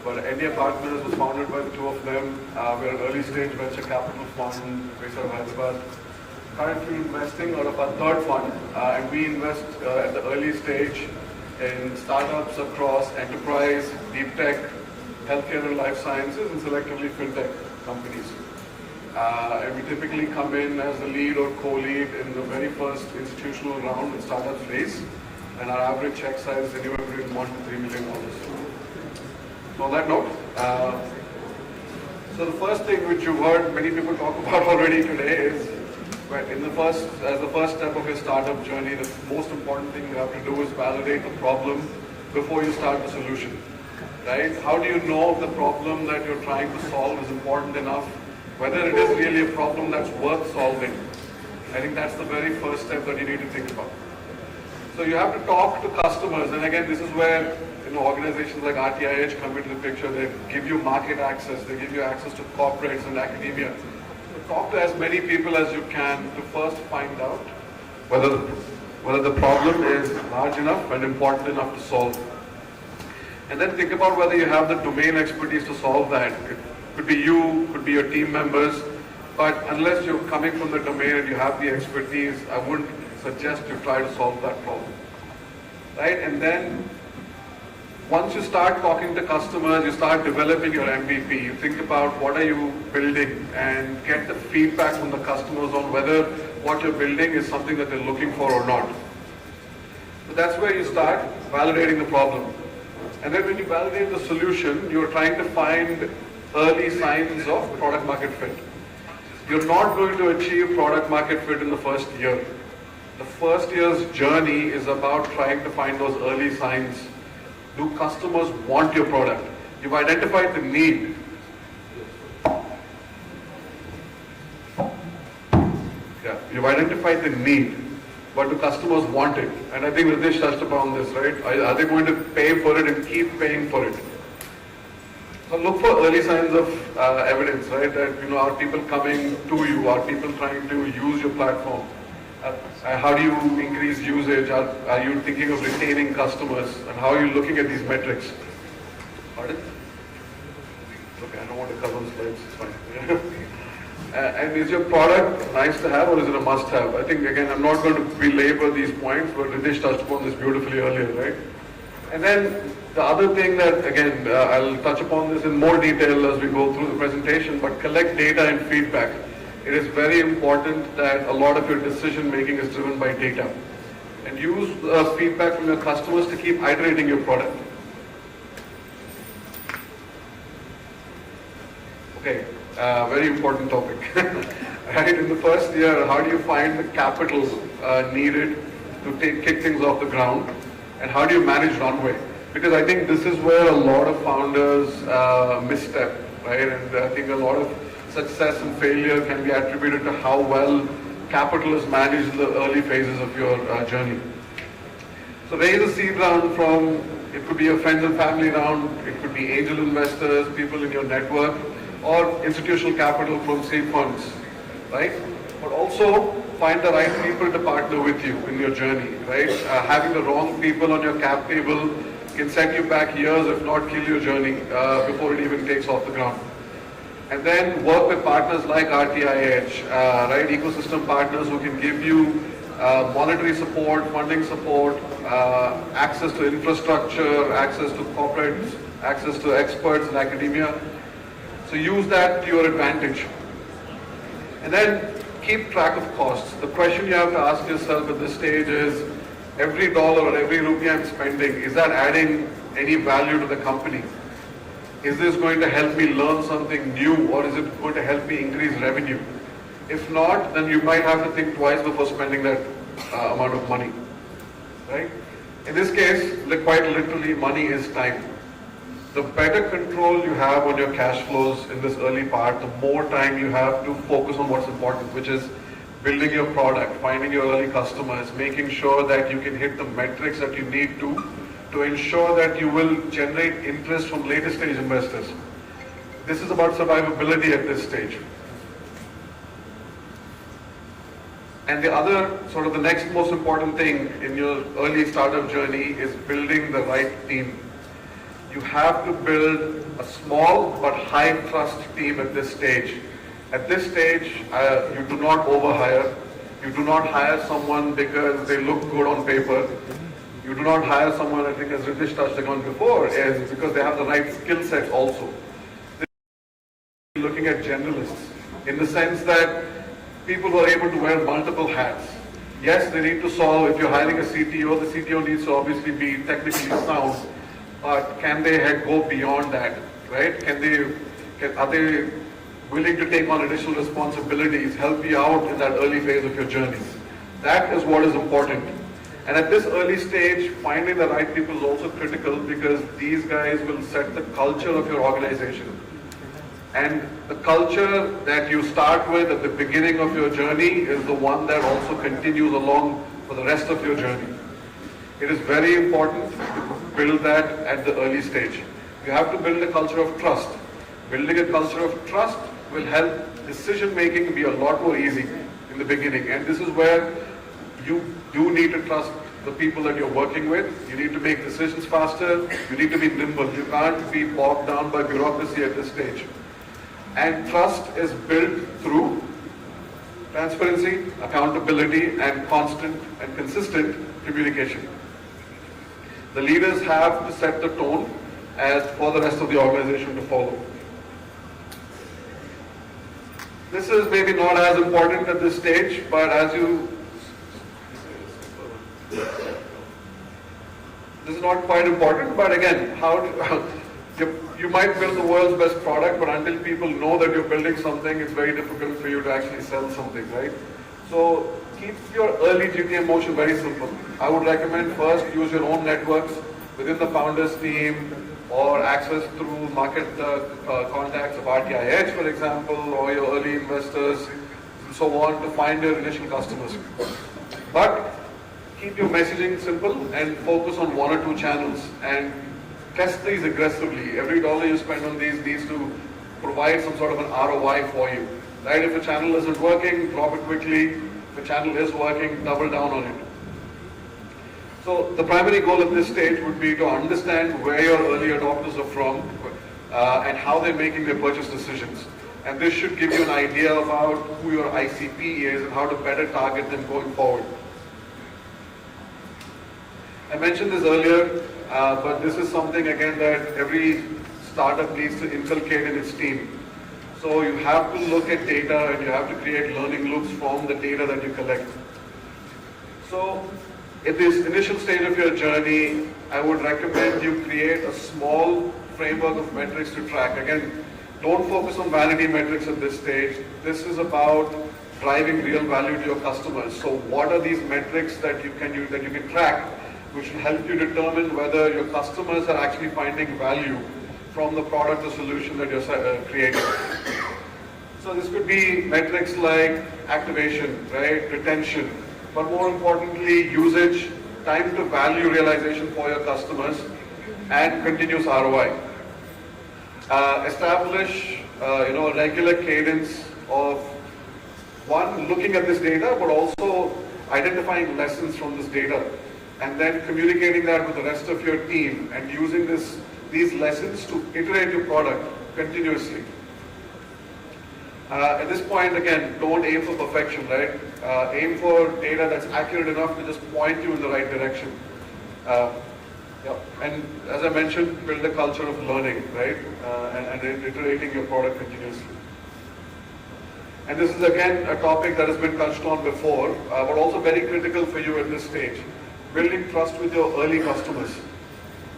but India Partners was founded by the two of them. We're an early stage venture capital fund based out of Hyderabad. Currently investing out of our third fund, and we invest at the early stage in startups across enterprise, deep tech, healthcare and life sciences, and selectively fintech companies. And we typically come in as the lead or co-lead in the very first institutional round in startups raise, and our average check size is anywhere between $1 to $3 million. So on that note, so the first thing which you've heard many people talk about already today is, as the first step of your startup journey, the most important thing you have to do is validate the problem before you start the solution. Right? How do you know if the problem that you're trying to solve is important enough, whether it is really a problem that's worth solving? I think that's the very first step that you need to think about. So you have to talk to customers, and again, this is where organizations like RTIH come into the picture. They give you market access, they give you access to corporates and academia. So talk to as many people as you can to first find out whether the problem is large enough and important enough to solve. And then think about whether you have the domain expertise to solve that. It could be you, could be your team members, but unless you're coming from the domain and you have the expertise, I wouldn't suggest you try to solve that problem. Right? And then once you start talking to customers, you start developing your MVP, you think about what are you building and get the feedback from the customers on whether what you're building is something that they're looking for or not. So that's where you start validating the problem. And then when you validate the solution, you're trying to find early signs of product market fit. You're not going to achieve product market fit in the first year. The first year's journey is about trying to find those early signs. Do customers want your product? You've identified the need. Yeah, you've identified the need, but do customers want it? And I think Ritesh touched upon this, right? Are they going to pay for it and keep paying for it? So look for early signs of evidence, right? That are people coming to you? Are people trying to use your platform? How do you increase usage? Are you thinking of retaining customers? And how are you looking at these metrics? Pardon? Okay, I don't want to cover the slides, it's fine. And is your product nice to have or is it a must have? I think again, I'm not going to belabor these points, but Ritesh touched upon this beautifully earlier, right? And then the other thing that again, I'll touch upon this in more detail as we go through the presentation, but collect data and feedback. It is very important that a lot of your decision making is driven by data. And use feedback from your customers to keep iterating your product. Okay, very important topic. Right, in the first year, how do you find the capital needed to kick things off the ground? And how do you manage runway? Because I think this is where a lot of founders misstep, right? And I think a lot of success and failure can be attributed to how well capital is managed in the early phases of your journey. So raise a seed round from, it could be a friends and family round, it could be angel investors, people in your network, or institutional capital from seed funds, right? But also find the right people to partner with you in your journey, right? Having the wrong people on your cap table can set you back years, if not kill your journey before it even takes off the ground. And then work with partners like RTIH, right? Ecosystem partners who can give you monetary support, funding support, access to infrastructure, access to corporates, access to experts in academia. So use that to your advantage. And then keep track of costs. The question you have to ask yourself at this stage is, every dollar or every rupee I'm spending, is that adding any value to the company? Is this going to help me learn something new, or is it going to help me increase revenue? If not, then you might have to think twice before spending that amount of money, right? In this case, quite literally, money is time. The better control you have on your cash flows in this early part, the more time you have to focus on what's important, which is building your product, finding your early customers, making sure that you can hit the metrics that you need to ensure that you will generate interest from later stage investors. This is about survivability at this stage. And the other, sort of the next most important thing in your early startup journey is building the right team. You have to build a small but high trust team at this stage. At this stage, you do not overhire. You do not hire someone because they look good on paper. You do not hire someone, I think as Ritesh touched upon before, is because they have the right skill sets also. This is looking at generalists in the sense that people who are able to wear multiple hats. Yes, they need to solve, if you're hiring a CTO, the CTO needs to obviously be technically sound, but can they go beyond that, right? Are they willing to take on additional responsibilities, help you out in that early phase of your journey? That is what is important. And at this early stage, finding the right people is also critical because these guys will set the culture of your organization. And the culture that you start with at the beginning of your journey is the one that also continues along for the rest of your journey. It is very important to build that at the early stage. You have to build a culture of trust. Building a culture of trust will help decision making be a lot more easy in the beginning. And this is where you do need to trust the people that you're working with. You need to make decisions faster. You need to be nimble. You can't be bogged down by bureaucracy at this stage. And trust is built through transparency, accountability, and constant and consistent communication. The leaders have to set the tone as for the rest of the organization to follow. This is maybe not as important at this stage, but as you, this is not quite important, but again, you might build the world's best product, but until people know that you're building something, it's very difficult for you to actually sell something, right? So keep your early GTM motion very simple. I would recommend first use your own networks within the founders team or access through market contacts of RTIH, for example, or your early investors and so on to find your initial customers. But keep your messaging simple and focus on one or two channels and test these aggressively. Every dollar you spend on these needs to provide some sort of an ROI for you. Right? If a channel isn't working, drop it quickly. If a channel is working, double down on it. So the primary goal at this stage would be to understand where your early adopters are from and how they're making their purchase decisions. And this should give you an idea about who your ICP is and how to better target them going forward. I mentioned this earlier, but this is something again that every startup needs to inculcate in its team. So you have to look at data and you have to create learning loops from the data that you collect. So at this initial stage of your journey, I would recommend you create a small framework of metrics to track. Again, don't focus on vanity metrics at this stage. This is about driving real value to your customers. So what are these metrics that you can track, which will help you determine whether your customers are actually finding value from the product or solution that you're creating. So this could be metrics like activation, right, retention, but more importantly, usage, time to value realization for your customers, and continuous ROI. Establish, a regular cadence of one, looking at this data, but also identifying lessons from this data, and then communicating that with the rest of your team and using these lessons to iterate your product continuously. At this point, again, don't aim for perfection, right? Aim for data that's accurate enough to just point you in the right direction. And as I mentioned, build a culture of learning, right? And iterating your product continuously. And this is again a topic that has been touched on before, but also very critical for you at this stage. Building trust with your early customers.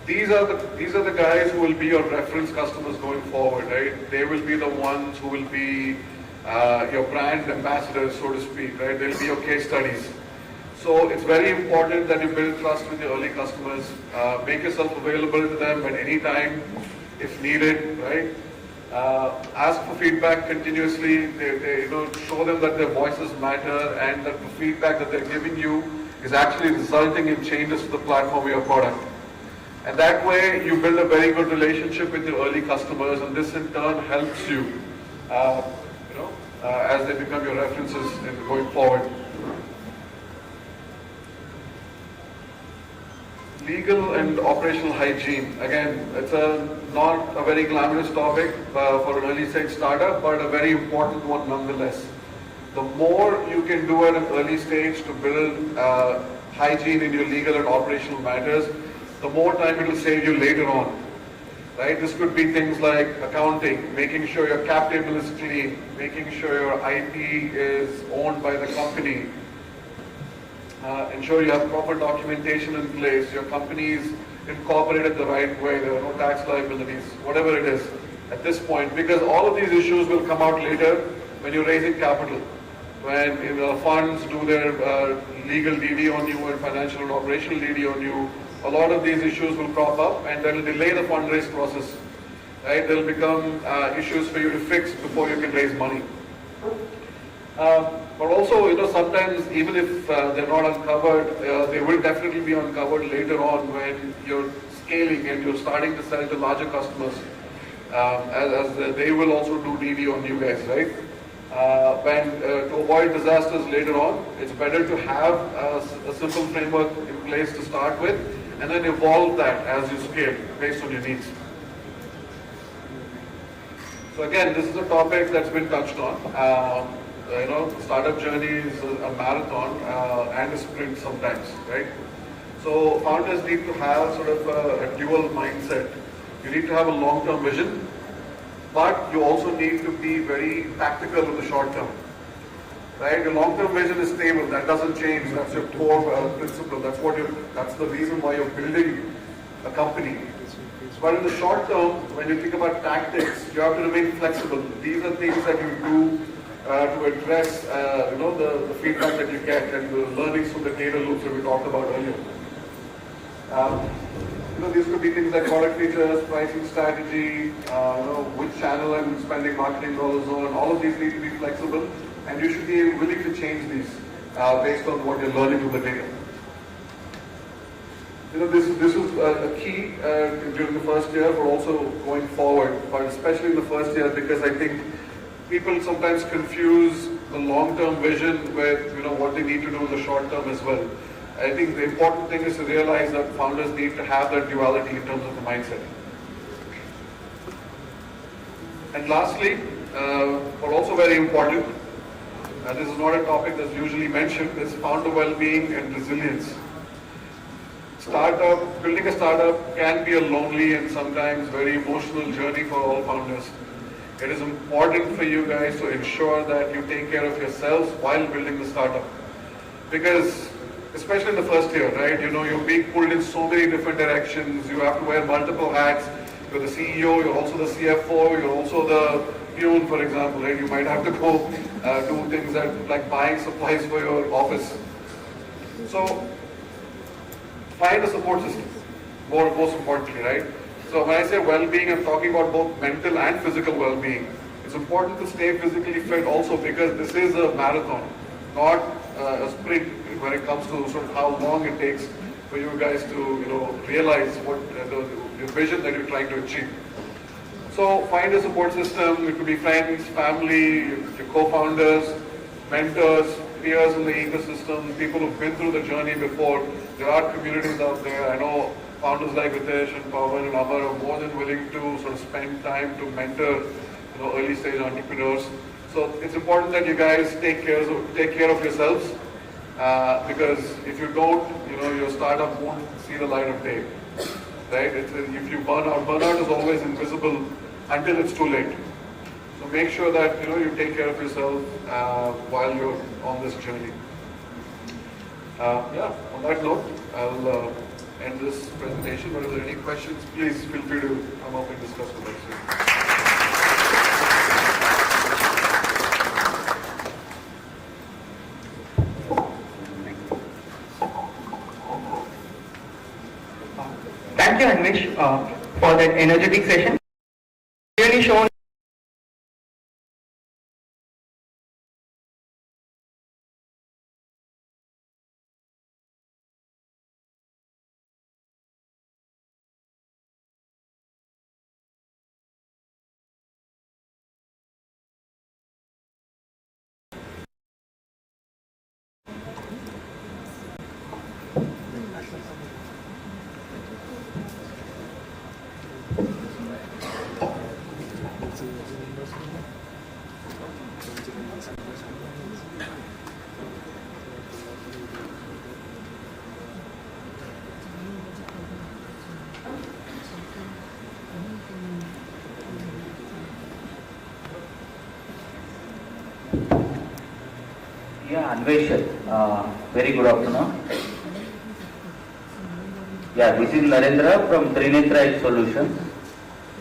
These are the guys who will be your reference customers going forward, right? They will be the ones who will be your brand ambassadors, so to speak, right? They'll be your case studies. So it's very important that you build trust with your early customers. Make yourself available to them at any time if needed, right? Ask for feedback continuously. Show them that their voices matter and that the feedback that they're giving you is actually resulting in changes to the platform or your product. And that way you build a very good relationship with your early customers, and this in turn helps you, as they become your references in going forward. Legal and operational hygiene. Again, it's not a very glamorous topic for an early stage startup, but a very important one nonetheless. The more you can do at an early stage to build hygiene in your legal and operational matters, the more time it will save you later on. Right? This could be things like accounting, making sure your cap table is clean, making sure your IP is owned by the company, ensure you have proper documentation in place, your company is incorporated the right way, there are no tax liabilities, whatever it is at this point, because all of these issues will come out later when you're raising capital. When funds do their legal DD on you and financial and operational DD on you, a lot of these issues will crop up and that will delay the fundraise process. Right? They'll become issues for you to fix before you can raise money. But also, sometimes even if they're not uncovered, they will definitely be uncovered later on when you're scaling and you're starting to sell to larger customers, as they will also do DD on you guys, right? To avoid disasters later on, it's better to have a simple framework in place to start with, and then evolve that as you scale based on your needs. So again, this is a topic that's been touched on. Startup journey is a marathon and a sprint sometimes, right? So founders need to have sort of a dual mindset. You need to have a long-term vision, but you also need to be very tactical in the short term. Right? Your long-term vision is stable. That doesn't change. That's your core principle. That's the reason why you're building a company. But in the short term, when you think about tactics, you have to remain flexible. These are things that you do to address, the feedback that you get and the learnings from the data loops that we talked about earlier. These could be things like product features, pricing strategy, which channel I'm spending marketing dollars on. All of these need to be flexible, and you should be willing to change these based on what you're learning from the data. This is a key during the first year, but also going forward, but especially in the first year, because I think people sometimes confuse the long-term vision with what they need to do in the short term as well. I think the important thing is to realize that founders need to have that duality in terms of the mindset. And lastly, but also very important. This is not a topic that's usually mentioned, is founder well-being and resilience. Building a startup can be a lonely and sometimes very emotional journey for all founders. It is important for you guys to ensure that you take care of yourselves while building the startup. Because, especially in the first year, right, you're being pulled in so many different directions, you have to wear multiple hats, you're the CEO, you're also the CFO, you're also the peon, for example, right? You might have to go do things like buying supplies for your office. So, find a support system, most importantly, right? So when I say well-being, I'm talking about both mental and physical well-being. It's important to stay physically fit also because this is a marathon, not a sprint when it comes to sort of how long it takes for you guys to, realize what the vision that you're trying to achieve. So find a support system. It could be friends, family, your co-founders, mentors, peers in the ecosystem, people who've been through the journey before. There are communities out there. I know founders like Ritesh and Pawan and Amar are more than willing to sort of spend time to mentor, early stage entrepreneurs. So it's important that you guys take care of yourselves because if you don't, your startup won't see the light of day. Right? If you burnout is always invisible until it's too late. So make sure that you take care of yourself while you're on this journey. On that note, I'll end this presentation. But if there are any questions, please feel free to come up and discuss with us. Thank you, Anvesh, for that energetic session. Really shown. Yeah, Anvesh, very good afternoon. Yeah, this is Narendra from Trinetra Edge Solutions.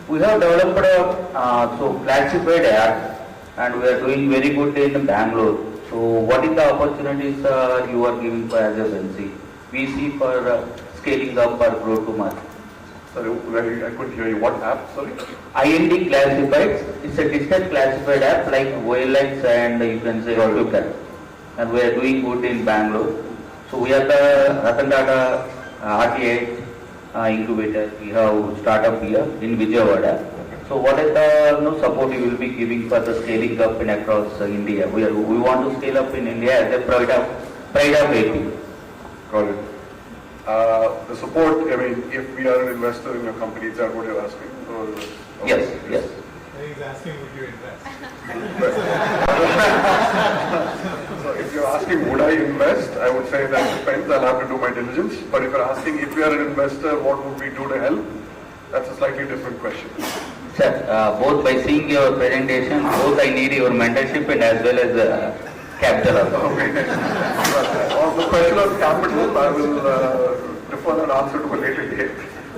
We have developed a classified app and we are doing very good in Bangalore. So what is the opportunities you are giving for as a VC for scaling up or growth to market? Sorry, I couldn't hear you. What app? Sorry? IND Classifieds. It's a distant classified app like OLX and you can say AutoCAD. And we are doing good in Bangalore. So we are the Ratan Tata RT8 incubator. We have startup here in Vijayawada. So what is the support you will be giving for the scaling up in across India? We want to scale up in India as a pride of AP. Got it. The support, if we are an investor in your company, is that what you're asking? Yes. He's asking, would you invest? So if you're asking, would I invest? I would say that depends. I'll have to do my diligence. But if you're asking, if we are an investor, what would we do to help? That's a slightly different question. Sir, both by seeing your presentation, both I need your mentorship and as well as capital. Okay. On the question of capital, I will defer that answer to a later date.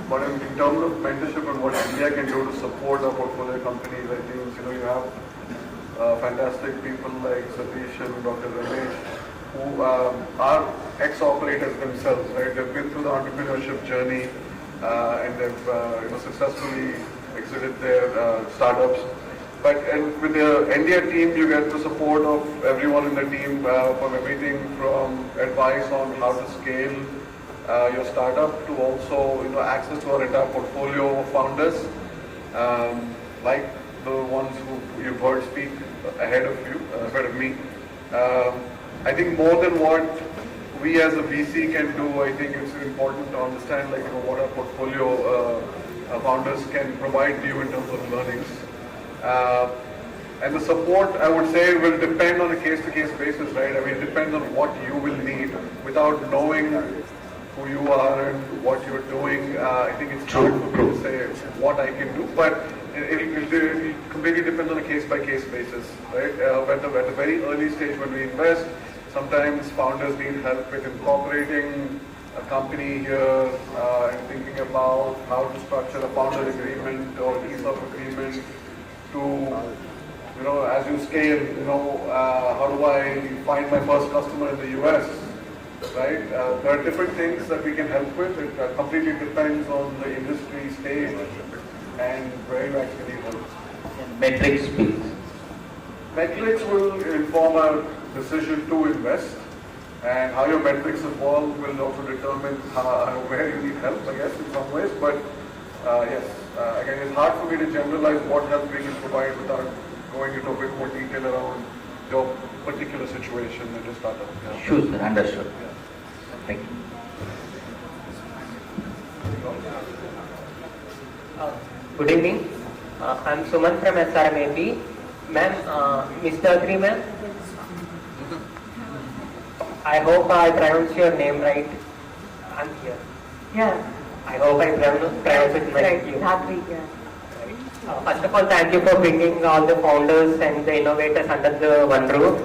But in terms of mentorship and what India can do to support our portfolio companies, I think you have fantastic people like Satish and Dr. Ramesh who are ex-operators themselves, right? They've been through the entrepreneurship journey and they've successfully exited their startups. But with the India team, you get the support of everyone in the team from everything from advice on how to scale your startup to also access to our entire portfolio of founders, like the ones who you've heard speak ahead of me. I think more than what we as a VC can do, I think it's important to understand what our portfolio founders can provide to you in terms of learnings. And the support, I would say, will depend on a case-to-case basis, right? I mean, it depends on what you will need. Without knowing who you are and what you're doing, I think it's hard for me to say what I can do. But it completely depends on a case-by-case basis, right? At the very early stage when we invest, sometimes founders need help with incorporating a company here and thinking about how to structure a founder agreement or ESOP agreement to, as you scale, how do I find my first customer in the US, right? There are different things that we can help with. It completely depends on the industry stage and where you actually need help. Metrics, please. Metrics will inform a decision to invest, and how your metrics evolve will also determine where you need help, I guess, in some ways. But yes, again, it's hard for me to generalize what help we can provide without going into a bit more detail around your particular situation and your startup. Yeah. Sure, sir. Understood. Yeah. Thank you. Good evening. I'm Suman from SRMAP. Ma'am, Mr. Agri, ma'am. I hope I pronounce your name right. I'm here. Yeah. I hope I pronounce it right. First of all, thank you for bringing all the founders and the innovators under the one roof.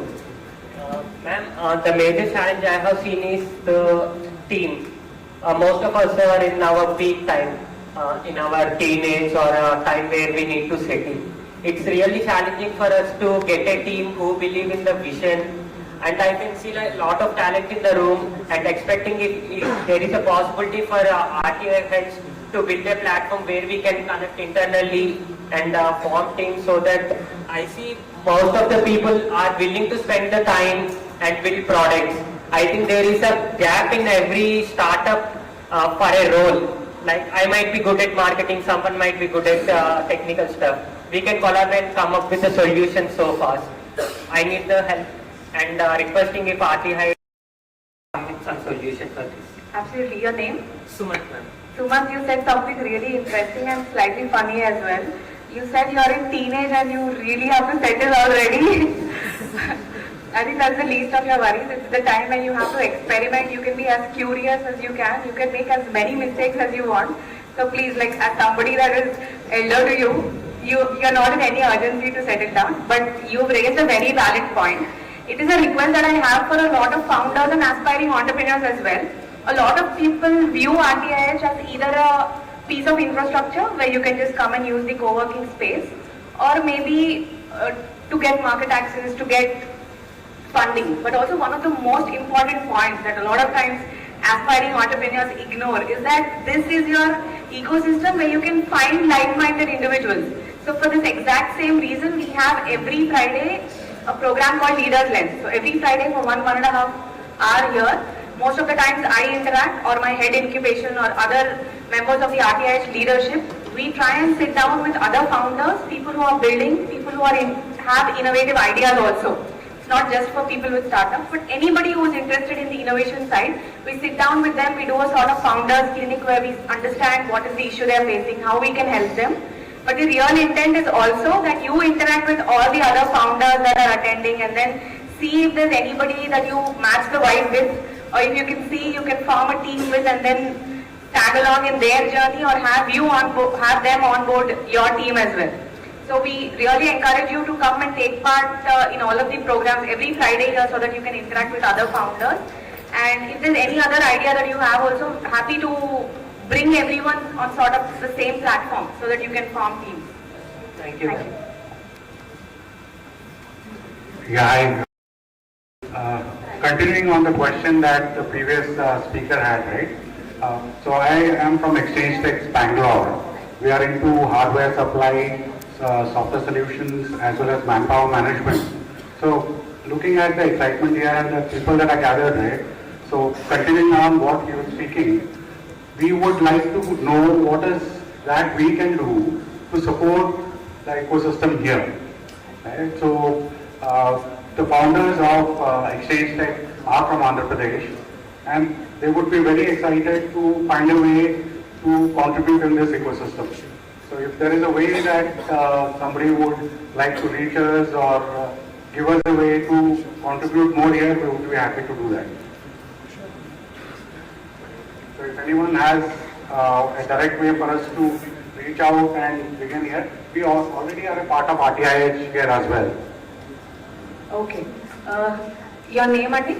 Ma'am, the major challenge I have seen is the team. Most of us are in our peak time, in our teenage or a time where we need to settle. It's really challenging for us to get a team who believe in the vision. And I can see a lot of talent in the room and expecting if there is a possibility for RTI heads to build a platform where we can connect internally and form teams, so that I see most of the people are willing to spend the time and build products. I think there is a gap in every startup for a role. Like I might be good at marketing, someone might be good at technical stuff. We can collaborate and come up with a solution so fast. I need the help. And requesting if RTI with some solution for this. Absolutely. Your name? Sumant, ma'am. Sumant, you said something really interesting and slightly funny as well. You said you're in teenage and you really have to settle already. I think that's the least of your worries. It's the time when you have to experiment. You can be as curious as you can. You can make as many mistakes as you want. So please, like as somebody that is elder to you're not in any urgency to settle down. But you've raised a very valid point. It is a request that I have for a lot of founders and aspiring entrepreneurs as well. A lot of people view RTIH as either a piece of infrastructure where you can just come and use the co-working space, or maybe to get market access, to get funding. But also one of the most important points that a lot of times aspiring entrepreneurs ignore is that this is your ecosystem where you can find like-minded individuals. So for this exact same reason, we have every Friday a program called Leaders Lens. So every Friday for 1.5 hours here, most of the times I interact, or my head incubation or other members of the RTIH leadership, we try and sit down with other founders, people who are building, people who are have innovative ideas also. It's not just for people with startups, but anybody who is interested in the innovation side, we sit down with them, we do a sort of founders clinic where we understand what is the issue they are facing, how we can help them. But the real intent is also that you interact with all the other founders that are attending and then see if there's anybody that you match the vibe with, or if you can see you can form a team with and then tag along in their journey, or have them on board your team as well. So we really encourage you to come and take part in all of the programs every Friday here so that you can interact with other founders. And if there's any other idea that you have, also happy to bring everyone on sort of the same platform so that you can form teams. Thank you. Yeah, continuing on the question that the previous speaker had, right? So I am from Exchange Tech Bangalore. We are into hardware supply, software solutions, as well as manpower management. So looking at the excitement here and the people that are gathered, right? So continuing on what you were speaking, we would like to know what is that we can do to support the ecosystem here. Right? So the founders of Exchange Tech are from Andhra Pradesh, and they would be very excited to find a way to contribute in this ecosystem. So if there is a way that somebody would like to reach us or give us a way to contribute more here, we would be happy to do that. So if anyone has a direct way for us to reach out and begin here, we already are a part of RTIH here as well. Okay. Your name, Adi?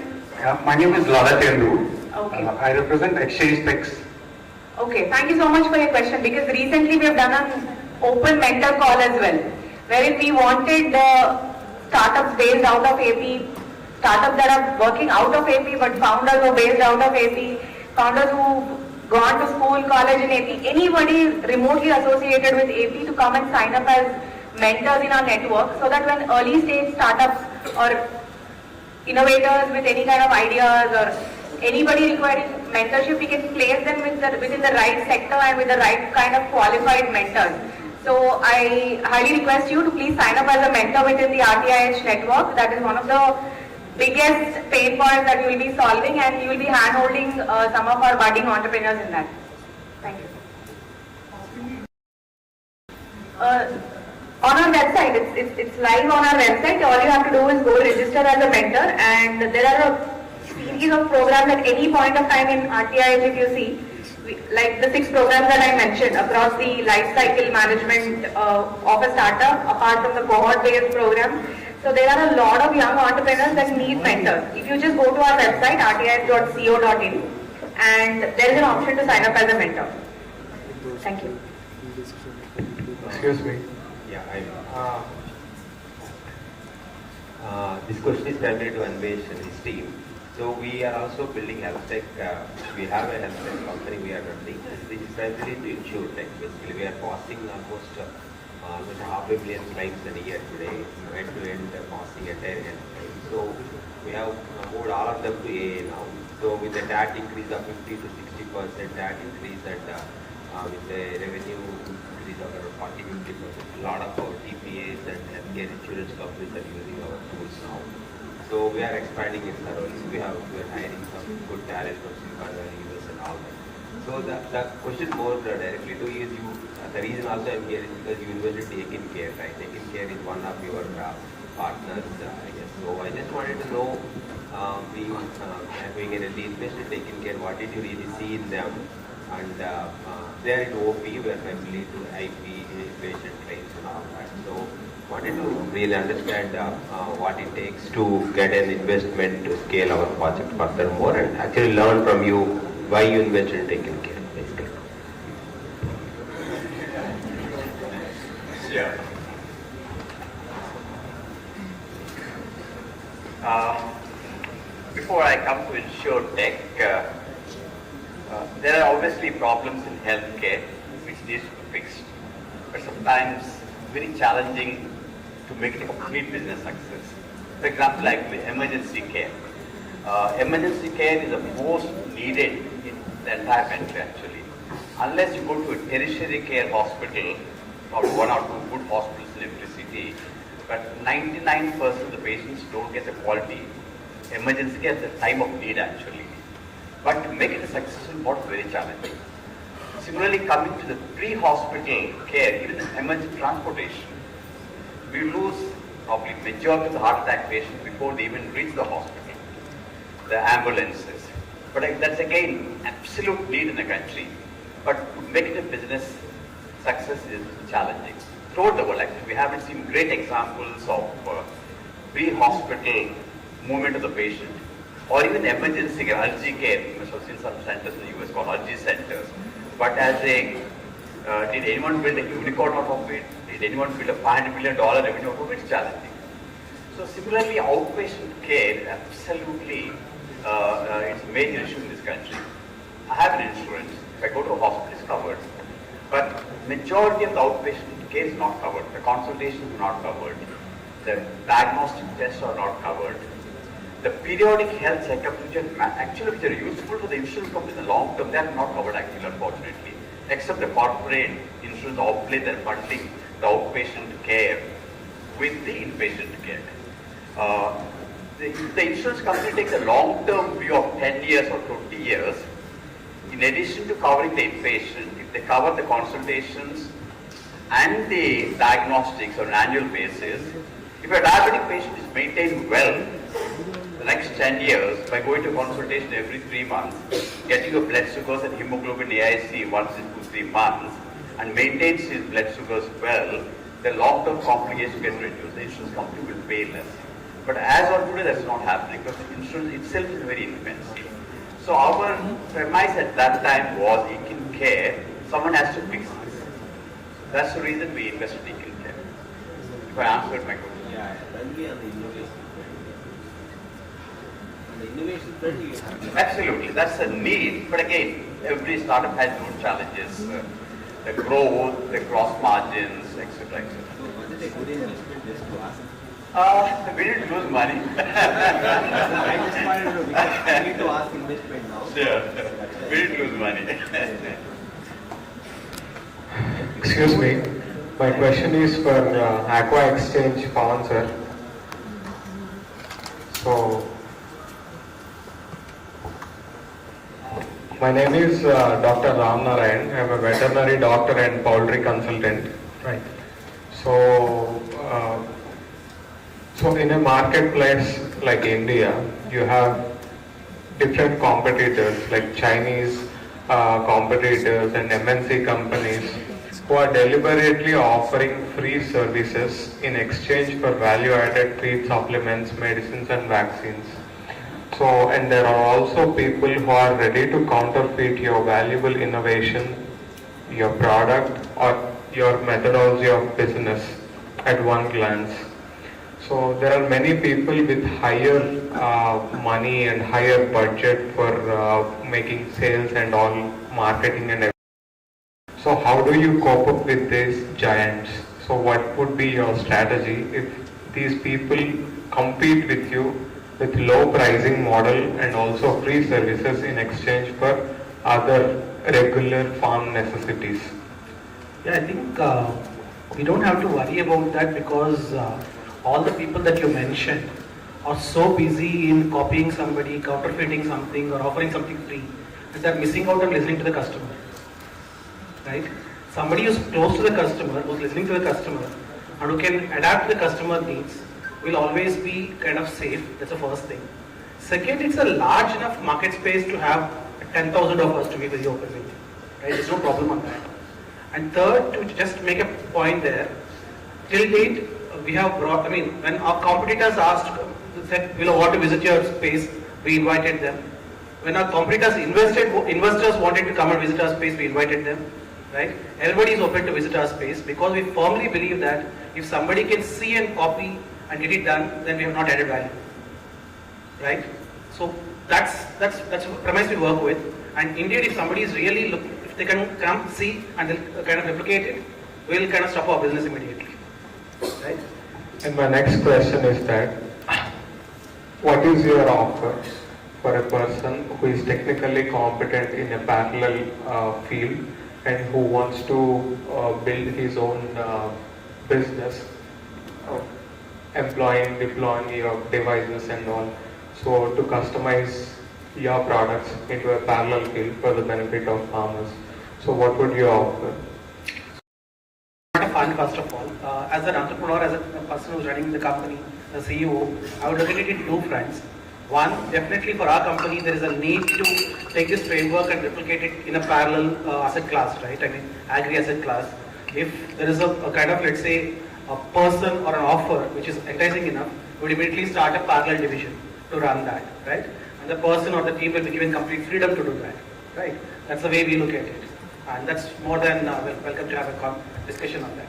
My name is Lalat Yendu. Okay. I represent Exchange Techs. Okay, thank you so much for your question, because recently we have done an open mentor call as well, wherein we wanted startups based out of AP, startups that are working out of AP but founders who are based out of AP, founders who gone to school, college in AP, anybody remotely associated with AP to come and sign up as mentors in our network, so that when early stage startups or innovators with any kind of ideas or anybody requiring mentorship, we can place them within the right sector and with the right kind of qualified mentors. So I highly request you to please sign up as a mentor within the RTIH network. That is one of the biggest pain points that you will be solving, and you will be hand-holding some of our budding entrepreneurs in that. Thank you. On our website, it's live on our website. All you have to do is go register as a mentor, and there are a series of programs at any point of time in RTIH. If you see, like the 6 programs that I mentioned across the life cycle management of a startup, apart from the cohort-based program. So there are a lot of young entrepreneurs that need mentors. If you just go to our website, rtih.co.in, and there is an option to sign up as a mentor. Thank you. Excuse me. Yeah, this question is primarily to Anvesh and his team. So we are also building health tech. We have a health tech company we are running. This is primarily to insure tech. Basically, we are costing almost 500,000 claims a year today, end-to-end costing at end. So we have moved all of them to AA now. So with the TAT increase of 50 to 60%, TAT increase and with the revenue increase of around 40-50%, a lot of our TPAs and healthcare insurance companies are using our tools now. So we are expanding it thoroughly. We are hiring some good talent from Singapore, US and all that. So the question more directly to you is the reason also I am here is because University Taken Care, right? Taken Care is one of your partners, I guess. So I just wanted to know, being having an investment in Taken Care, what did you really see in them? And they are in OP, where primarily to IP, patient claims and all that. So wanted to really understand what it takes to get an investment to scale our project furthermore, and actually learn from you why you invested in Taken Care, basically. Yeah. Before I come to insure tech, there are obviously problems in healthcare which needs to be fixed, but sometimes very challenging to make it a complete business success. For example, like emergency care. Emergency care is the most needed in the entire country actually. Unless you go to a tertiary care hospital, or 1 or 2 good hospitals in every city, but 99% of the patients don't get the quality emergency care at the time of need actually. But to make it a successful model is very challenging. Similarly, coming to the pre-hospital care, even emergency transportation, we lose probably majority of the heart attack patients before they even reach the hospital, the ambulances. But that's again absolute need in the country. But to make it a business success is challenging. Throughout the world, actually, we haven't seen great examples of pre-hospital movement of the patient, or even emergency care, urgent care. You must have seen some centers in the US called urgent centers. But as a, did anyone build a unicorn out of it? Did anyone build a $500 million revenue out of it? It's challenging. So similarly, outpatient care is absolutely it's a major issue in this country. I have an insurance. If I go to a hospital, it's covered. But majority of the outpatient care is not covered. The consultations are not covered. The diagnostic tests are not covered. The periodic health checkups, which are useful to the insurance company in the long term, they are not covered actually, unfortunately. Except the corporate insurance outplay their funding the outpatient care with the inpatient care. The insurance company takes a long-term view of 10 years or 20 years. In addition to covering the inpatient, if they cover the consultations and the diagnostics on an annual basis, if a diabetic patient is maintained well the next 10 years by going to consultation every 3 months, getting your blood sugars and hemoglobin AIC once in 2-3 months, and maintains his blood sugars well, the long-term complications get reduced. The insurance company will pay less. But as on today, that's not happening because the insurance itself is very inexpensive. So our premise at that time was Ekin Care, someone has to fix this. That's the reason we invested in Ekin Care. If I answered my question. Yeah, when we are the innovation. The innovation front, Absolutely, that's a need. But again, every startup has its own challenges. The growth, the gross margins, etc. etc. Was it a good investment just to ask? We didn't lose money. I just wanted to know because I need to ask investment now. Sure. We didn't lose money. Excuse me, my question is for Aqua Exchange Pawan sir. So, my name is Dr. Ram Narayan. I am a veterinary doctor and poultry consultant. Right. So, so in a marketplace like India, you have different competitors like Chinese competitors and MNC companies who are deliberately offering free services in exchange for value-added feed supplements, medicines and vaccines. So, and there are also people who are ready to counterfeit your valuable innovation, your product or your methodology of business at one glance. So there are many people with higher money and higher budget for making sales and all marketing and everything. So how do you cope up with these giants? So what would be your strategy if these people compete with you with low pricing model and also free services in exchange for other regular farm necessities? Yeah, I think we don't have to worry about that because all the people that you mentioned are so busy in copying somebody, counterfeiting something or offering something free that they're missing out on listening to the customer. Right? Somebody who's close to the customer, who's listening to the customer and who can adapt to the customer needs will always be kind of safe. That's the first thing. Second, it's a large enough market space to have 10,000 of us to be very open with. Right? There's no problem on that. And third, to just make a point there, till date we have brought, when our competitors asked, said, we want to visit your space, we invited them. When our competitors investors wanted to come and visit our space, we invited them. Right? Everybody is open to visit our space because we firmly believe that if somebody can see and copy and get it done, then we have not added value. Right? So that's a premise we work with. And indeed, if somebody is really looking, if they can come, see, and they'll kind of replicate it, we'll kind of stop our business immediately. Right? And my next question is that, what is your offer for a person who is technically competent in a parallel field and who wants to build his own business, deploying your devices and all, so to customize your products into a parallel field for the benefit of farmers. So what would you offer? Not a fund, first of all. As an entrepreneur, as a person who's running the company, the CEO, I would look at it in two fronts. One, definitely for our company, there is a need to take this framework and replicate it in a parallel asset class, right? Agri-asset class. If there is a kind of, let's say, a person or an offer which is enticing enough, we would immediately start a parallel division to run that, right? And the person or the team will be given complete freedom to do that, right? That's the way we look at it. And that's more than welcome to have a discussion on that.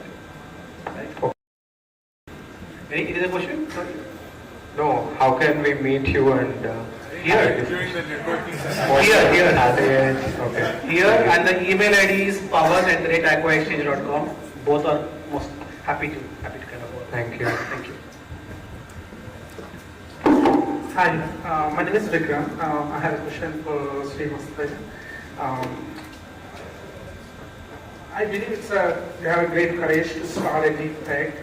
Right? Any other question? Sorry. No, how can we meet you and here? During the networking session. Here. Okay. Here, and the email ID is pawan@aquaexchange.com. Both are most happy to kind of work. Thank you. Thank you. Hi, my name is Vikram. I have a question for Sri. I believe you have a great courage to start a deep tech.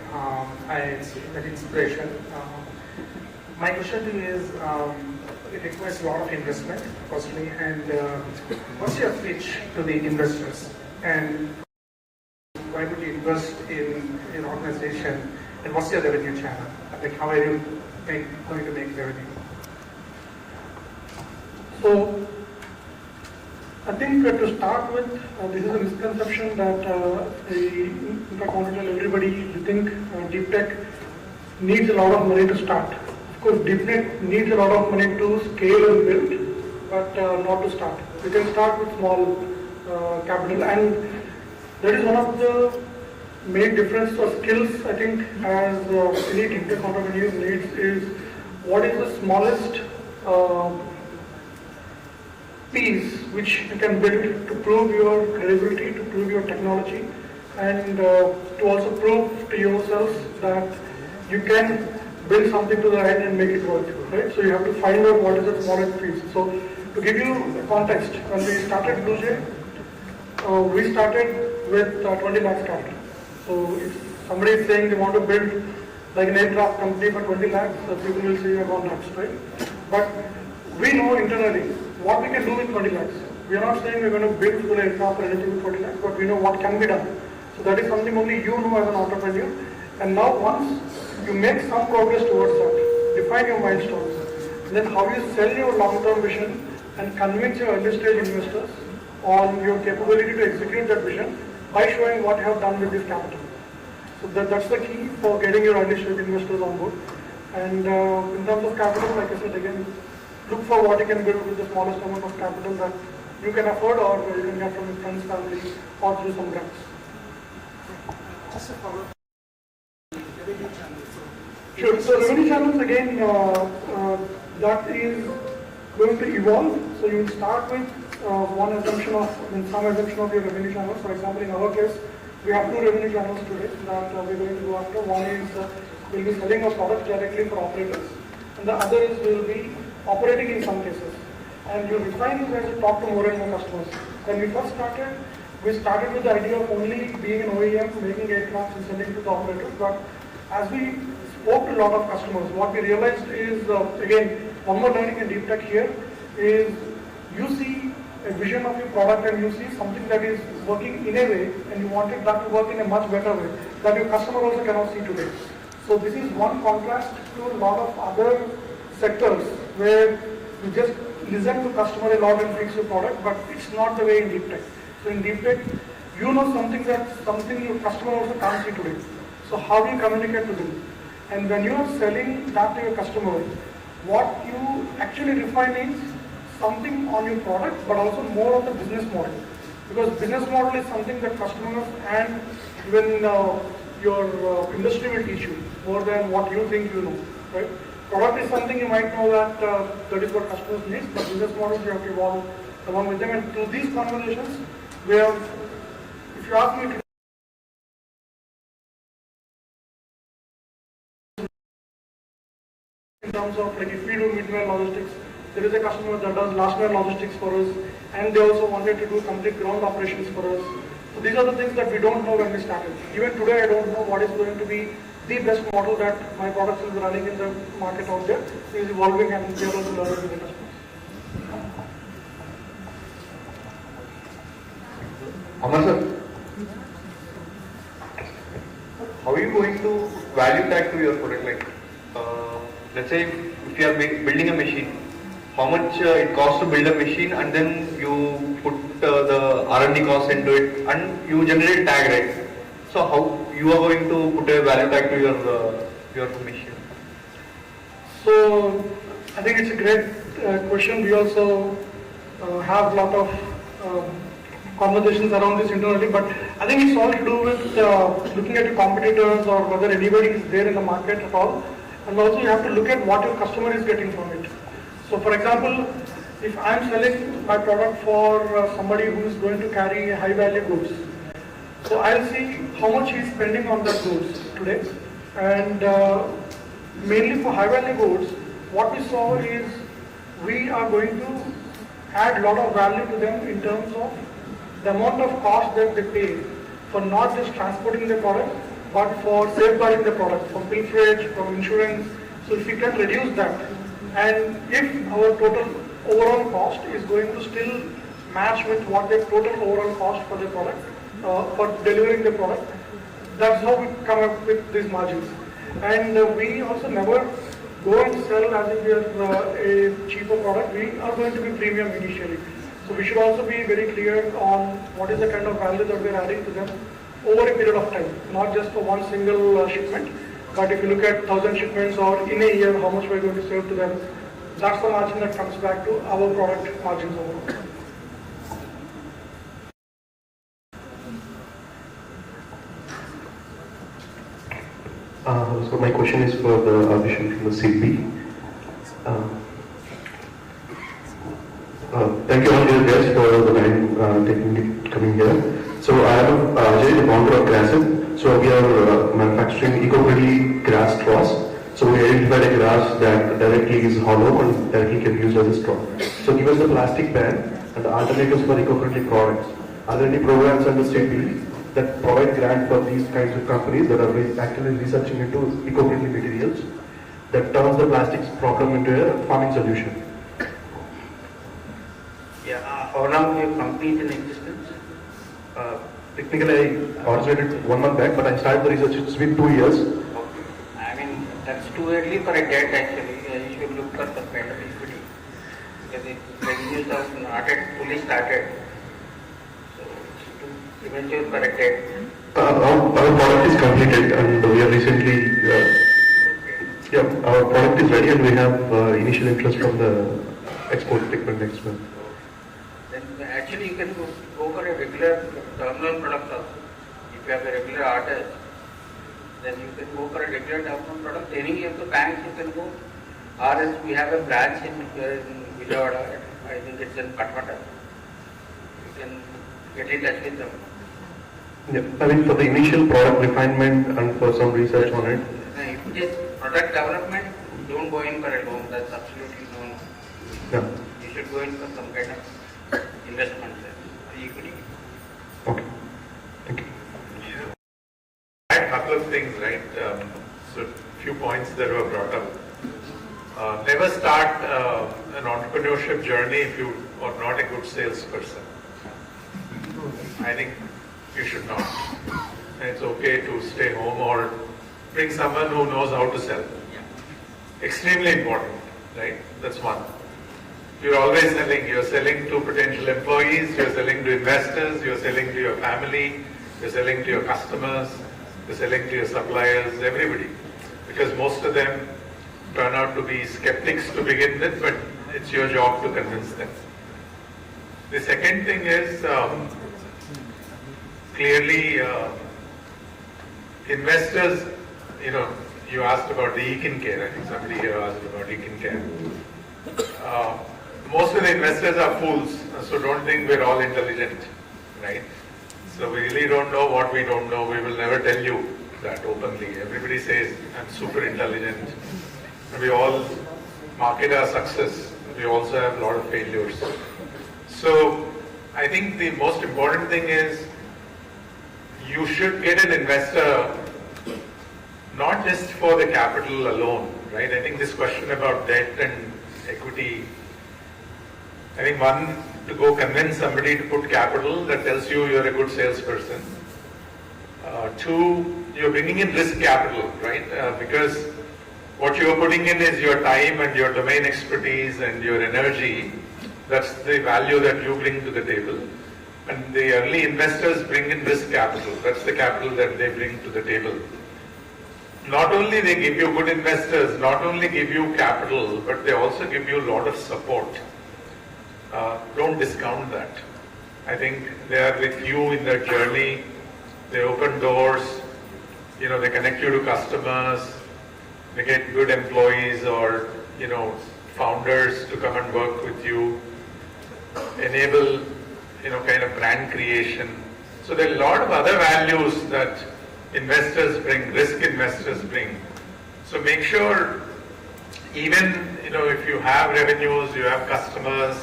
It's an inspiration. My question to you is, it requires a lot of investment, firstly, and what's your pitch to the investors? And why would you invest in an organization, and what's your revenue channel? Like how are you going to make revenue? So I think to start with, this is a misconception that in fact, I want to tell everybody, you think deep tech needs a lot of money to start. Of course, deep tech needs a lot of money to scale and build, but not to start. You can start with small capital, and that is one of the main difference or skills I think as any deep tech entrepreneur needs is what is the smallest piece which you can build to prove your credibility, to prove your technology, and to also prove to yourself that you can build something to the end and make it work, right? So you have to find out what is the smallest piece. So to give you context, when we started BlueJay, we started with 20 lakhs capital. So if somebody is saying they want to build like an aircraft company for 20 lakhs, people will say you have 1 lakhs, right? But we know internally what we can do with 20 lakhs. We are not saying we are going to build full aircraft or anything with 20 lakhs, but we know what can be done. So that is something only you know as an entrepreneur. And now once you make some progress towards that, define your milestones, then how you sell your long-term vision and convince your early-stage investors on your capability to execute that vision by showing what you have done with this capital. So that's the key for getting your early-stage investors on board. And in terms of capital, like I said again, look for what you can build with the smallest amount of capital that you can afford or you can get from your friends, family, or through some grants. Just a follow-up. Revenue channels. Sure. So revenue channels again, that is going to evolve. So you will start with some assumption of your revenue channels. For example, in our case, we have 2 revenue channels today that we're going to go after. One is we'll be selling a product directly for operators, and the other is we'll be operating in some cases. And you refine this as you talk to more and more customers. When we first started, we started with the idea of only being an OEM, making aircraft and selling to the operators. But as we spoke to a lot of customers, what we realized is, again, one more learning in deep tech here is you see a vision of your product and you see something that is working in a way and you wanted that to work in a much better way that your customer also cannot see today. So this is one contrast to a lot of other sectors where you just listen to customer a lot and fix your product, but it's not the way in deep tech. So in deep tech, you know something your customer also can't see today. So how do you communicate to them? And when you are selling that to your customer, what you actually refine is something on your product, but also more of the business model. Because business model is something that customers and even your industry will teach you more than what you think you know, right? Product is something you might know that that is what customers need, but business models you have to evolve along with them. And through these conversations, we have, if you ask me in terms of like if we do mid-mile logistics, there is a customer that does last-mile logistics for us, and they also wanted to do complete ground operations for us. So these are the things that we don't know when we started. Even today, I don't know what is going to be the best model that my products will be running in the market out there. It is evolving and we are also learning with the customers. Amar sir, how are you going to value tag to your product? Like, let's say if you are building a machine, how much it costs to build a machine, and then you put the R&D cost into it, and you generate tag, right? So how you are going to put a value tag to your machine? So I think it's a great question. We also have a lot of conversations around this internally, but I think it's all to do with looking at your competitors or whether anybody is there in the market at all. And also you have to look at what your customer is getting from it. So for example, if I'm selling my product for somebody who is going to carry high value goods, so I'll see how much he's spending on that goods today. And mainly for high value goods, what we saw is we are going to add a lot of value to them in terms of the amount of cost that they pay for not just transporting the product, but for safeguarding the product, from pilferage, from insurance. So if we can reduce that, and if our total overall cost is going to still match with what their total overall cost for the product, for delivering the product, That's how we come up with these margins. And we also never go and sell as if we are a cheaper product. We are going to be premium initially. So we should also be very clear on what is the kind of value that we are adding to them over a period of time, not just for one single shipment. But if you look at 1,000 shipments or in a year, how much we're going to save to them, that's the margin that comes back to our product margins overall. So my question is for the audition from the CP. Thank you all dear guests for the time coming here. So I am Ajay, the founder of Grasset. So we are manufacturing eco-friendly grass straws. So we identified a grass that directly is hollow and directly can be used as a straw. So give us the plastic ban and the alternatives for eco-friendly products. Are there any programs under state bill that provide grant for these kinds of companies that are actually researching into eco-friendly materials that turns the plastics problem into a farming solution? Yeah, how long your company is in existence? Technically, I originated 1 month back, but I started the research. It's been 2 years. Okay. I mean, that's too early for a debt actually. You should look for some kind of equity because the revenues are not yet fully started. So, to eventually for a debt. Our product is completed, and we are recently. Our product is ready, and we have initial interest from the export equipment next month. Actually, you can go for a regular terminal product also. If you have a regular orders, then you can go for a regular terminal product. Any of the banks you can go. Or else we have a branch here in Vijayawada. I think it's in Patwata. You can get in touch with them. Yeah, I mean for the initial product refinement and for some research on it. If it is product development, don't go in for a loan. That's absolutely no. Yeah. You should go in for some kind of investment equity. Okay. Thank you. I had a couple of things, right? So few points that were brought up. Never start an entrepreneurship journey if you are not a good salesperson. I think you should not. And it's okay to stay home or bring someone who knows how to sell. Extremely important, right? That's one. You're always selling. You're selling to potential employees, you're selling to investors, you're selling to your family, you're selling to your customers, you're selling to your suppliers, everybody. Because most of them turn out to be skeptics to begin with, but it's your job to convince them. The second thing is clearly investors, you asked about the Econ Care. I think somebody here asked about Econ Care. Most of the investors are fools, so don't think we're all intelligent, right? So we really don't know what we don't know. We will never tell you that openly. Everybody says, I'm super intelligent. And we all market our success. We also have a lot of failures. So I think the most important thing is you should get an investor not just for the capital alone, right? I think this question about debt and equity, I think one, to go convince somebody to put capital, that tells you you're a good salesperson. Two, you're bringing in risk capital, right? Because what you're putting in is your time and your domain expertise and your energy. That's the value that you bring to the table. And the early investors bring in risk capital. That's the capital that they bring to the table. Not only they give you good investors, not only give you capital, but they also give you a lot of support. Don't discount that. I think they are with you in their journey. They open doors, they connect you to customers, they get good employees or, founders to come and work with you, enable, kind of brand creation. So there are a lot of other values that investors bring, risk investors bring. So make sure, even, if you have revenues, you have customers,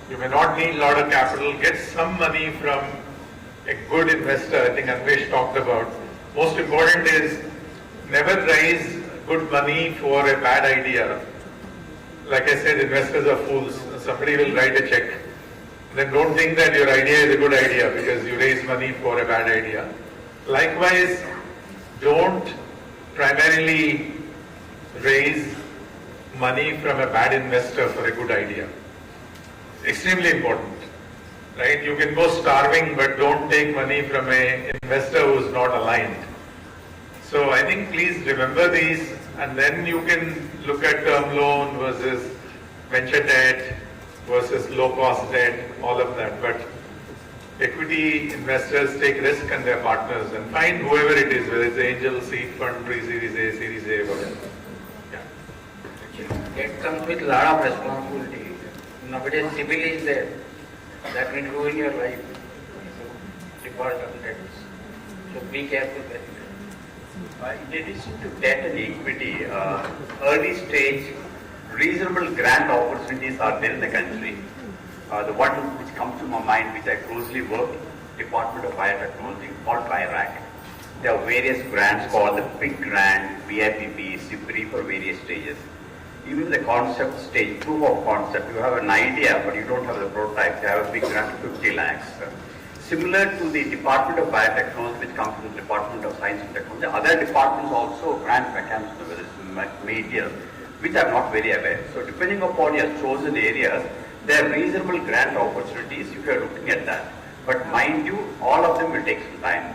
you may not need a lot of capital, get some money from a good investor. I think Anvesh talked about. Most important is never raise good money for a bad idea. Like I said, investors are fools. Somebody will write a check. Then don't think that your idea is a good idea because you raise money for a bad idea. Likewise, don't primarily raise money from a bad investor for a good idea. Extremely important, right? You can go starving, but don't take money from an investor who's not aligned. So I think please remember these, and then you can look at term loan versus venture debt versus low cost debt, all of that. But equity investors take risk and their partners, and find whoever it is, whether it's angel, seed fund, pre-series A, series A, whatever. It comes with a lot of responsibility. Nowadays, civil is there. That will ruin your life. So, default on debts. So, be careful with it. In addition to debt and equity, early stage, reasonable grant opportunities are there in the country. The one which comes to my mind, which I closely work, Department of Biotechnology, called BIRAC. There are various grants called the Big Grant, VIPP, CIPRI for various stages. Even the concept stage, proof of concept, you have an idea, but you don't have the prototype. You have a big grant of 50 lakhs. Similar to the Department of Biotechnology, which comes from the Department of Science and Technology, other departments also grant mechanisms, whether it's medial, which I'm not very aware. So depending upon your chosen areas, there are reasonable grant opportunities if you are looking at that. But mind you, all of them will take some time.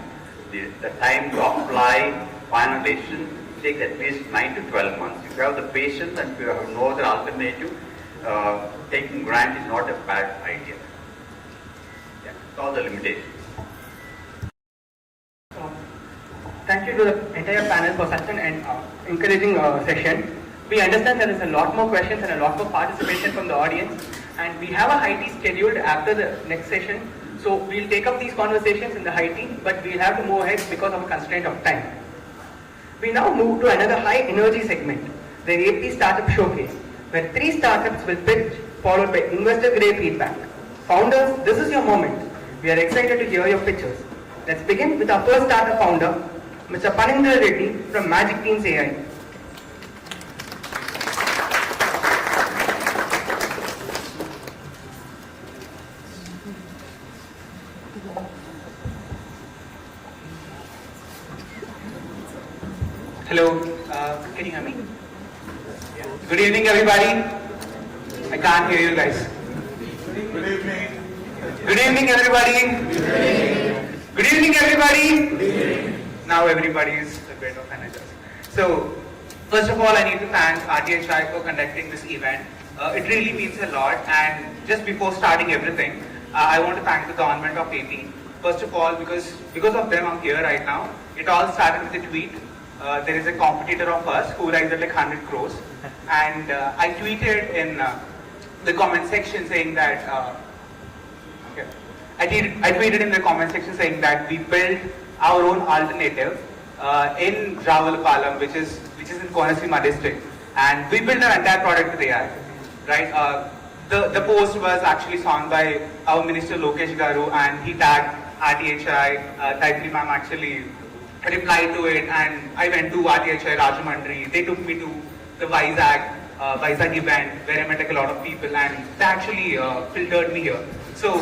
The time to apply, finalization, takes at least 9 to 12 months. If you have the patience and if you have no other alternative, taking grant is not a bad idea. Yeah, it's all the limitations. Thank you to the entire panel for such an encouraging session. We understand there is a lot more questions and a lot more participation from the audience, and we have a high tea scheduled after the next session. So we'll take up these conversations in the high tea, but we'll have to move ahead because of a constraint of time. We now move to another high energy segment, the AP Startup Showcase, where 3 startups will pitch, followed by investor grade feedback. Founders, this is your moment. We are excited to hear your pitches. Let's begin with our first startup founder, Mr. Panindra Reddy from Magic Teams AI. Hello, can you hear me? Good evening, everybody. I can't hear you guys. Good evening. Good evening, everybody. Good evening, everybody. Now everybody is a bit of energized. So, first of all, I need to thank RTHI for conducting this event. It really means a lot. And just before starting everything, I want to thank the government of AP. First of all, because of them, I'm here right now. It all started with a tweet. There is a competitor of us who rides at like 100 crores, and I tweeted in the comment section saying that I tweeted in the comment section saying that we built our own alternative in Ravalapalam, which is in Konaseema district, and we built our entire product with AI. Right? The post was actually signed by our Minister Lokesh Garu, and he tagged RTHI. Gayatri ma'am actually replied to it, and I went to RTHI Rajamandri. They took me to the Vizag event where I met like a lot of people, and they actually filtered me here. So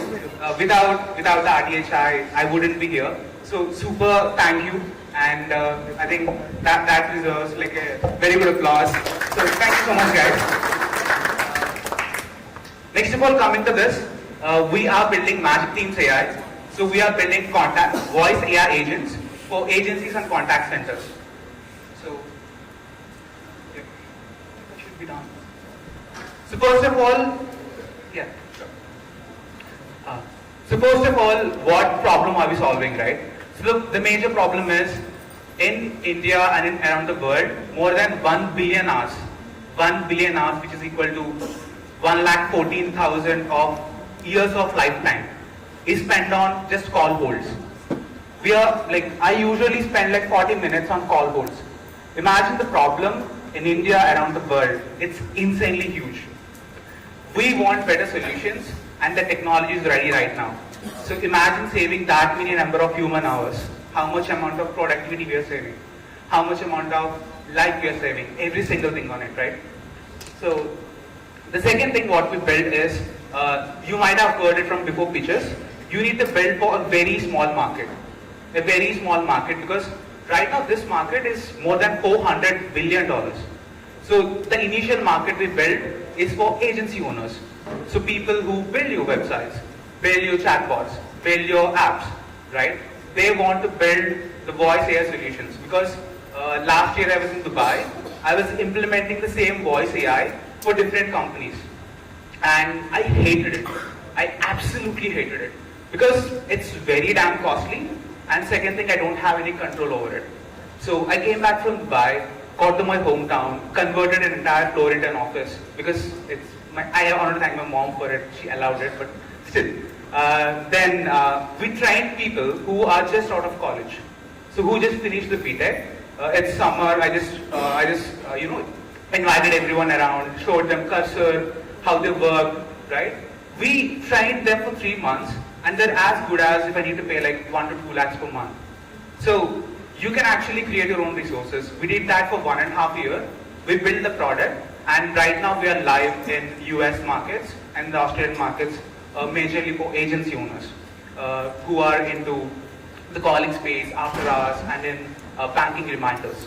without the RTHI, I wouldn't be here. So super thank you, and I think that deserves like a very good applause. So thank you so much, guys. Next of all, coming to this, we are building Magic Teams AI. So we are building voice AI agents for agencies and contact centers. So, yeah, that should be done. So first of all, yeah, sure. So first of all, what problem are we solving, right? So the major problem is, in India and around the world, more than 1 billion hours, which is equal to 1,14,000 of years of lifetime, is spent on just call holds. I usually spend like 40 minutes on call holds. Imagine the problem in India, around the world. It's insanely huge. We want better solutions, and the technology is ready right now. So imagine saving that many number of human hours. How much amount of productivity we are saving? How much amount of life we are saving? Every single thing on it, right? So the second thing what we built is, you might have heard it from before pitches, you need to build for a very small market. a very small market, because right now this market is more than $400 billion. So the initial market we built is for agency owners. So people who build your websites, build your chatbots, build your apps, right? They want to build the voice AI solutions, because last year I was in Dubai. I was implementing the same voice AI for different companies, and I hated it. I absolutely hated it, because it's very damn costly, and second thing, I don't have any control over it. So I came back from Dubai, got to my hometown, converted an entire floor into an office, because I wanted to thank my mom for it. She allowed it, but still. Then we trained people who are just out of college, so who just finished the BTech. It's summer. I just invited everyone around, showed them cursor, how they work, right? We trained them for 3 months, and they're as good as if I need to pay like 1 to 2 lakhs per month. So you can actually create your own resources. We did that for 1.5 years. We built the product, and right now we are live in US markets and the Australian markets, majorly for agency owners who are into the calling space, after hours, and in banking reminders.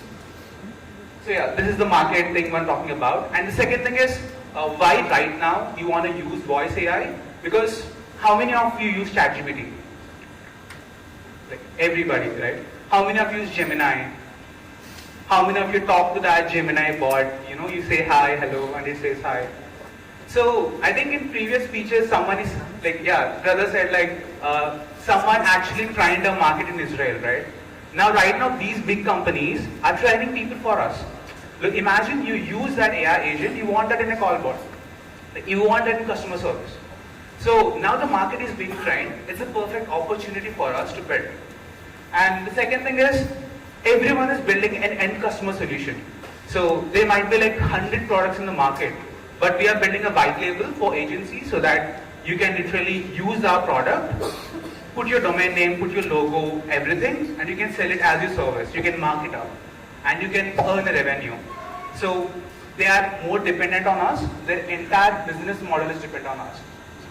So yeah, this is the market thing we're talking about. And the second thing is, why right now you want to use voice AI? Because how many of you use ChatGPT? Like everybody, right? How many of you use Gemini? How many of you talk to that Gemini bot? You know, you say hi, hello, and it says hi. So I think in previous speeches, someone is like, yeah, brother said like, someone actually trained a market in Israel, right? Now, right now, these big companies are training people for us. Look, imagine you use that AI agent, you want that in a call bot. You want that in customer service. So now the market is being trained. It's a perfect opportunity for us to build. And the second thing is, everyone is building an end customer solution. So there might be like 100 products in the market, but we are building a white label for agencies so that you can literally use our product, put your domain name, put your logo, everything, and you can sell it as your service. You can mark it up, and you can earn a revenue. So they are more dependent on us. Their entire business model is dependent on us.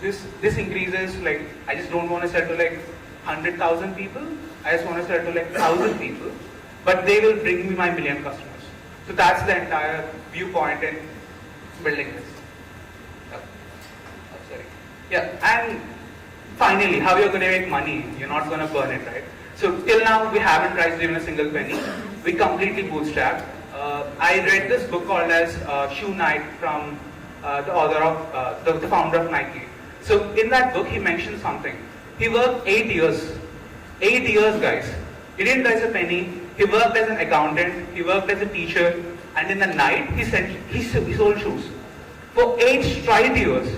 So this increases, like, I just don't want to sell to like 100,000 people. I just want to sell to like 1,000 people, but they will bring me my million customers. So that's the entire viewpoint in building this. Sorry. Yeah, and finally, how you're going to make money? You're not going to burn it, right? So till now, we haven't raised even a single penny. We completely bootstrapped. I read this book called as Shoe Knight from the author of, the founder of Nike. So in that book, he mentioned something. He worked 8 years. 8 years, guys. He didn't raise a penny. He worked as an accountant. He worked as a teacher. And in the night, he sold shoes. For 8 straight years.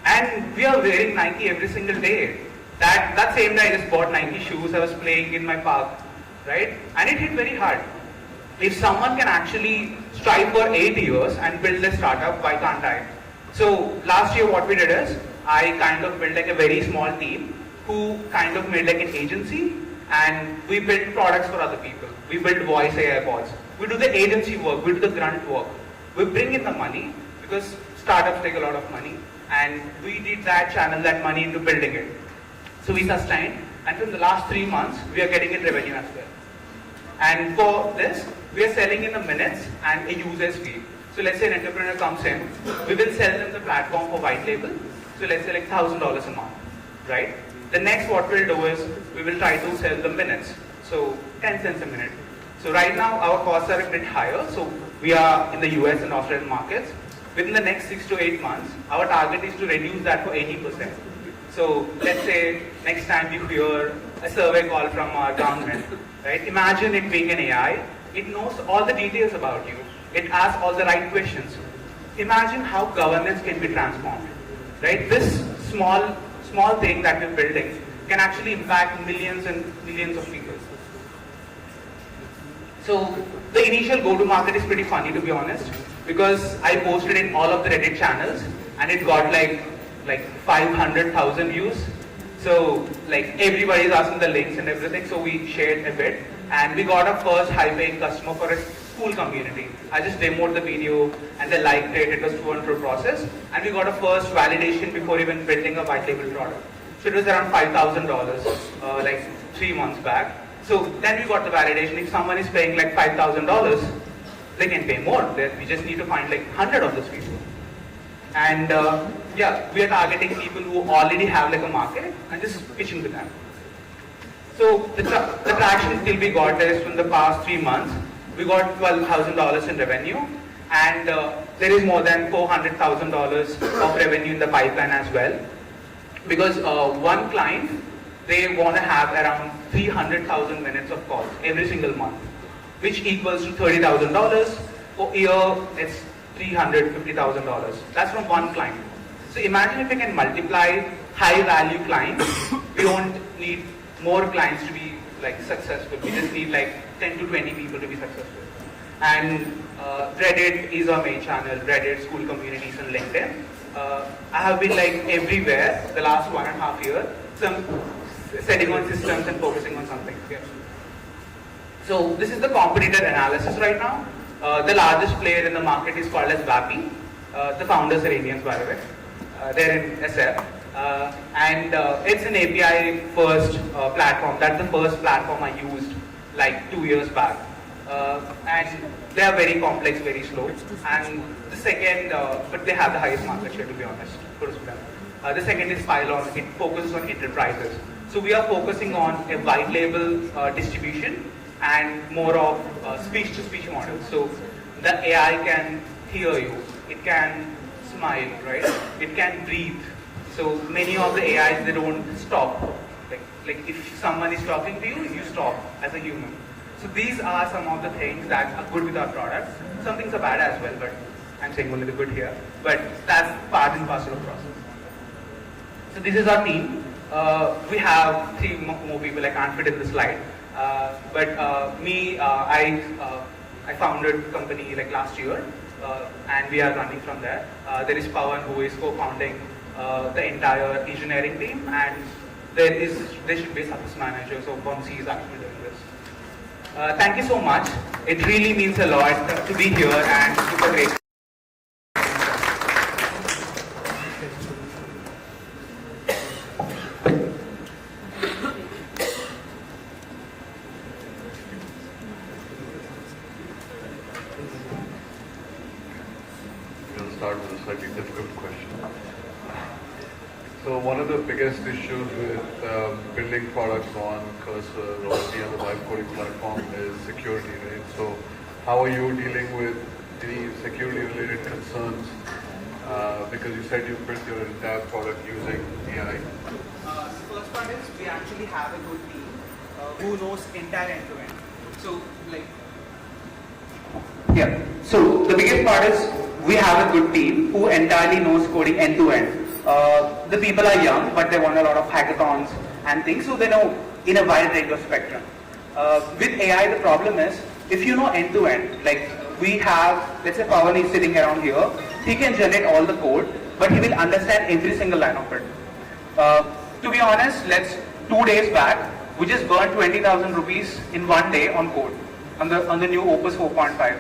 And we are wearing Nike every single day. That same day I just bought Nike shoes. I was playing in my park, right? And it hit very hard. If someone can actually strive for 8 years and build a startup, why can't I? So last year what we did is, I kind of built like a very small team who kind of made like an agency, and we built products for other people. We built voice AI bots. We do the agency work, we do the grunt work. We bring in the money because startups take a lot of money, and we did that, channel that money into building it. So we sustained, and from the last 3 months, we are getting in revenue as well. And for this, we are selling in the minutes and a user's fee. So let's say an entrepreneur comes in, we will sell them the platform for white label. So let's say like $1,000 a month, right? The next what we'll do is, we will try to sell the minutes. So 10 cents a minute. So right now our costs are a bit higher. So we are in the US and Australian markets. Within the next 6 to 8 months, our target is to reduce that for 80%. So let's say next time you hear a survey call from our government, right? Imagine it being an AI. It knows all the details about you. It asks all the right questions. Imagine how governance can be transformed, right? This small thing that we're building can actually impact millions and millions of people. So the initial go-to-market is pretty funny, to be honest, because I posted in all of the Reddit channels and it got like 500,000 views. So like everybody is asking the links and everything, so we shared a bit, and we got our first high-paying customer for a school community. I just demoed the video and they liked it. It was through process, and we got a first validation before even building a white label product. So it was around $5,000, like 3 months back. So then we got the validation. If someone is paying like $5,000, they can pay more. We just need to find like 100 of those people. And yeah, we are targeting people who already have like a market and just pitching to them. So the traction still we got is from the past 3 months. We got $12,000 in revenue, and there is more than $400,000 of revenue in the pipeline as well. Because one client, they want to have around 300,000 minutes of calls every single month, which equals to $30,000. For a year, it's $350,000. That's from one client. So imagine if we can multiply high value clients. We don't need more clients to be like successful. We just need like 10 to 20 people to be successful. And Reddit is our main channel. Reddit, school communities, and LinkedIn. I have been like everywhere the last 1.5 years, setting on systems and focusing on something. Yeah. So this is the competitor analysis right now. The largest player in the market is called as Vapi. The founders are Indians, by the way. They're in SF. And it's an API first platform. That's the first platform I used like 2 years back. And they are very complex, very slow. And the second, but they have the highest market share, to be honest. The second is Pylon. It focuses on enterprises. So we are focusing on a white label distribution and more of speech-to-speech models. So the AI can hear you. It can smile, right? It can breathe. So many of the AIs, they don't stop. Like if someone is talking to you, you stop as a human. So these are some of the things that are good with our product. Some things are bad as well, but I'm saying only the good here. But that's part and parcel of the process. So this is our team. We have 3 more people. I can't fit in the slide. I founded the company like last year, and we are running from there. There is Pawan, who is co-founding the entire engineering team, and there should be a success manager. So Vamsi is actually doing this. Thank you so much. It really means a lot to be here, and super great. We'll start with a slightly difficult question. So one of the biggest issues with building products on Cursor or any other live coding platform is security, right? So how are you dealing with any security related concerns? Because you said you built your entire product using AI. The first part is we actually have a good team who knows entire end-to-end. So like, yeah. So the biggest part is we have a good team who entirely knows coding end-to-end. The people are young, but they want a lot of hackathons and things, so they know in a wide range of spectrum. With AI, the problem is, if you know end-to-end, like we have, let's say Pawan is sitting around here, he can generate all the code, but he will understand every single line of it. To be honest, 2 days back, we just burned 20,000 rupees in 1 day on code, on the new Opus 4.5.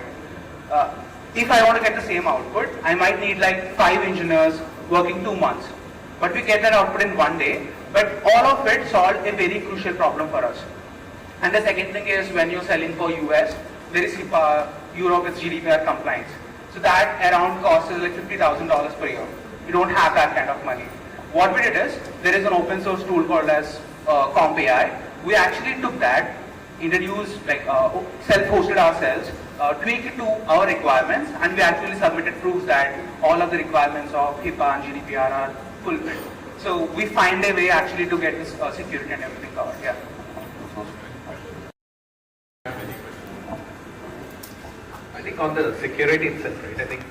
If I want to get the same output, I might need like 5 engineers working 2 months. But we get that output in 1 day, but all of it solved a very crucial problem for us. And the second thing is, when you're selling for US, there is Europe is GDPR compliance. So that around cost is like $50,000 per year. We don't have that kind of money. What we did is, there is an open source tool called as Comp AI. We actually took that, introduced, like self-hosted ourselves, tweaked it to our requirements, and we actually submitted proofs that all of the requirements of HIPAA and GDPR are fulfilled. So we find a way actually to get this security and everything covered. Yeah. I think on the security itself, right? I think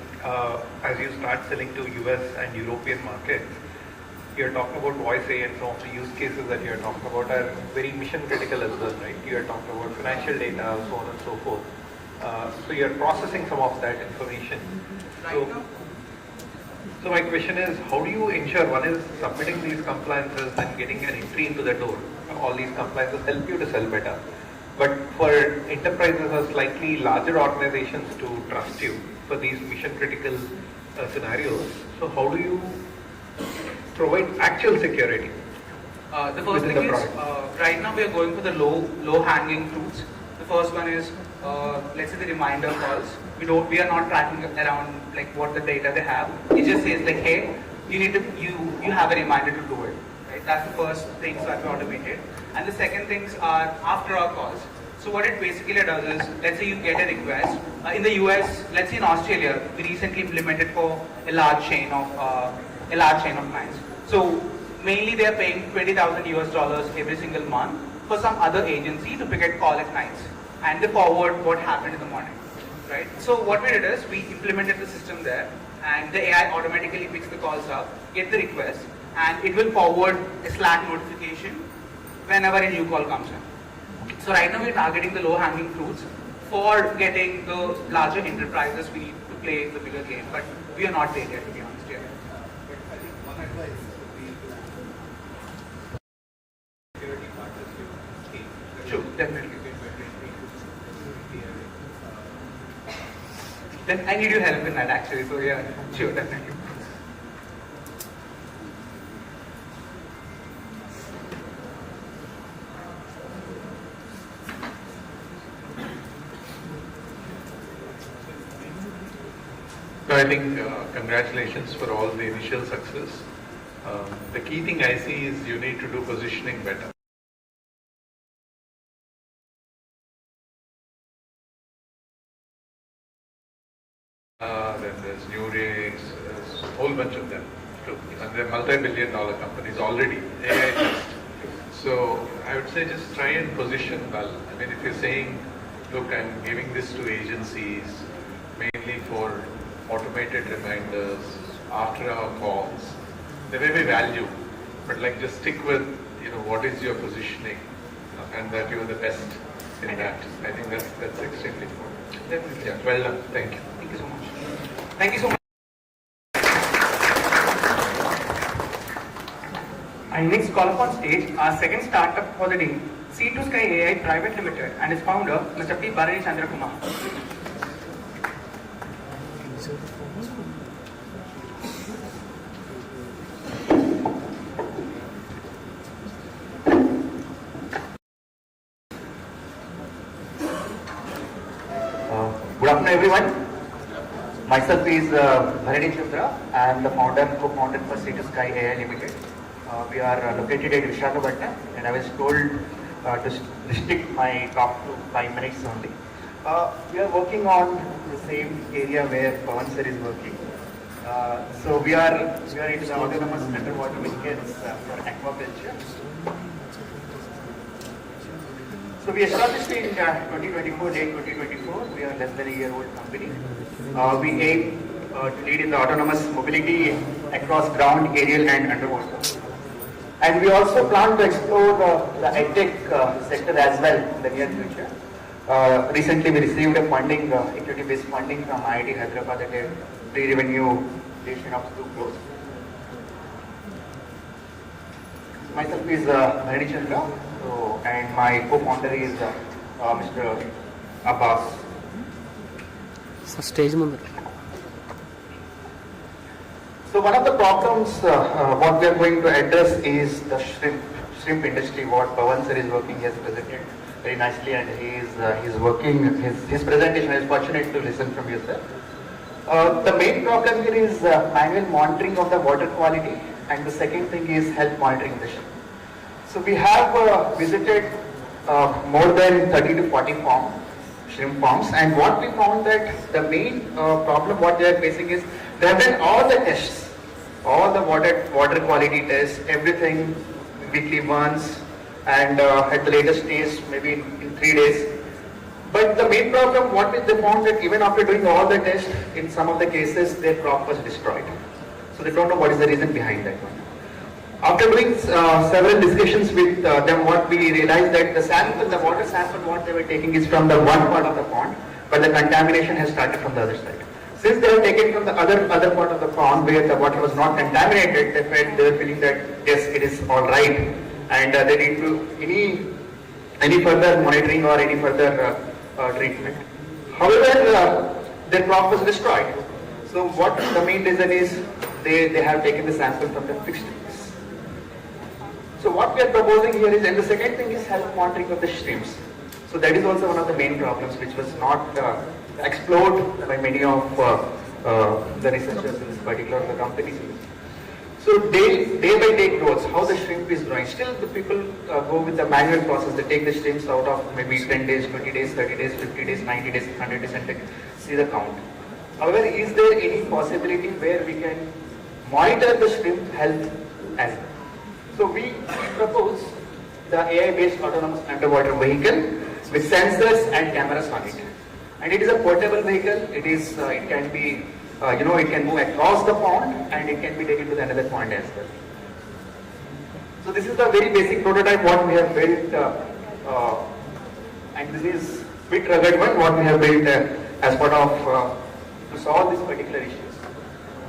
as you start selling to US and European markets, you're talking about voice AI, and some of the use cases that you're talking about are very mission critical as well, right? You're talking about financial data, so on and so forth. So you're processing some of that information. So my question is, how do you ensure, one is submitting these compliances and getting an entry into the door? All these compliances help you to sell better. But for enterprises or slightly larger organizations to trust you for these mission critical scenarios, so how do you provide actual security? The first thing is, right now we are going for the low hanging fruits. The first one is, let's say the reminder calls. We are not tracking around like what the data they have. It just says like, hey, you have a reminder to do it. Right? That's the first things that we automated. And the second things are after our calls. So what it basically does is, let's say you get a request. In the US, let's say in Australia, we recently implemented for a large chain of clients. So mainly they are paying $20,000 every single month for some other agency to pick at call at nights, and they forward what happened in the morning, right? So what we did is we implemented the system there, and the AI automatically picks the calls up, get the request, and it will forward a Slack notification whenever a new call comes in. So right now we're targeting the low-hanging fruits. For getting the larger enterprises, we need to play the bigger game, but we are not there yet, to be honest. Yet. Sure, definitely. Then I need your help in that actually, so yeah, sure, definitely. So I think congratulations for all the initial success. The key thing I see is you need to do positioning better. Then there's Nurex, there's a whole bunch of them too. And they're multi-billion-dollar companies already, AI first. So I would say just try and position well. I mean, if you're saying, look, I'm giving this to agencies mainly for automated reminders after our calls, there may be value, but like just stick with, what is your positioning, and that you're the best in that. I think that's extremely important. Definitely. Yeah, well done. Thank you. Thank you so much. Thank you so much. I next call upon stage our second startup for the day, C2 Sky AI Private Limited, and its founder, Mr. P. Bharani Chandra Kumar. Good afternoon, everyone. Myself is Bharani Chandra. I am the co-founder for C2 Sky AI Limited. We are located at Visakhapatnam, and I was told to restrict my talk to 5 minutes only. We are working on the same area where Pawan sir is working. So we are into the autonomous underwater vehicles for aquaculture. So we established in 2024, late 2024. We are less than a year-old company. We aim to lead in the autonomous mobility across ground, aerial, and underwater. And we also plan to explore the EdTech sector as well in the near future. Recently, we received a funding, equity-based funding from IIT Hyderabad at a pre-revenue valuation of 2 crores. Myself is Bharani Chandra, and my co-founder is Mr. Abbas. Stage ముందు. So one of the problems what we are going to address is the shrimp industry. What Pawan sir is working, he has presented very nicely, and he's working his presentation. I was fortunate to listen from you, sir. The main problem here is manual monitoring of the water quality, and the second thing is health monitoring the shrimp. So we have visited more than 30 to 40 shrimp farms, and what we found that the main problem what they are facing is they have done all the tests, all the water quality tests, everything weekly once, and at the latest stage maybe in 3 days. But the main problem what they found that even after doing all the tests, in some of the cases their crop was destroyed. So they don't know what is the reason behind that one. After doing several discussions with them, what we realized that the water sample what they were taking is from the one part of the pond, but the contamination has started from the other side. Since they were taken from the other part of the pond where the water was not contaminated, they were feeling that yes, it is all right, and they didn't do any further monitoring or any further treatment. However, their crop was destroyed. So what the main reason is they have taken the sample from the fixed place. So what we are proposing here is, and the second thing is health monitoring of the shrimps. So that is also one of the main problems which was not explored by many of the researchers in this particular company. So day by day growth, how the shrimp is growing. Still the people go with the manual process. They take the shrimps out of maybe 10 days, 20 days, 30 days, 50 days, 90 days, 100 days and they see the count. However, is there any possibility where we can monitor the shrimp health as well? So we propose the AI-based autonomous underwater vehicle with sensors and cameras on it. And it is a portable vehicle. It is, it can be, it can move across the pond and it can be taken to another pond as well. So this is the very basic prototype what we have built, and this is bit rugged one what we have built as part of to solve these particular issues.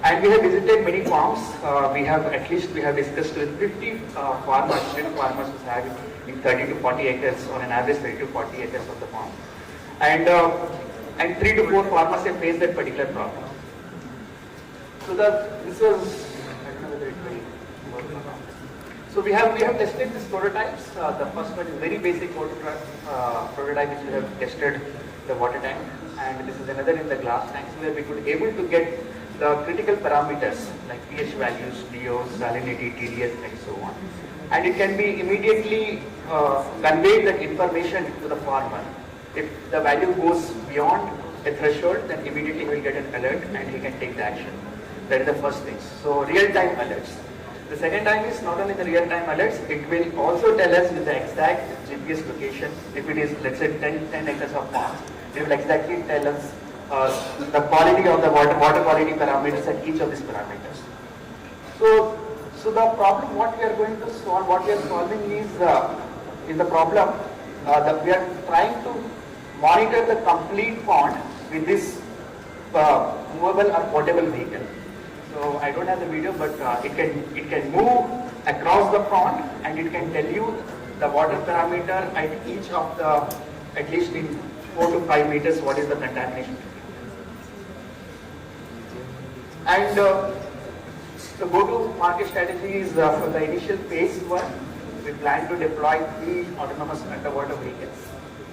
And we have visited many farms. We have discussed with 50 farmers, shrimp farmers who have in 30 to 40 acres, on an average 30 to 40 acres of the farm. And 3 to 4 farmers have faced that particular problem. So this was, I don't know whether it will work or not. So we have tested these prototypes. The first one is very basic prototype which we have tested the water tank, and this is another in the glass tanks where we could able to get the critical parameters like pH values, DOs, salinity, TDS and so on. And it can be immediately conveyed that information to the farmer. If the value goes beyond a threshold, then immediately he will get an alert and he can take the action. That is the first thing. So real-time alerts. The second time is not only the real-time alerts, it will also tell us with the exact GPS location. If it is, let's say, 10 acres of farm, it will exactly tell us the quality of the water quality parameters at each of these parameters. So the problem what we are going to solve, what we are solving is the problem that we are trying to monitor the complete pond with this movable or portable vehicle. So I don't have the video, but it can move across the pond and it can tell you the water parameter at each of the, at least in 4 to 5 meters, what is the contamination. And the go-to-market strategy is for the initial phase 1. We plan to deploy 3 autonomous underwater vehicles,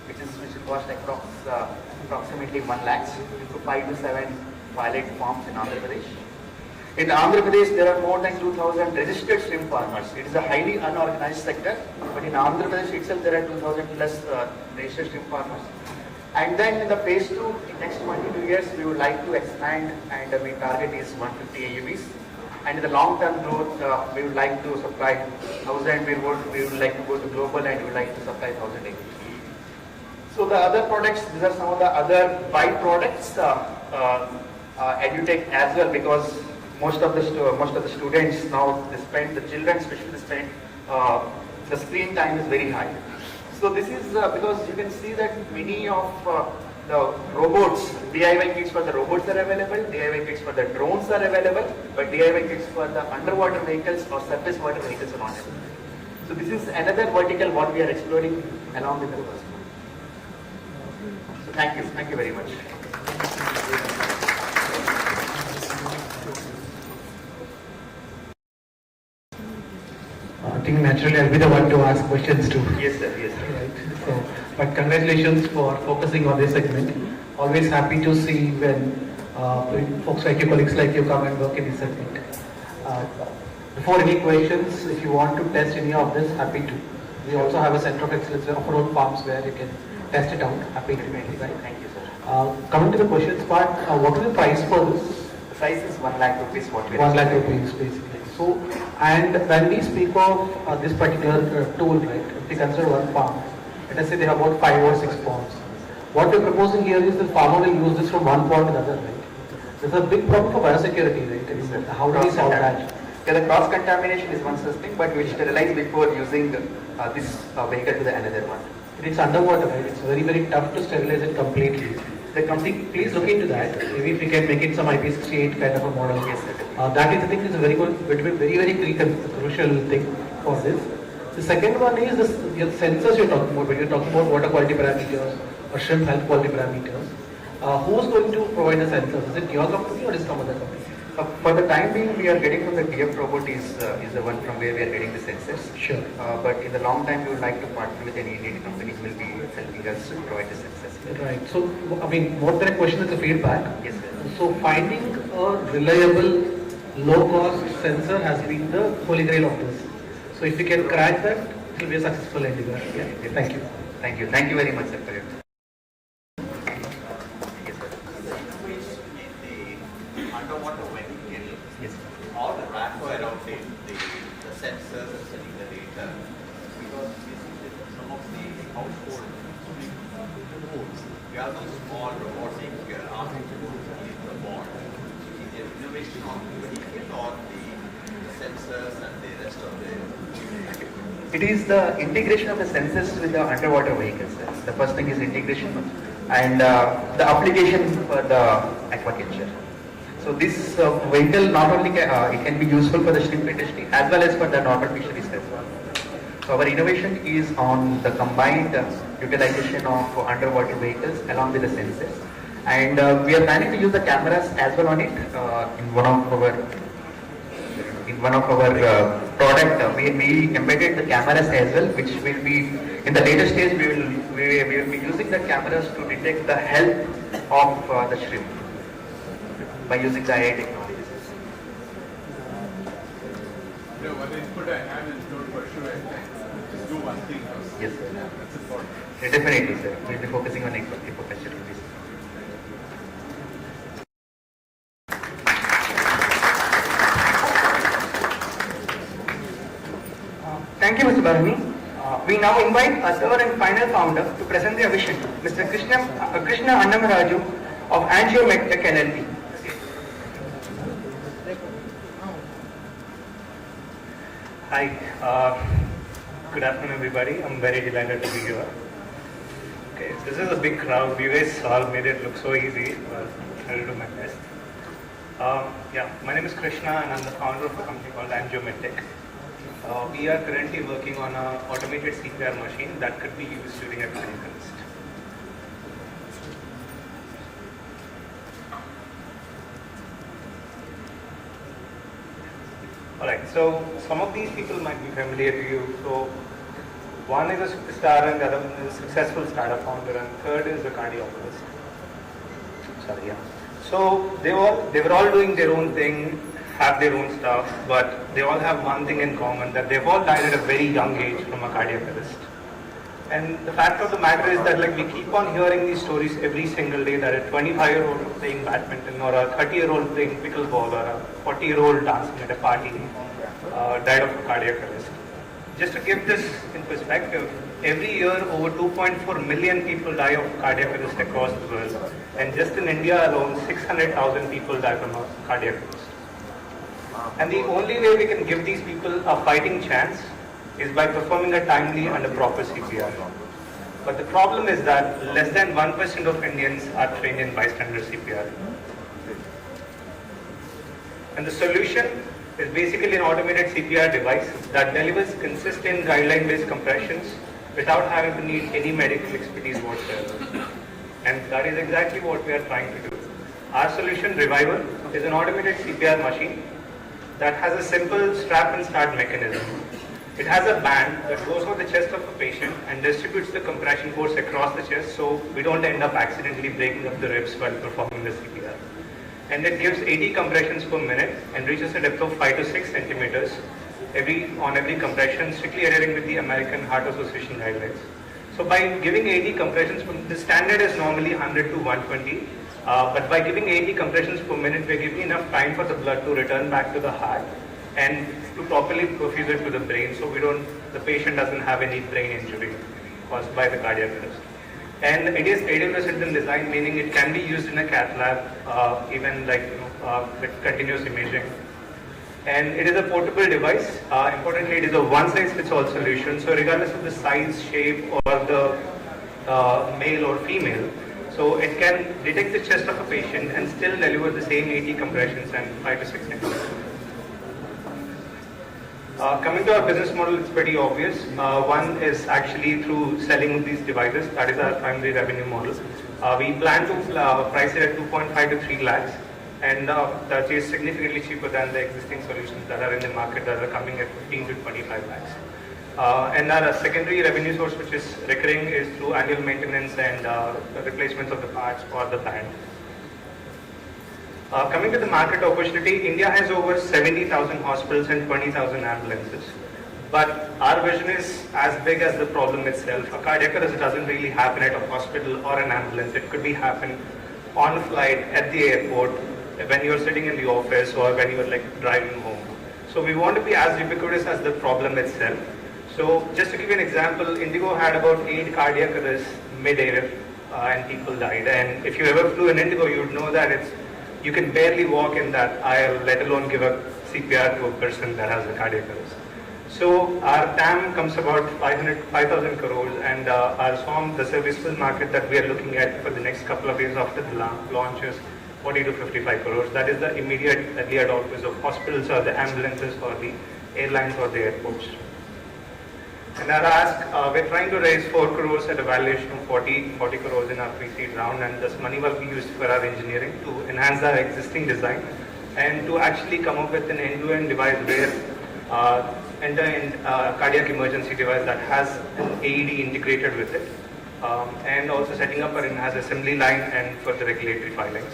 which will cost approximately 1 lakh to 5 to 7 pilot farms in Andhra Pradesh. In Andhra Pradesh, there are more than 2,000 registered shrimp farmers. It is a highly unorganized sector, but in Andhra Pradesh itself, there are 2,000 plus registered shrimp farmers. And then in the phase 2, in next 22 years, we would like to expand, and we target is 150 AUVs. And in the long-term growth, we would like to supply 1,000. We would like to go to global, and we would like to supply 1,000 AUVs. So the other products, these are some of the other byproducts. EduTech as well, because most of the students now, the children especially spend, the screen time is very high. So this is because you can see that many of the robots, DIY kits for the robots are available, DIY kits for the drones are available, but DIY kits for the underwater vehicles or surface water vehicles are not available. So this is another vertical what we are exploring along with the first one. So thank you very much. I think naturally I'll be the one to ask questions too. Yes sir, yes sir. Right. So, but congratulations for focusing on this segment. Always happy to see when folks like you, colleagues like you come and work in this segment. Before any questions, if you want to test any of this, happy to. We also have a center of excellence of our own farms where you can test it out. Happy to make it, right? Thank you sir. Coming to the questions part, what is the price for this? The price is 1 lakh rupees. What we 1 lakh rupees basically. So, and when we speak of this particular tool, right, if we consider one farm, let us say they have about 5 or 6 ponds. What we're proposing here is the farmer will use this from one pond to the other, right? There's a big problem for biosecurity, right? How do we solve that? Yeah, the cross contamination is one such thing, but we sterilize before using this vehicle to the another one. It's underwater, right? It's very, very tough to sterilize it completely. Please look into that. Maybe if we can make it some IP68 kind of a model. Yes, that is, I think, is a very good, very, very crucial thing for this. The second one is this sensors you're talking about. When you're talking about water quality parameters or shrimp health quality parameters, who's going to provide the sensors? Is it your company or is it some other company? For the time being, we are getting from the TF robot is the one from where we are getting the sensors. Sure. But in the long time, we would like to partner with any Indian company who will be helping us to provide the sensors. Right. So, I mean, more than a question, it's a feedback. Yes, sir. So, finding a reliable, low-cost sensor has been the holy grail of this. So, if we can crack that, it will be a successful endeavor. Yeah. Thank you. Thank you. Thank you very much, sir, for your underwater vehicle, yes, all the wrapper around it, the sensors and sending the data, because we see that some of the household tools, we are those small robotic arms tools in the board. Is there innovation on the vehicle or the sensors and the rest of the? It is the integration of the sensors with the underwater vehicles. The first thing is integration and the application for the aquaculture. So this vehicle not only it can be useful for the shrimp industry as well as for the normal fisheries as well. So our innovation is on the combined utilization of underwater vehicles along with the sensors, and we are planning to use the cameras as well on it in one of our product. We embedded the cameras as well, which will be in the later stage. We will be using the cameras to detect the health of the shrimp by using the AI technologies. No, one input I have is don't pursue it. Just do one thing first. Yes, sir. That's important. Yeah, definitely, sir. We'll be focusing on aquaculture. Thank you, Mr. Barani. We now invite our third and final founder to present their vision, Mr. Krishna Annamaraju of Angio MedTech LLP. Hi, good afternoon everybody. I'm very delighted to be here. Okay, this is a big crowd. You guys all made it look so easy. I'll do my best. Yeah, my name is Krishna and I'm the founder of a company called Andhra Pradesh. We are currently working on an automated CPR machine that could be used during a cardiac arrest. Alright, so some of these people might be familiar to you. So one is a superstar and the other one is a successful startup founder and third is a cardiologist. Sorry, yeah. So they were all doing their own thing, have their own stuff, but they all have one thing in common, that they've all died at a very young age from a cardiac arrest. And the fact of the matter is that like we keep on hearing these stories every single day, that a 25-year-old playing badminton or a 30-year-old playing pickleball or a 40-year-old dancing at a party died of a cardiac arrest. Just to give this in perspective, every year over 2.4 million people die of cardiac arrest across the world, and just in India alone 600,000 people die from a cardiac arrest. And the only way we can give these people a fighting chance is by performing a timely and a proper CPR. But the problem is that less than 1% of Indians are trained in bystander CPR. And the solution is basically an automated CPR device that delivers consistent guideline-based compressions without having to need any medical expertise whatsoever. And that is exactly what we are trying to do. Our solution, Reviver, is an automated CPR machine that has a simple strap and start mechanism. It has a band that goes over the chest of a patient and distributes the compression force across the chest, so we don't end up accidentally breaking up the ribs while performing the CPR. And it gives 80 compressions per minute and reaches a depth of 5 to 6 centimeters on every compression, strictly adhering with the American Heart Association guidelines. So by giving 80 compressions, the standard is normally 100 to 120, but by giving 80 compressions per minute, we're giving enough time for the blood to return back to the heart and to properly perfuse it to the brain, so the patient doesn't have any brain injury caused by the cardiac arrest. And it is 80% in design, meaning it can be used in a cath lab, even with continuous imaging. And it is a portable device. Importantly, it is a one-size-fits-all solution. So regardless of the size, shape, or the male or female, so it can detect the chest of a patient and still deliver the same 80 compressions and 5 to 6 seconds. Coming to our business model, it's pretty obvious. One is actually through selling these devices. That is our primary revenue model. We plan to price it at 2.5 to 3 lakhs. and that is significantly cheaper than the existing solutions that are in the market that are coming at 15 to 25 lakhs. And our secondary revenue source, which is recurring, is through annual maintenance and replacements of the parts for the plant. Coming to the market opportunity, India has over 70,000 hospitals and 20,000 ambulances. But our vision is as big as the problem itself. A cardiac arrest doesn't really happen at a hospital or an ambulance. It could be happen on a flight, at the airport, when you're sitting in the office, or when you're driving home. So we want to be as ubiquitous as the problem itself. So just to give you an example, Indigo had about 8 cardiac arrests mid-air and people died. And if you ever flew in Indigo, you would know that you can barely walk in that aisle, let alone give a CPR to a person that has a cardiac arrest. So our TAM comes about 5,000 crores, and our SOM, the serviceable market that we are looking at for the next couple of years after the launch, is 40 to 55 crores. That is the immediate early adopters of hospitals or the ambulances or the airlines or the airports. And our ask, we're trying to raise 4 crores at a valuation of 40 crores in our pre-seed round, and this money will be used for our engineering to enhance our existing design and to actually come up with an end-to-end device where end-to-end cardiac emergency device that has an AED integrated with it, and also setting up our in-house assembly line and for the regulatory filings.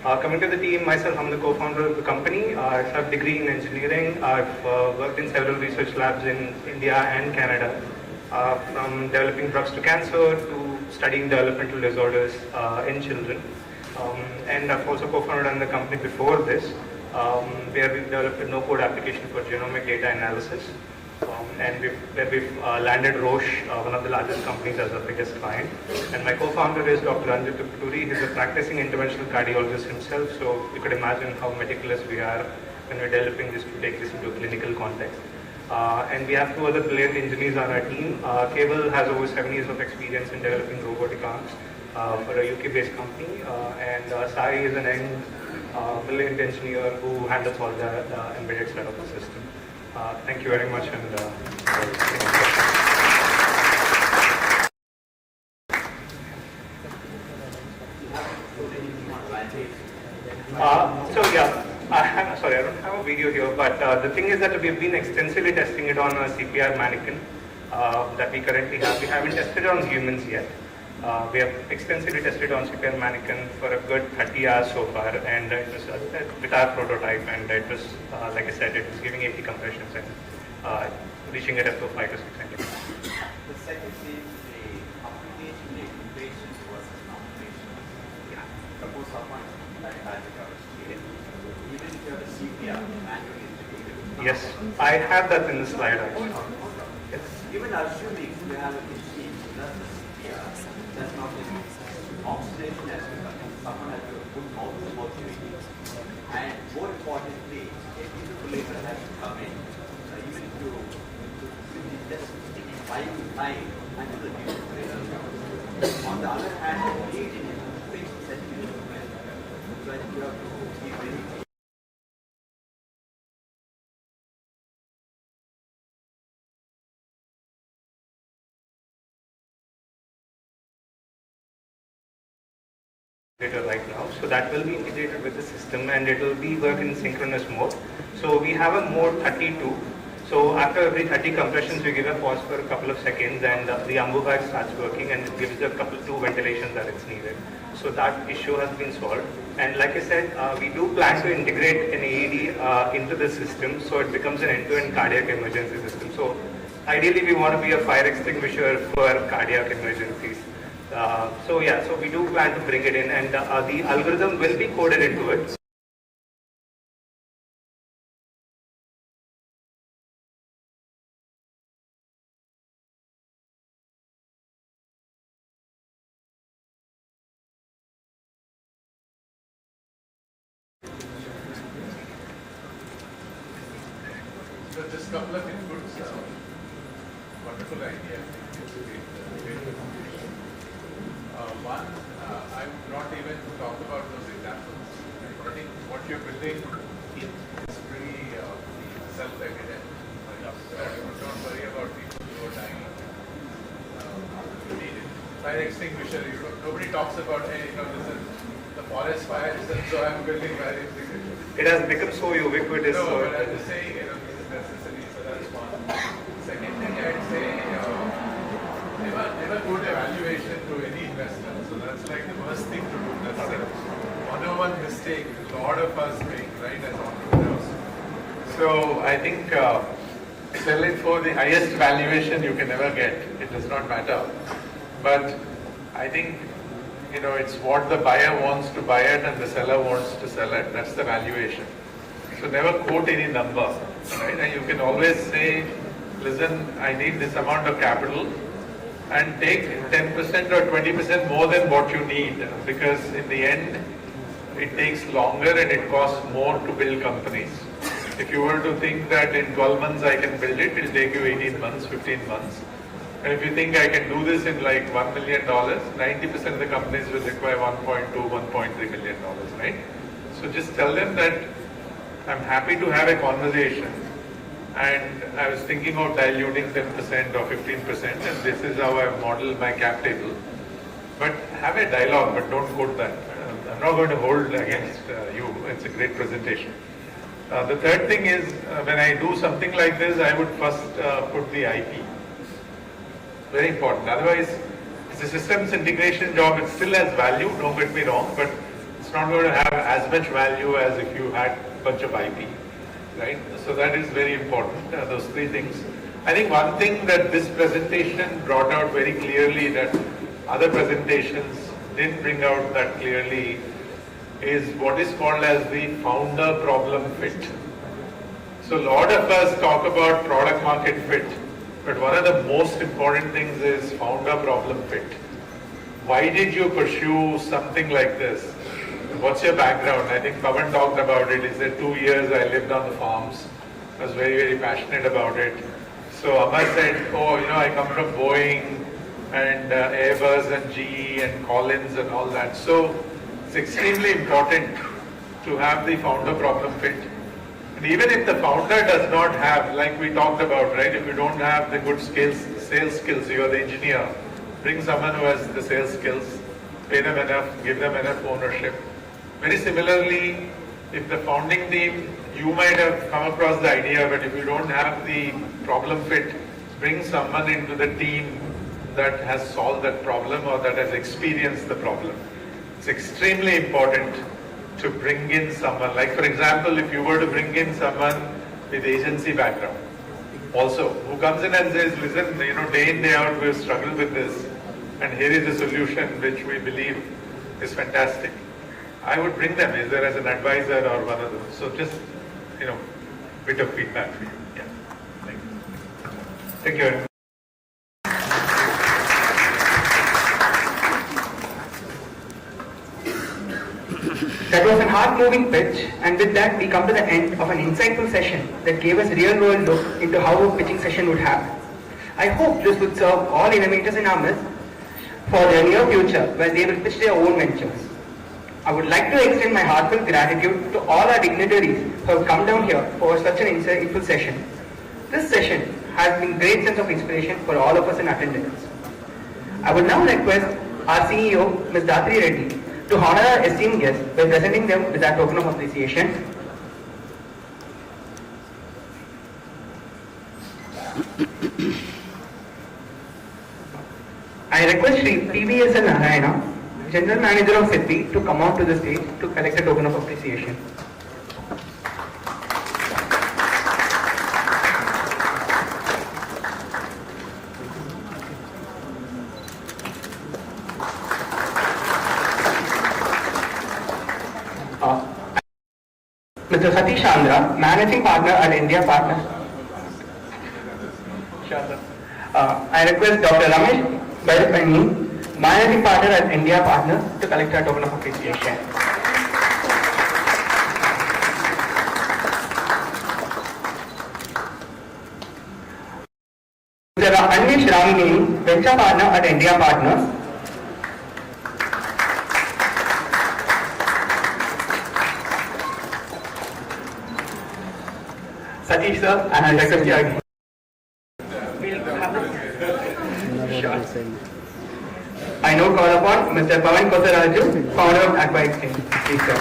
Coming to the team, myself, I'm the co-founder of the company. I have a degree in engineering. I've worked in several research labs in India and Canada, from developing drugs to cancer to studying developmental disorders in children. And I've also co-founded the company before this, where we've developed a no-code application for genomic data analysis. And we've landed Roche, one of the largest companies, as our biggest client. And my co-founder is Dr. Andhra Pradesh. He's a practicing interventional cardiologist himself, so you could imagine how meticulous we are when we're developing this to take this into a clinical context. And we have 2 other brilliant engineers on our team. Keval has over 7 years of experience in developing robotic arms for a UK-based company, and Sai is an brilliant engineer who handles all the embedded side of the system. Thank you very much. And sorry, I don't have a video here, but the thing is that we've been extensively testing it on a CPR mannequin that we currently have. We haven't tested it on humans yet. We have extensively tested on CPR mannequin for a good 30 hours so far, and it was with our prototype, and it was, like I said, it was giving 80 compressions and reaching a depth of 5 to 6 centimeters. The second is the application integration versus non-patient. Yeah. Suppose someone like cardiac arrest, even if you have a CPR manually integrated. Yes, I have that in the slide actually. Yes. Even assuming you have a machine, that's the CPR. That's not the oxidation has to come. Someone has to put mouth-to-mouth treatment. And more importantly, a defibrillator has to come in. Even if you just stick pipe until the defibrillator comes. On the other hand, bleeding is a fixed centimeter of mercury. So I think you have to be very clear. Right now, so that will be integrated with the system, and it will be work in synchronous mode. So we have a mode 32. So after every 30 compressions, we give a pause for a couple of seconds, and the ambu bag starts working, and it gives a couple 2 ventilations that it's needed. So that issue has been solved. And like I said, we do plan to integrate an AED into the system, so it becomes an end-to-end cardiac emergency system. So ideally, we want to be a fire extinguisher for cardiac emergencies. So we do plan to bring it in, and the algorithm will be coded into it. So just a couple of inputs. Wonderful idea. One, I would not even talk about those examples. I think what you're building is pretty self-evident. Don't worry about people who are dying. You need it. Fire extinguisher. Nobody talks about, hey, this is the forest fires, and so I'm building various things. It has become so ubiquitous. No, So but I'm just saying, it is necessary, so that's one. Second thing I'd say, never quote evaluation to any investor. So that's like the worst thing to do. That's a 101 mistake a lot of us make, right, as entrepreneurs. So I think sell it for the highest valuation you can ever get. It does not matter. But I think, it's what the buyer wants to buy it and the seller wants to sell it. That's the valuation. So never quote any number, right? And you can always say, listen, I need this amount of capital, and take 10% or 20% more than what you need, because in the end, it takes longer and it costs more to build companies. If you were to think that in 12 months I can build it, it will take you 18 months, 15 months. And if you think I can do this in like $1 million, 90% of the companies will require $1.2, $1.3 million, right? So just tell them that I'm happy to have a conversation, and I was thinking of diluting 10% or 15%, and this is how I modeled my cap table. But have a dialogue, but don't quote that. I'm not going to hold against you. It's a great presentation. The third thing is, when I do something like this, I would first put the IP. Very important. Otherwise, it's a systems integration job. It still has value, don't get me wrong, but it's not going to have as much value as if you had a bunch of IP, right? So that is very important, those three things. I think one thing that this presentation brought out very clearly that other presentations didn't bring out that clearly is what is called as the founder problem fit. So a lot of us talk about product market fit, but one of the most important things is founder problem fit. Why did you pursue something like this? What's your background? I think Pawan talked about it. He said 2 years I lived on the farms. I was very, very passionate about it. So Amar said, oh, I come from Boeing and Airbus and GE and Collins and all that. So it's extremely important to have the founder problem fit. And even if the founder does not have, like we talked about, right, if you don't have the good sales skills, you're the engineer, bring someone who has the sales skills, pay them enough, give them enough ownership. Very similarly, if the founding team, you might have come across the idea, but if you don't have the problem fit, bring someone into the team that has solved that problem or that has experienced the problem. It's extremely important to bring in someone, like for example, if you were to bring in someone with agency background, also, who comes in and says, listen, day in, day out, we've struggled with this, and here is a solution which we believe is fantastic. I would bring them either as an advisor or one of them. So just, bit of feedback for you. Yeah. Thank you. Thank you. That was an heart-moving pitch, and with that we come to the end of an insightful session that gave us a real-world look into how a pitching session would happen. I hope this would serve all innovators in our midst for their near future when they will pitch their own ventures. I would like to extend my heartfelt gratitude to all our dignitaries who have come down here for such an insightful session. This session has been a great sense of inspiration for all of us in attendance. I would now request our CEO, Ms. Datri Reddy, to honor our esteemed guests by presenting them with our token of appreciation. I request Shri PVSL Narayana, General Manager of SIDBI, to come out to the stage to collect a token of appreciation. Mr. Satish Andhra, Managing Partner at India Partners. I request Dr. Ramesh Baidapani, Managing Partner at India Partners, to collect a token of appreciation. Mr. Anish Ramini, Venture Partner at India Partners. Satish sir, and I request you again. I now call upon Mr. Pavan Kosaraju, founder of Aqua Exchange. Please, sir.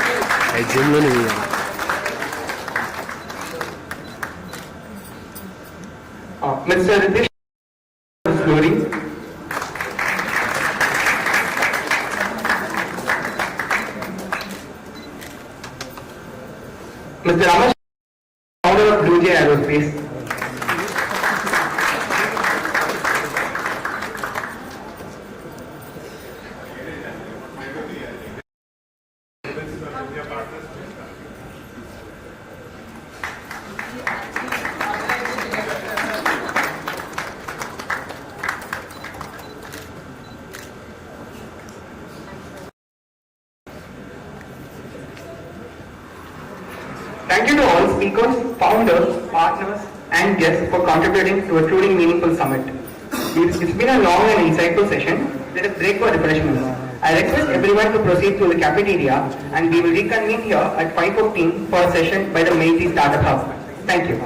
Mr. Ritesh Glory. Mr. Ramesh, founder of Blue Jay Aerospace. Thank you to all speakers, founders, partners, and guests for contributing to a truly meaningful summit. It's been a long and insightful session. Let us break for refreshments. I request everyone to proceed to the cafeteria, and we will reconvene here at 5:15 for a session by the Meiji Startup Hub. Thank you.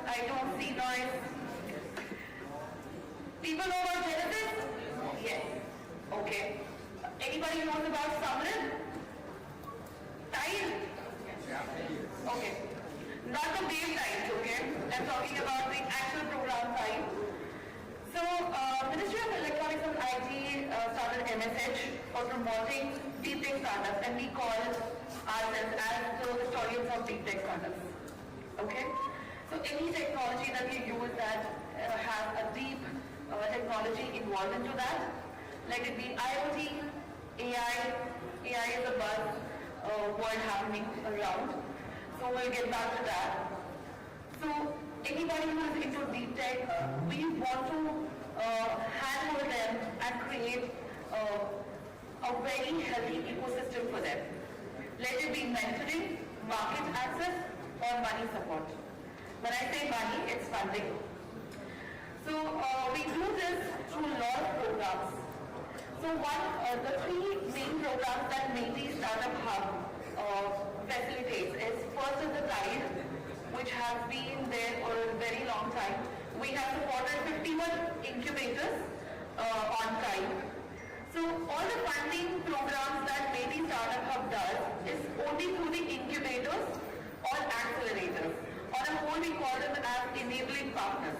I don't see noise. People know about Genesis? Yes. Okay. Anybody knows about Samrid? Time? Okay. Not the wave times, okay? I'm talking about the actual program time. So, Ministry of Electronics and IT started MSH for promoting deep tech startups, and we call ourselves as the historians of deep tech startups. Okay? So any technology that you use that has a deep technology involved into that, like it be IoT, AI is a buzz word happening around. So we'll get back to that. So anybody who is into deep tech, we want to handle them and create a very healthy ecosystem for them. Let it be mentoring, market access, or money support. When I say money, it's funding. So we do this through a lot of programs. So the three main programs that Mainly Startup Hub facilitates is first is the Tide, which has been there for a very long time. We have supported 51 incubators on Tide. So all the funding programs that Mainly Startup Hub does is only through the incubators or accelerators. On a whole, we call them as enabling partners.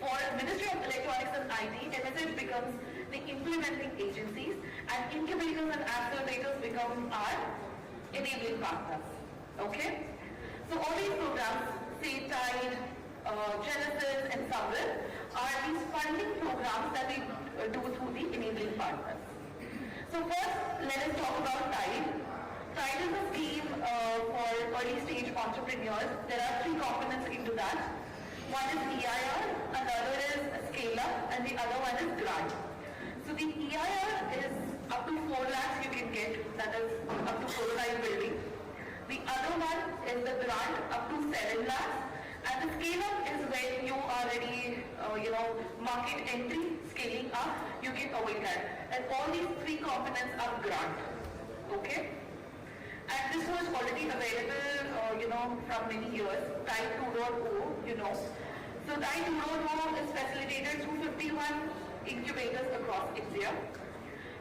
For Ministry of Electronics and IT, MSH becomes the implementing agencies, and incubators and accelerators become our enabling partners. Okay? So all these programs, say Tide, Genesis, and Samrid, are these funding programs that we do through the enabling partners. So first, let us talk about Tide. Tide is a scheme for early stage entrepreneurs. There are three components into that. One is EIR, another is Scale Up, and the other one is Grant. So the EIR is up to 4 lakhs you can get, that is up to prototype building. The other one is the grant up to 7 lakhs, and the Scale Up is when you are ready, market entry, scaling up, you can avail that. And all these three components are grant. Okay? And this was already available, from many years, Type 2.0, So Type 2.0 is facilitated through 51 incubators across India.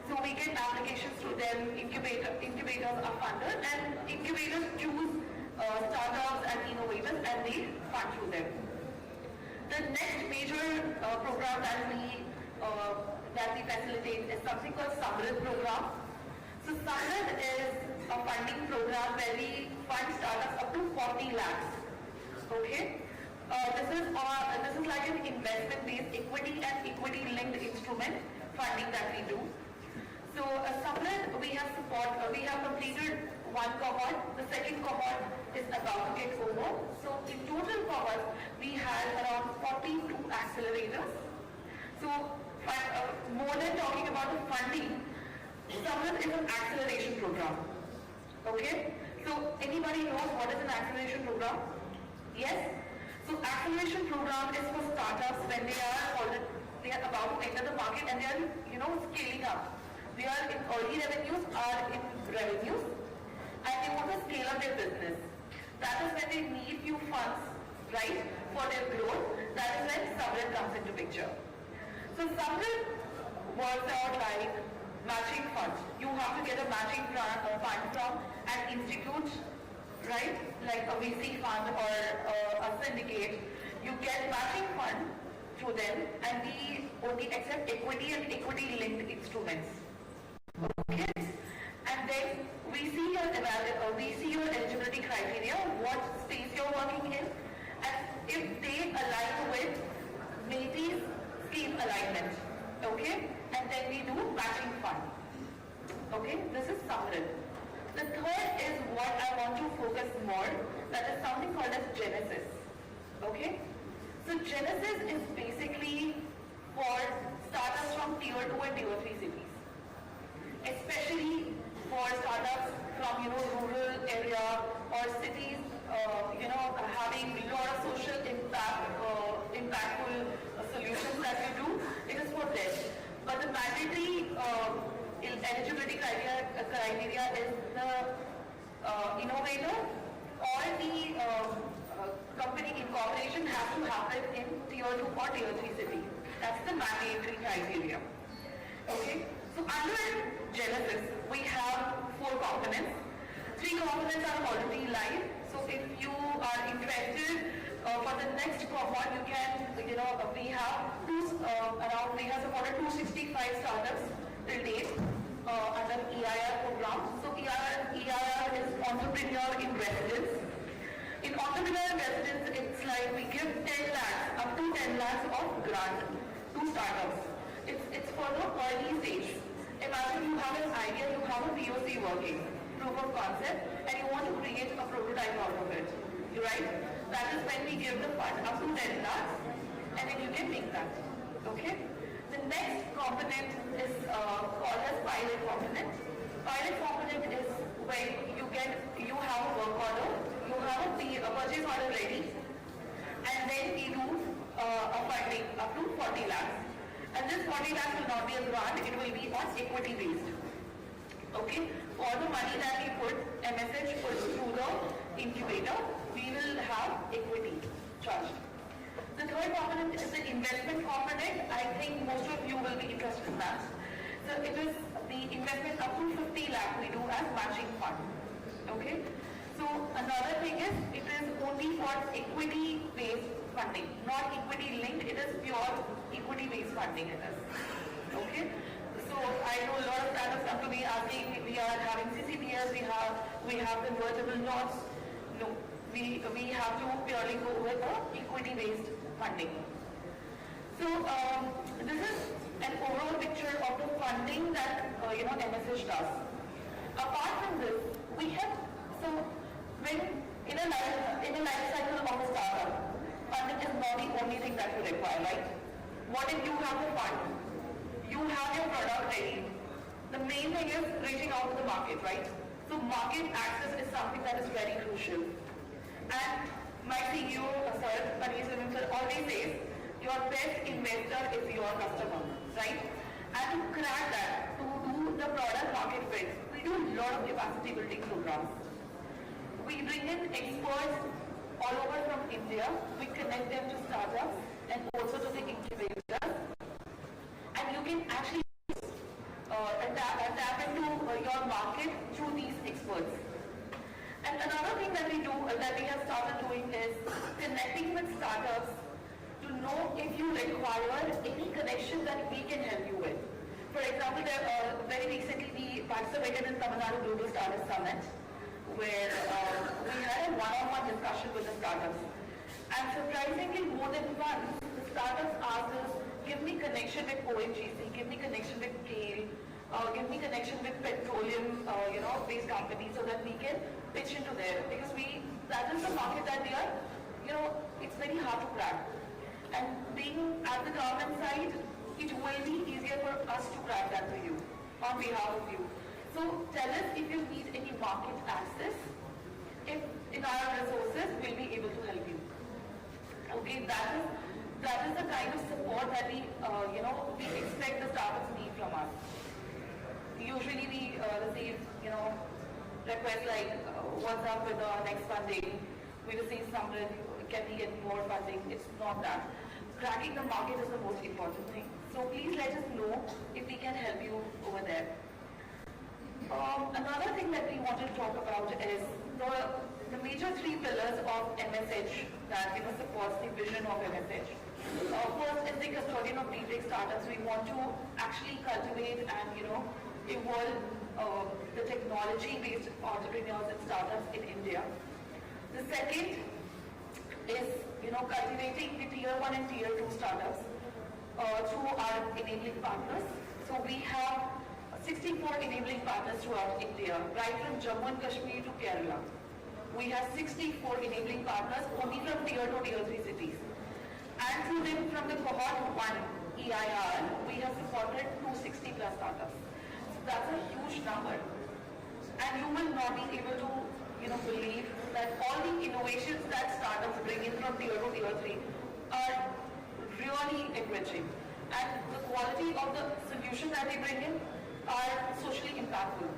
So we get applications through them, incubators are funded, and incubators choose startups and innovators and they fund through them. The next major program that we facilitate is something called Samrit program. So Samrit is a funding program where we fund startups up to 40 lakhs. Okay? This is like an investment-based equity and equity-linked instrument funding that we do. So Samrit, we have completed one cohort. The second cohort is about to get over. So in total cohort, we had around 42 accelerators. So more than talking about the funding, Samrit is an acceleration program. Okay? So anybody knows what is an acceleration program? Yes? So acceleration program is for startups when they are about to enter the market and they are scaling up. They are in early revenues or in revenues and they want to scale up their business. That is when they need few funds, right, for their growth. That is when Samrit comes into picture. So Samrit works out like matching funds. You have to get a matching fund from an institute, right, like a VC fund or a syndicate. You get matching fund through them and we only accept equity and equity-linked instruments. Okay, and then we see your eligibility criteria, what states you're working in, and if they align with NATI's scheme alignment. Okay, and then we do matching fund. Okay, this is Samrit. The third is what I want to focus more, that is something called as Genesis. Okay, so Genesis is basically for startups from tier 2 and tier 3 cities. Especially for startups from rural area or cities having a lot of social impactful solutions that we do. It is for them. But the mandatory eligibility criteria is the innovator or the company incorporation has to happen in tier 2 or tier 3 city. That's the mandatory criteria. Okay. So under Genesis, we have 4 components. 3 components are already live. So if you are interested for the next cohort, you can, we have supported 265 startups till date under EIR program. So EIR is Entrepreneur in Residence. In Entrepreneur in Residence, it's like we give 10 lakhs, up to 10 lakhs of grant to startups. It's for the early stage. Imagine you have an idea, you have a POC working, proof of concept, and you want to create a prototype out of it, right? That is when we give the fund up to 10 lakhs, and then you can make that, okay? The next component is called as pilot component. Pilot component is when you have a work order, you have a purchase order ready, and then we do a funding up to 40 lakhs. And this 40 lakhs will not be a grant, it will be on equity based. Okay, for the money that we put, MSH puts through the incubator, we will have equity charged. The third component is the investment component. I think most of you will be interested in that. So it is the investment up to 50 lakh we do as matching fund. Okay. So another thing is it is only for equity based funding, not equity linked. It is pure equity based funding. It is. Okay. So I know a lot of startups come to me asking, we are having CCPS, we have convertible notes. No, we have to purely go with equity based funding. So this is an overall picture of the funding that MSH does. Apart from this, we have when in a life cycle of a startup, funding is not the only thing that you require, right? What if you have the fund? You have your product ready. The main thing is reaching out to the market, right? So market access is something that is very crucial. And my CEO, sir, Paneer sir, always says, your best investor is your customer, right? And to crack that, to do the product market fit, we we do a lot of capacity building programs. We bring in experts all over from India. We connect them to startups and also to the incubators. And you can actually tap into your market through these experts. And another thing that we have started doing is connecting with startups to know if you require any connection that we can help you with. For example, very recently we participated in Tamil Nadu Global Startup Summit, where we had a one-on-one discussion with the startups. And surprisingly, more than once, the startups asked us, give me connection with ONGC, give me connection with GAIL, give me connection with petroleum, based companies so that we can pitch into there. Because that is the market that we are, it's very hard to crack. And being at the government side, it will be easier for us to crack that to you, on behalf of you. So tell us if you need any market access. If in our resources, we'll be able to help you. Okay, that is the kind of support that we expect the startups need from us. Usually we receive, requests like, what's up with the next funding? We receive something, can we get more funding? It's not that. Cracking the market is the most important thing. So please let us know if we can help you over there. Another thing that we wanted to talk about is the major 3 pillars of MSH that supports the vision of MSH. First is the custodian of deep tech startups. We want to actually cultivate and evolve the technology-based entrepreneurs and startups in India. The second is cultivating the tier 1 and tier 2 startups through our enabling partners. So we have 64 enabling partners throughout India, right from Jammu and Kashmir to Kerala. We have 64 enabling partners only from tier 2, tier 3 cities. And through them from the cohort 1 EIR, we have supported 260 plus startups. So that's a huge number. And you will not be able to believe that all the innovations that startups bring in from tier 2, tier 3 are really enriching. And the quality of the solution that they bring in are socially impactful.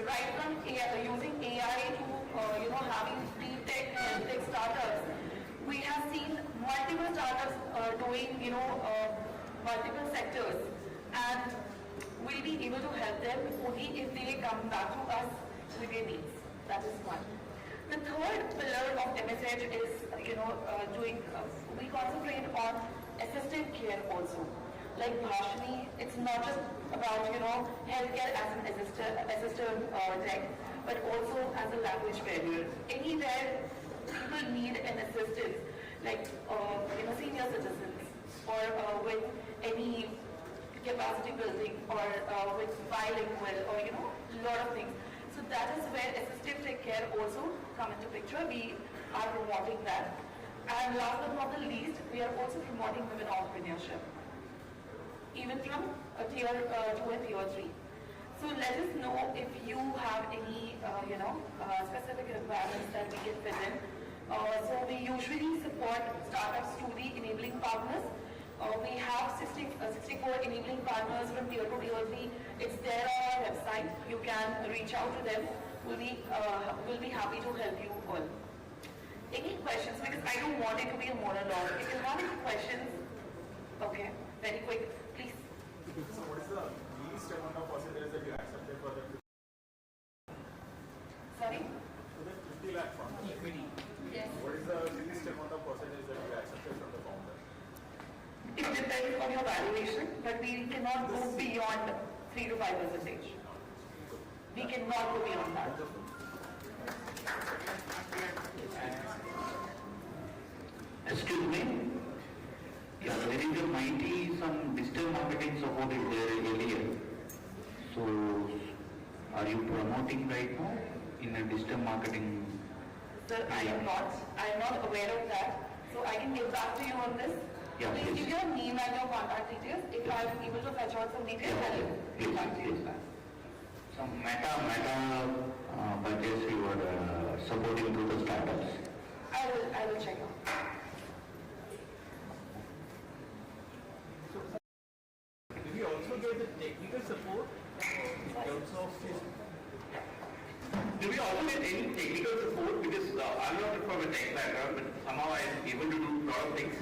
Right from using AI to having deep tech, health tech startups, we have seen multiple startups doing multiple sectors, and we'll be able to help them only if they come back to us with their needs. That is one. The third pillar of MSH is we concentrate on assistive care also. Like Bhashini, it's not just about healthcare as an assistive tech, but also as a language barrier. Anywhere people need an assistance, like senior citizens, or with any capacity building, or with bilingual, or a lot of things. So that is where assistive tech care also come into picture. We are promoting that. And last but not the least, we are also promoting women entrepreneurship, even from tier 2 and tier 3. So let us know if you have any specific requirements that we can fit in. So we usually support startups through the enabling partners. We have 64 enabling partners from tier 2, tier 3. It's there on our website. You can reach out to them. We'll be happy to help you all. Any questions? Because I don't want it to be a monologue. If you have any questions, okay, very quick, please. So what is the least amount of percentage that you accepted for the? Sorry? So the 50 lakh fund. Equity. Yes. What is the least amount of percentage that you accepted from the founder? It depends on your valuation, but we cannot go beyond 3 to 5%. We cannot go beyond that. Excuse me? Yeah, there is a mighty some digital marketing support is there earlier. So, are you promoting right now in a digital marketing? Sir, I am not aware of that. So I can get back to you on this. Yeah, please give your name and your contact details. If I am able to fetch out some details, I'll get back to you. Some meta budgets you are supporting to the startups. I will check out. Did we also get the technical support Do we also get any technical support? Because I'm not from a tech background, but somehow I'm able to do a lot of things.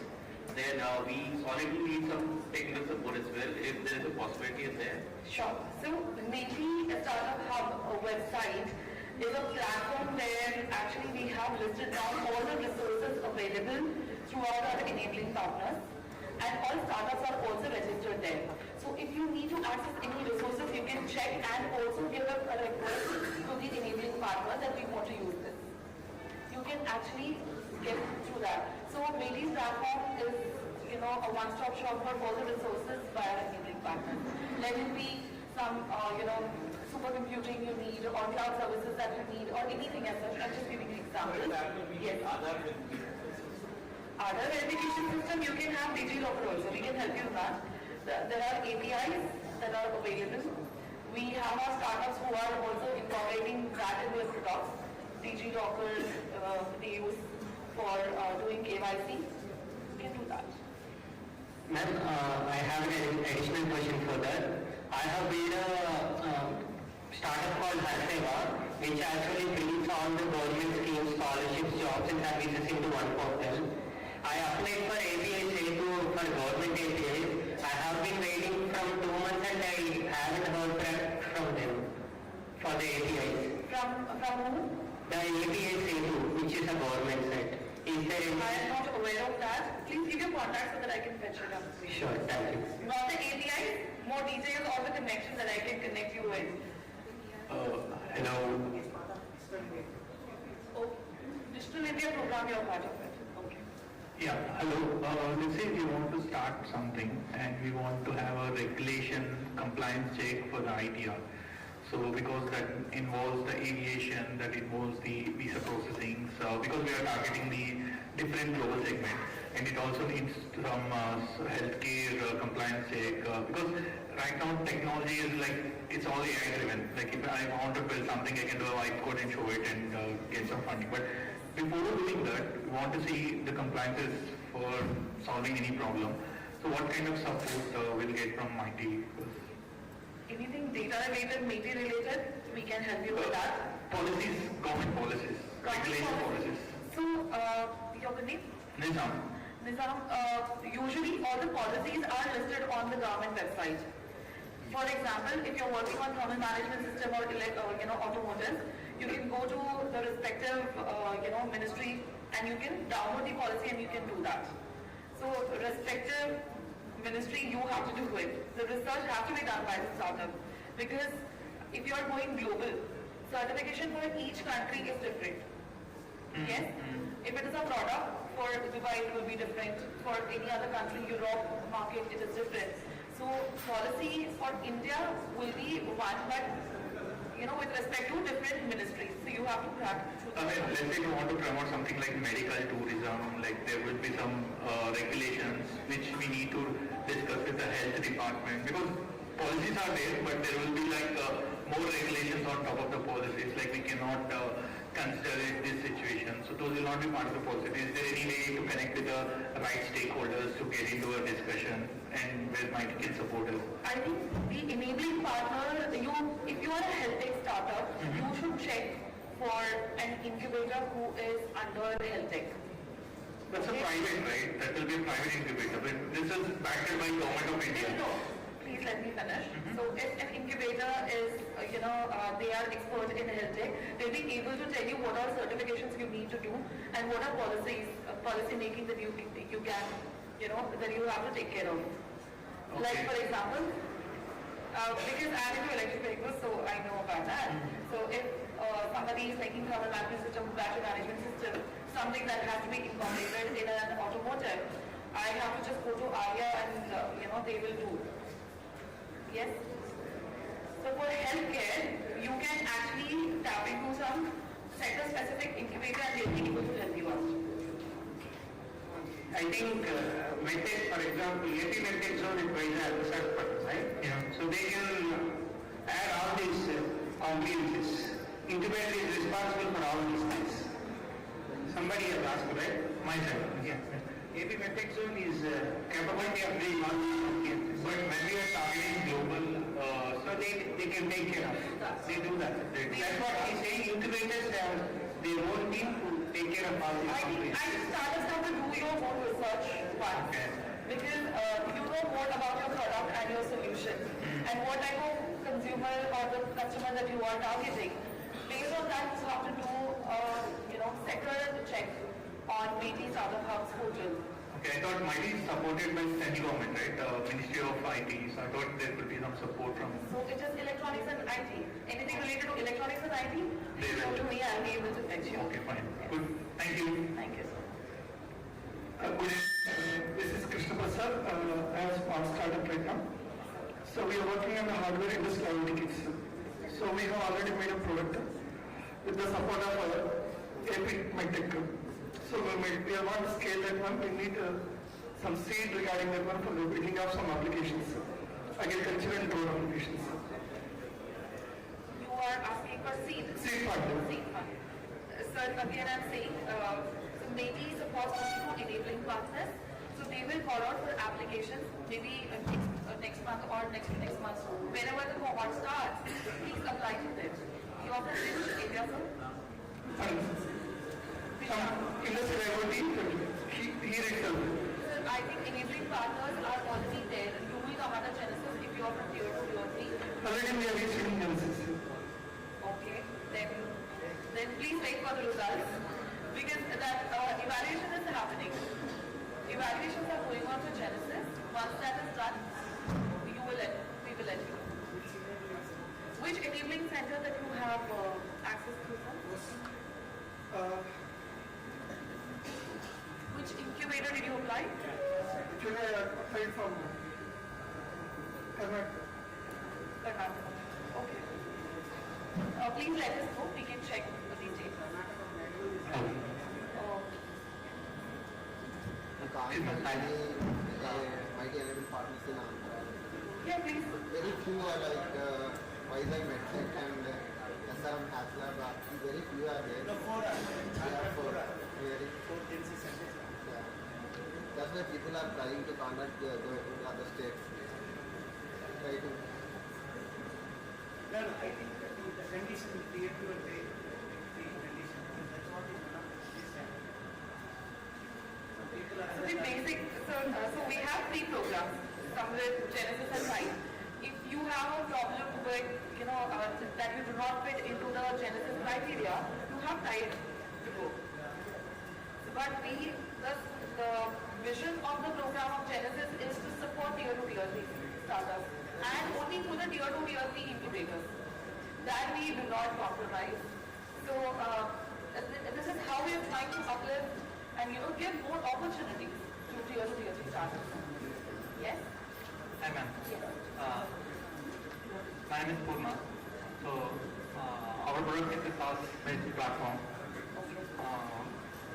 Then we solidly need some technical support as well, if there is a possibility is there. Sure. So mainly a Startup Hub website is a platform where actually we have listed down all the resources available throughout our enabling partners, and all startups are also registered there. So if you need to access any resources, you can check and also give a request to the enabling partner that we want to use this. You can actually get through that. So Maidy's platform is, a one-stop shop for all the resources via enabling partners. Let it be some, supercomputing you need, or cloud services that you need, or anything as such. I'm just giving you examples. Yes. Other verification system, you can have DigiLocker also. We can help you with that. There are APIs that are available. We have our startups who are also incorporating that in their products. DigiLocker they use for doing KYC. You can do that. Ma'am, I have an additional question for that. I have built a startup called Harseva, which actually brings all the government schemes, scholarships, jobs and services into one portal. I applied for APIs for government APIs. I have been waiting from 2 months and I haven't heard back from them for the APIs. From who? The API Setu, which is a government site. Is there any... I am not aware of that. Please give your contact so that I can fetch it up. Sure, thank you. Not the APIs, more details or the connections that I can connect you with. Hello. Oh, Digital India program, you're part of it. Okay. Yeah, hello. Let's say we want to start something and we want to have a regulation compliance check for the ITR. So because that involves the aviation, that involves the visa processing, so because we are targeting the different global segment, and it also needs some healthcare compliance check, because right now technology is it's all AI driven. Like if I want to build something, I can do a white code and show it and get some funding. But before doing that, we want to see the compliances for solving any problem. So what kind of support we'll get from MIT? Anything data related, media related, we can help you with that. Policies, government policies, regulation policies. So, your name? Nizam. Nizam, usually all the policies are listed on the government website. For example, if you're working on thermal management system or automotive, you can go to the respective ministry and you can download the policy and you can do that. So respective ministry, you have to do it. The research has to be done by the startup, because if you are going global, certification for each country is different. Yes? If it is a product, for Dubai it will be different. For any other country, Europe market, it is different. So policy for India will be one, but with respect to different ministries. So you have to practice. Let's say you want to promote something like medical tourism, like there will be some regulations which we need to discuss with the health department, because policies are there, but there will be more regulations on top of the policies, like we cannot consider this situation. So those will not be part of the policy. Is there any way to connect with the right stakeholders to get into a discussion and where MIT can support us? I think the enabling partner, if you are a health tech startup, you should check for an incubator who is under health tech. That's a private, right? That will be a private incubator, but this is backed by Government of India. No, please let me finish. So if an incubator is, they are expert in health tech, they'll be able to tell you what are certifications you need to do and what are policy making that you can, that you have to take care of. Okay. Like for example, because I'm into electric vehicles, so I know about that. So if somebody is making thermal management system, battery management system, something that has to be incorporated in an automotive, I have to just go to ARIA and they will do. Yes. So for healthcare, you can actually tap into some sector-specific incubator and they'll be able to help you out. I think MedTech, for example, AP MedTech zone is very research, right? Yeah. So they can add all these competencies. Incubator is responsible for all these things. Somebody has asked, right? Myself. Yeah. AP MedTech zone is capability of doing all these competencies. But when we are targeting global so they can take care of it. They do that. That's what he's saying. Incubators have their own team to take care of all these companies. I think startups have to do your own research once. Okay. Because you know more about your product and your solution and what type of consumer or the customer that you are targeting. Based on that, you have to do sector check on maybe Startup Hub's portal. Okay, I thought Mighty is supported by central government, right? Ministry of IT. So I thought there could be some support from. So it is electronics and IT. Anything related to electronics and IT, please go to me. I'll be able to fetch you. Okay, fine. Good. Thank you. Thank you, sir. Good evening. This is Krishna Prasad. I have a small startup right now. So we are working on the hardware industrial IoT kits. So we have already made a product with the support of AP MedTech. So we are going to scale that one. We need some seed regarding that one for the building of some applications, agriculture and road applications. You are asking for seed. Seed fund. Seed fund. Sir, again I'm saying, so maybe support only to enabling partners. So they will call out for applications maybe next month or next month. Whenever the cohort starts, please apply to it. You are from which area, sir? Industrial IoT here itself. Sir, I think enabling partners are already there. You will come under Genesis if you are from tier 2, tier 3. Already we are reaching Genesis. Okay, then please wait for the results because that evaluation is happening. Evaluations are going on for Genesis. Once that is done, we will let you know. Which enabling center that you have access to, sir? Which incubator did you apply? Actually, I applied from Karnataka. Okay. Please let us know. We can check the details. Mighty enable partners in Andhra. Yeah, please. Very few are like Vizag MedTech and SM Haslab. Very few are there. No, 4 are. Four. Very 4 DNC centers. Yeah. That's why people are trying to contact the other states. Try to. No, I think the condition will create your the condition. That's what is one of this time. So people are. So the basic, so we have 3 programs. Some with Genesis and Might. If you have a problem with, that you do not fit into the Genesis criteria, you have time to go. But the vision of the program of Genesis is to support tier 2, tier 3 startups and only through the tier 2, tier 3 incubators. That we do not compromise. So this is how we are trying to uplift and give more opportunities to tier 2, tier 3 startups. Yes? Hi ma'am. Yes. My name is Purna. So our product is a SaaS-based platform,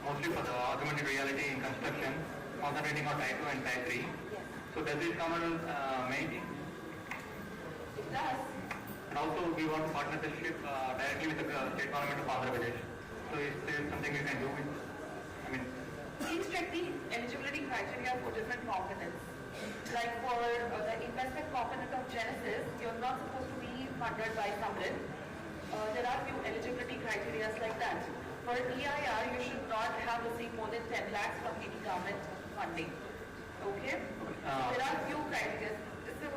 mostly for the augmented reality in construction, concentrating on type 2 and type 3. Yes. So does it come under Mighty? It does. And also we want to partnership directly with the state government of Andhra Pradesh. So is there something we can do with? Please check the eligibility criteria for different components. Like for the investment component of Genesis, you're not supposed to be funded by Samrit. There are few eligibility criteria like that. For EIR, you should not have received more than 10 lakhs from any government funding. Okay? There are few criteria. So,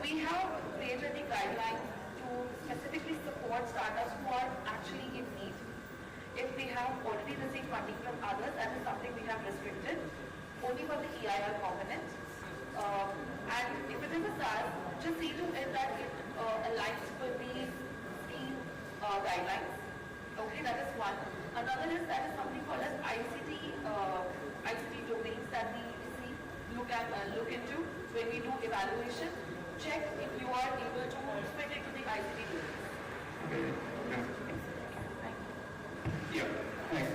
we have created the guidelines to specifically support startups who are actually in need. If they have already received funding from others, that is something we have restricted only for the EIR component. And if it is a SaaS, just see to it that it aligns with the scheme guidelines. Okay, that is one. Another is that is something called as ICT domains that we look into when we do evaluation. Check if you are able to fit into the ICT domains. Yeah. Thanks.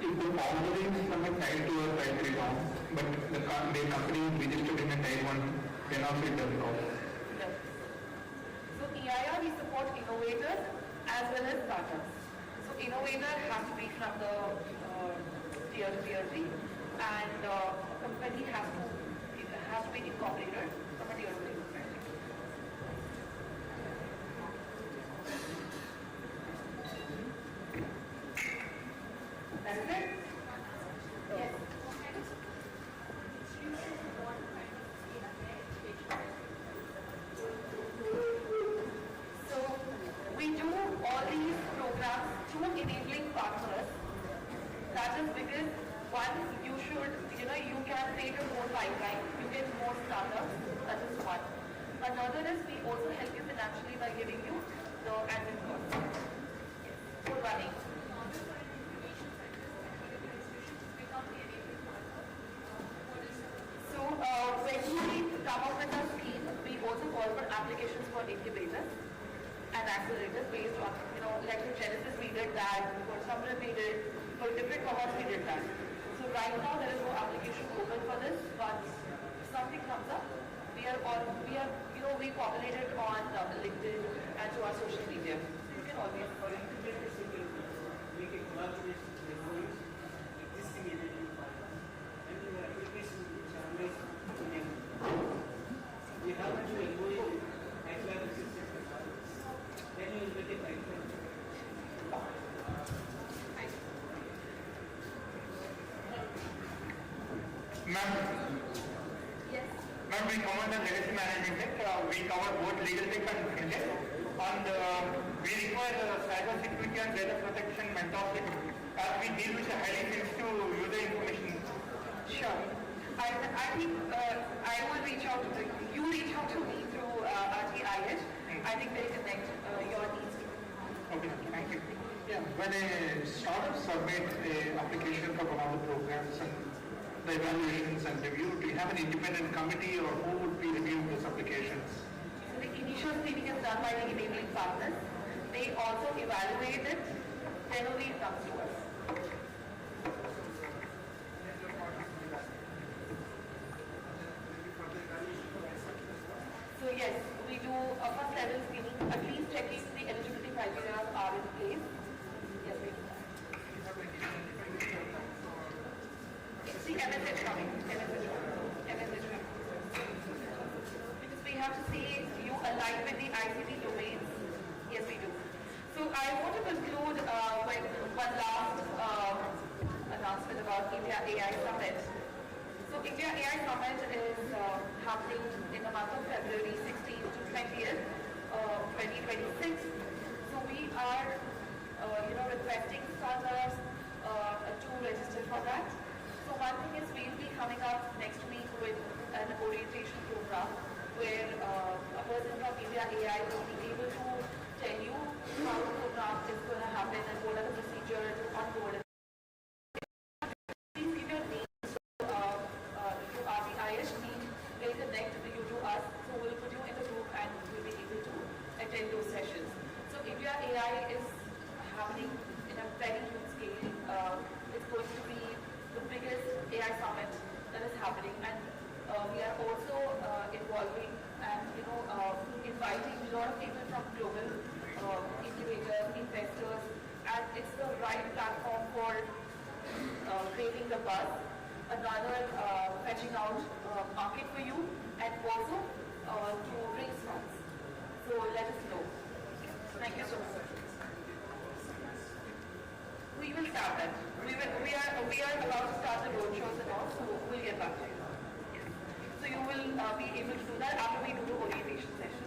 If the onboarding is from a type 2 or type 3 round, but the company is registered in a type 1, then also it doesn't count. No. So EIR, we support innovators as well as startups. So innovator has to be from the tier 3 and a company has has to be incorporated from a tier 2 perspective. That's it? Yes. So we do all these programs through enabling partners. That is because one, you can create a more pipeline, you get more startups. That is one. Another is we also help you financially by giving you the admin cost for running. So when we come up with a scheme, we also call for applications for incubators and accelerators based on, like for Genesis we did that, for Samrit we did, for different cohorts we did that. So right now there is no application open for this, but if something comes up, we populate it on LinkedIn and to our social media. So you can always make a collaboration with the employees, existing enabling partners, and your application which are always enabled. We have to employ pipeline system, then you will get a pipeline. Ma'am, yes. Ma'am, we covered the legacy management tech. We covered both legal tech and fintech. And we require cyber security and data protection mentorship as we deal with a highly sensitive user information. Sure. I think I will reach out to you reach out to me through RTIH. I think they connect your needs. Okay, thank you. Yeah, when a startup submits an application for one of the programs and the evaluations and review, do you have an independent committee or who would be reviewing those applications? So the initial screening is done by the enabling partners. They also evaluate it, then only it comes to us. So yes, we do a first level screening, at least checking the eligibility criteria are in place. Yes, we do that. See, MSH coming. Because we have to see you align with the ICT domains. Yes, we do. So I want to conclude with one last announcement about India AI Summit. So India AI Summit is happening in the month of February 16th to 20th, 2026. So we are, requesting startups to register for that. So one thing is we'll be coming up next week with an orientation program where a person from India AI will be able to tell you how the program is going to happen and what are the procedures on board. Please give your name to RTIH team. They'll connect you to us. So we'll put you in the group and we'll be able to attend those sessions. So India AI is happening in a very huge scale. It's going to be the biggest AI summit that is happening, and we are also involving and inviting a lot of people from global incubators, investors, and it's the right platform for creating the buzz, another fetching out market for you, and also to raise funds. So let us know. Thank you so much. We will start that. We are about to start the roadshows and all, so we'll get back to you. Yes. So you will be able to do that after we do the orientation session.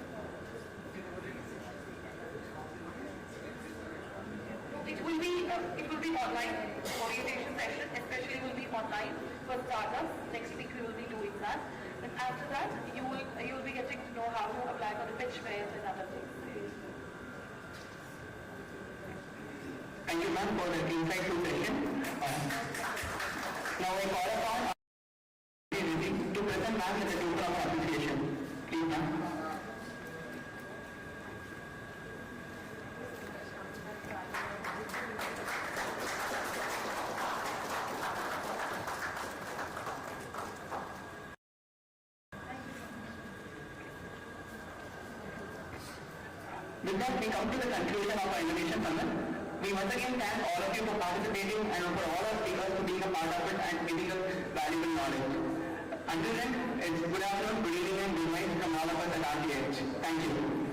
It will be online orientation session, especially will be online for startups. Next week we will be doing that. And after that, you will be getting to know how to apply for the pitch fares and other things. Thank you, ma'am, for the insightful session. Now I call upon to present ma'am with the token of appreciation. Please, ma'am. With that, we come to the conclusion of our innovation summit. We once again thank all of you for participating and for all our speakers for being a part of it and giving us valuable knowledge. Until then, it's good afternoon, good evening, and good night from all of us at RTH. Thank you.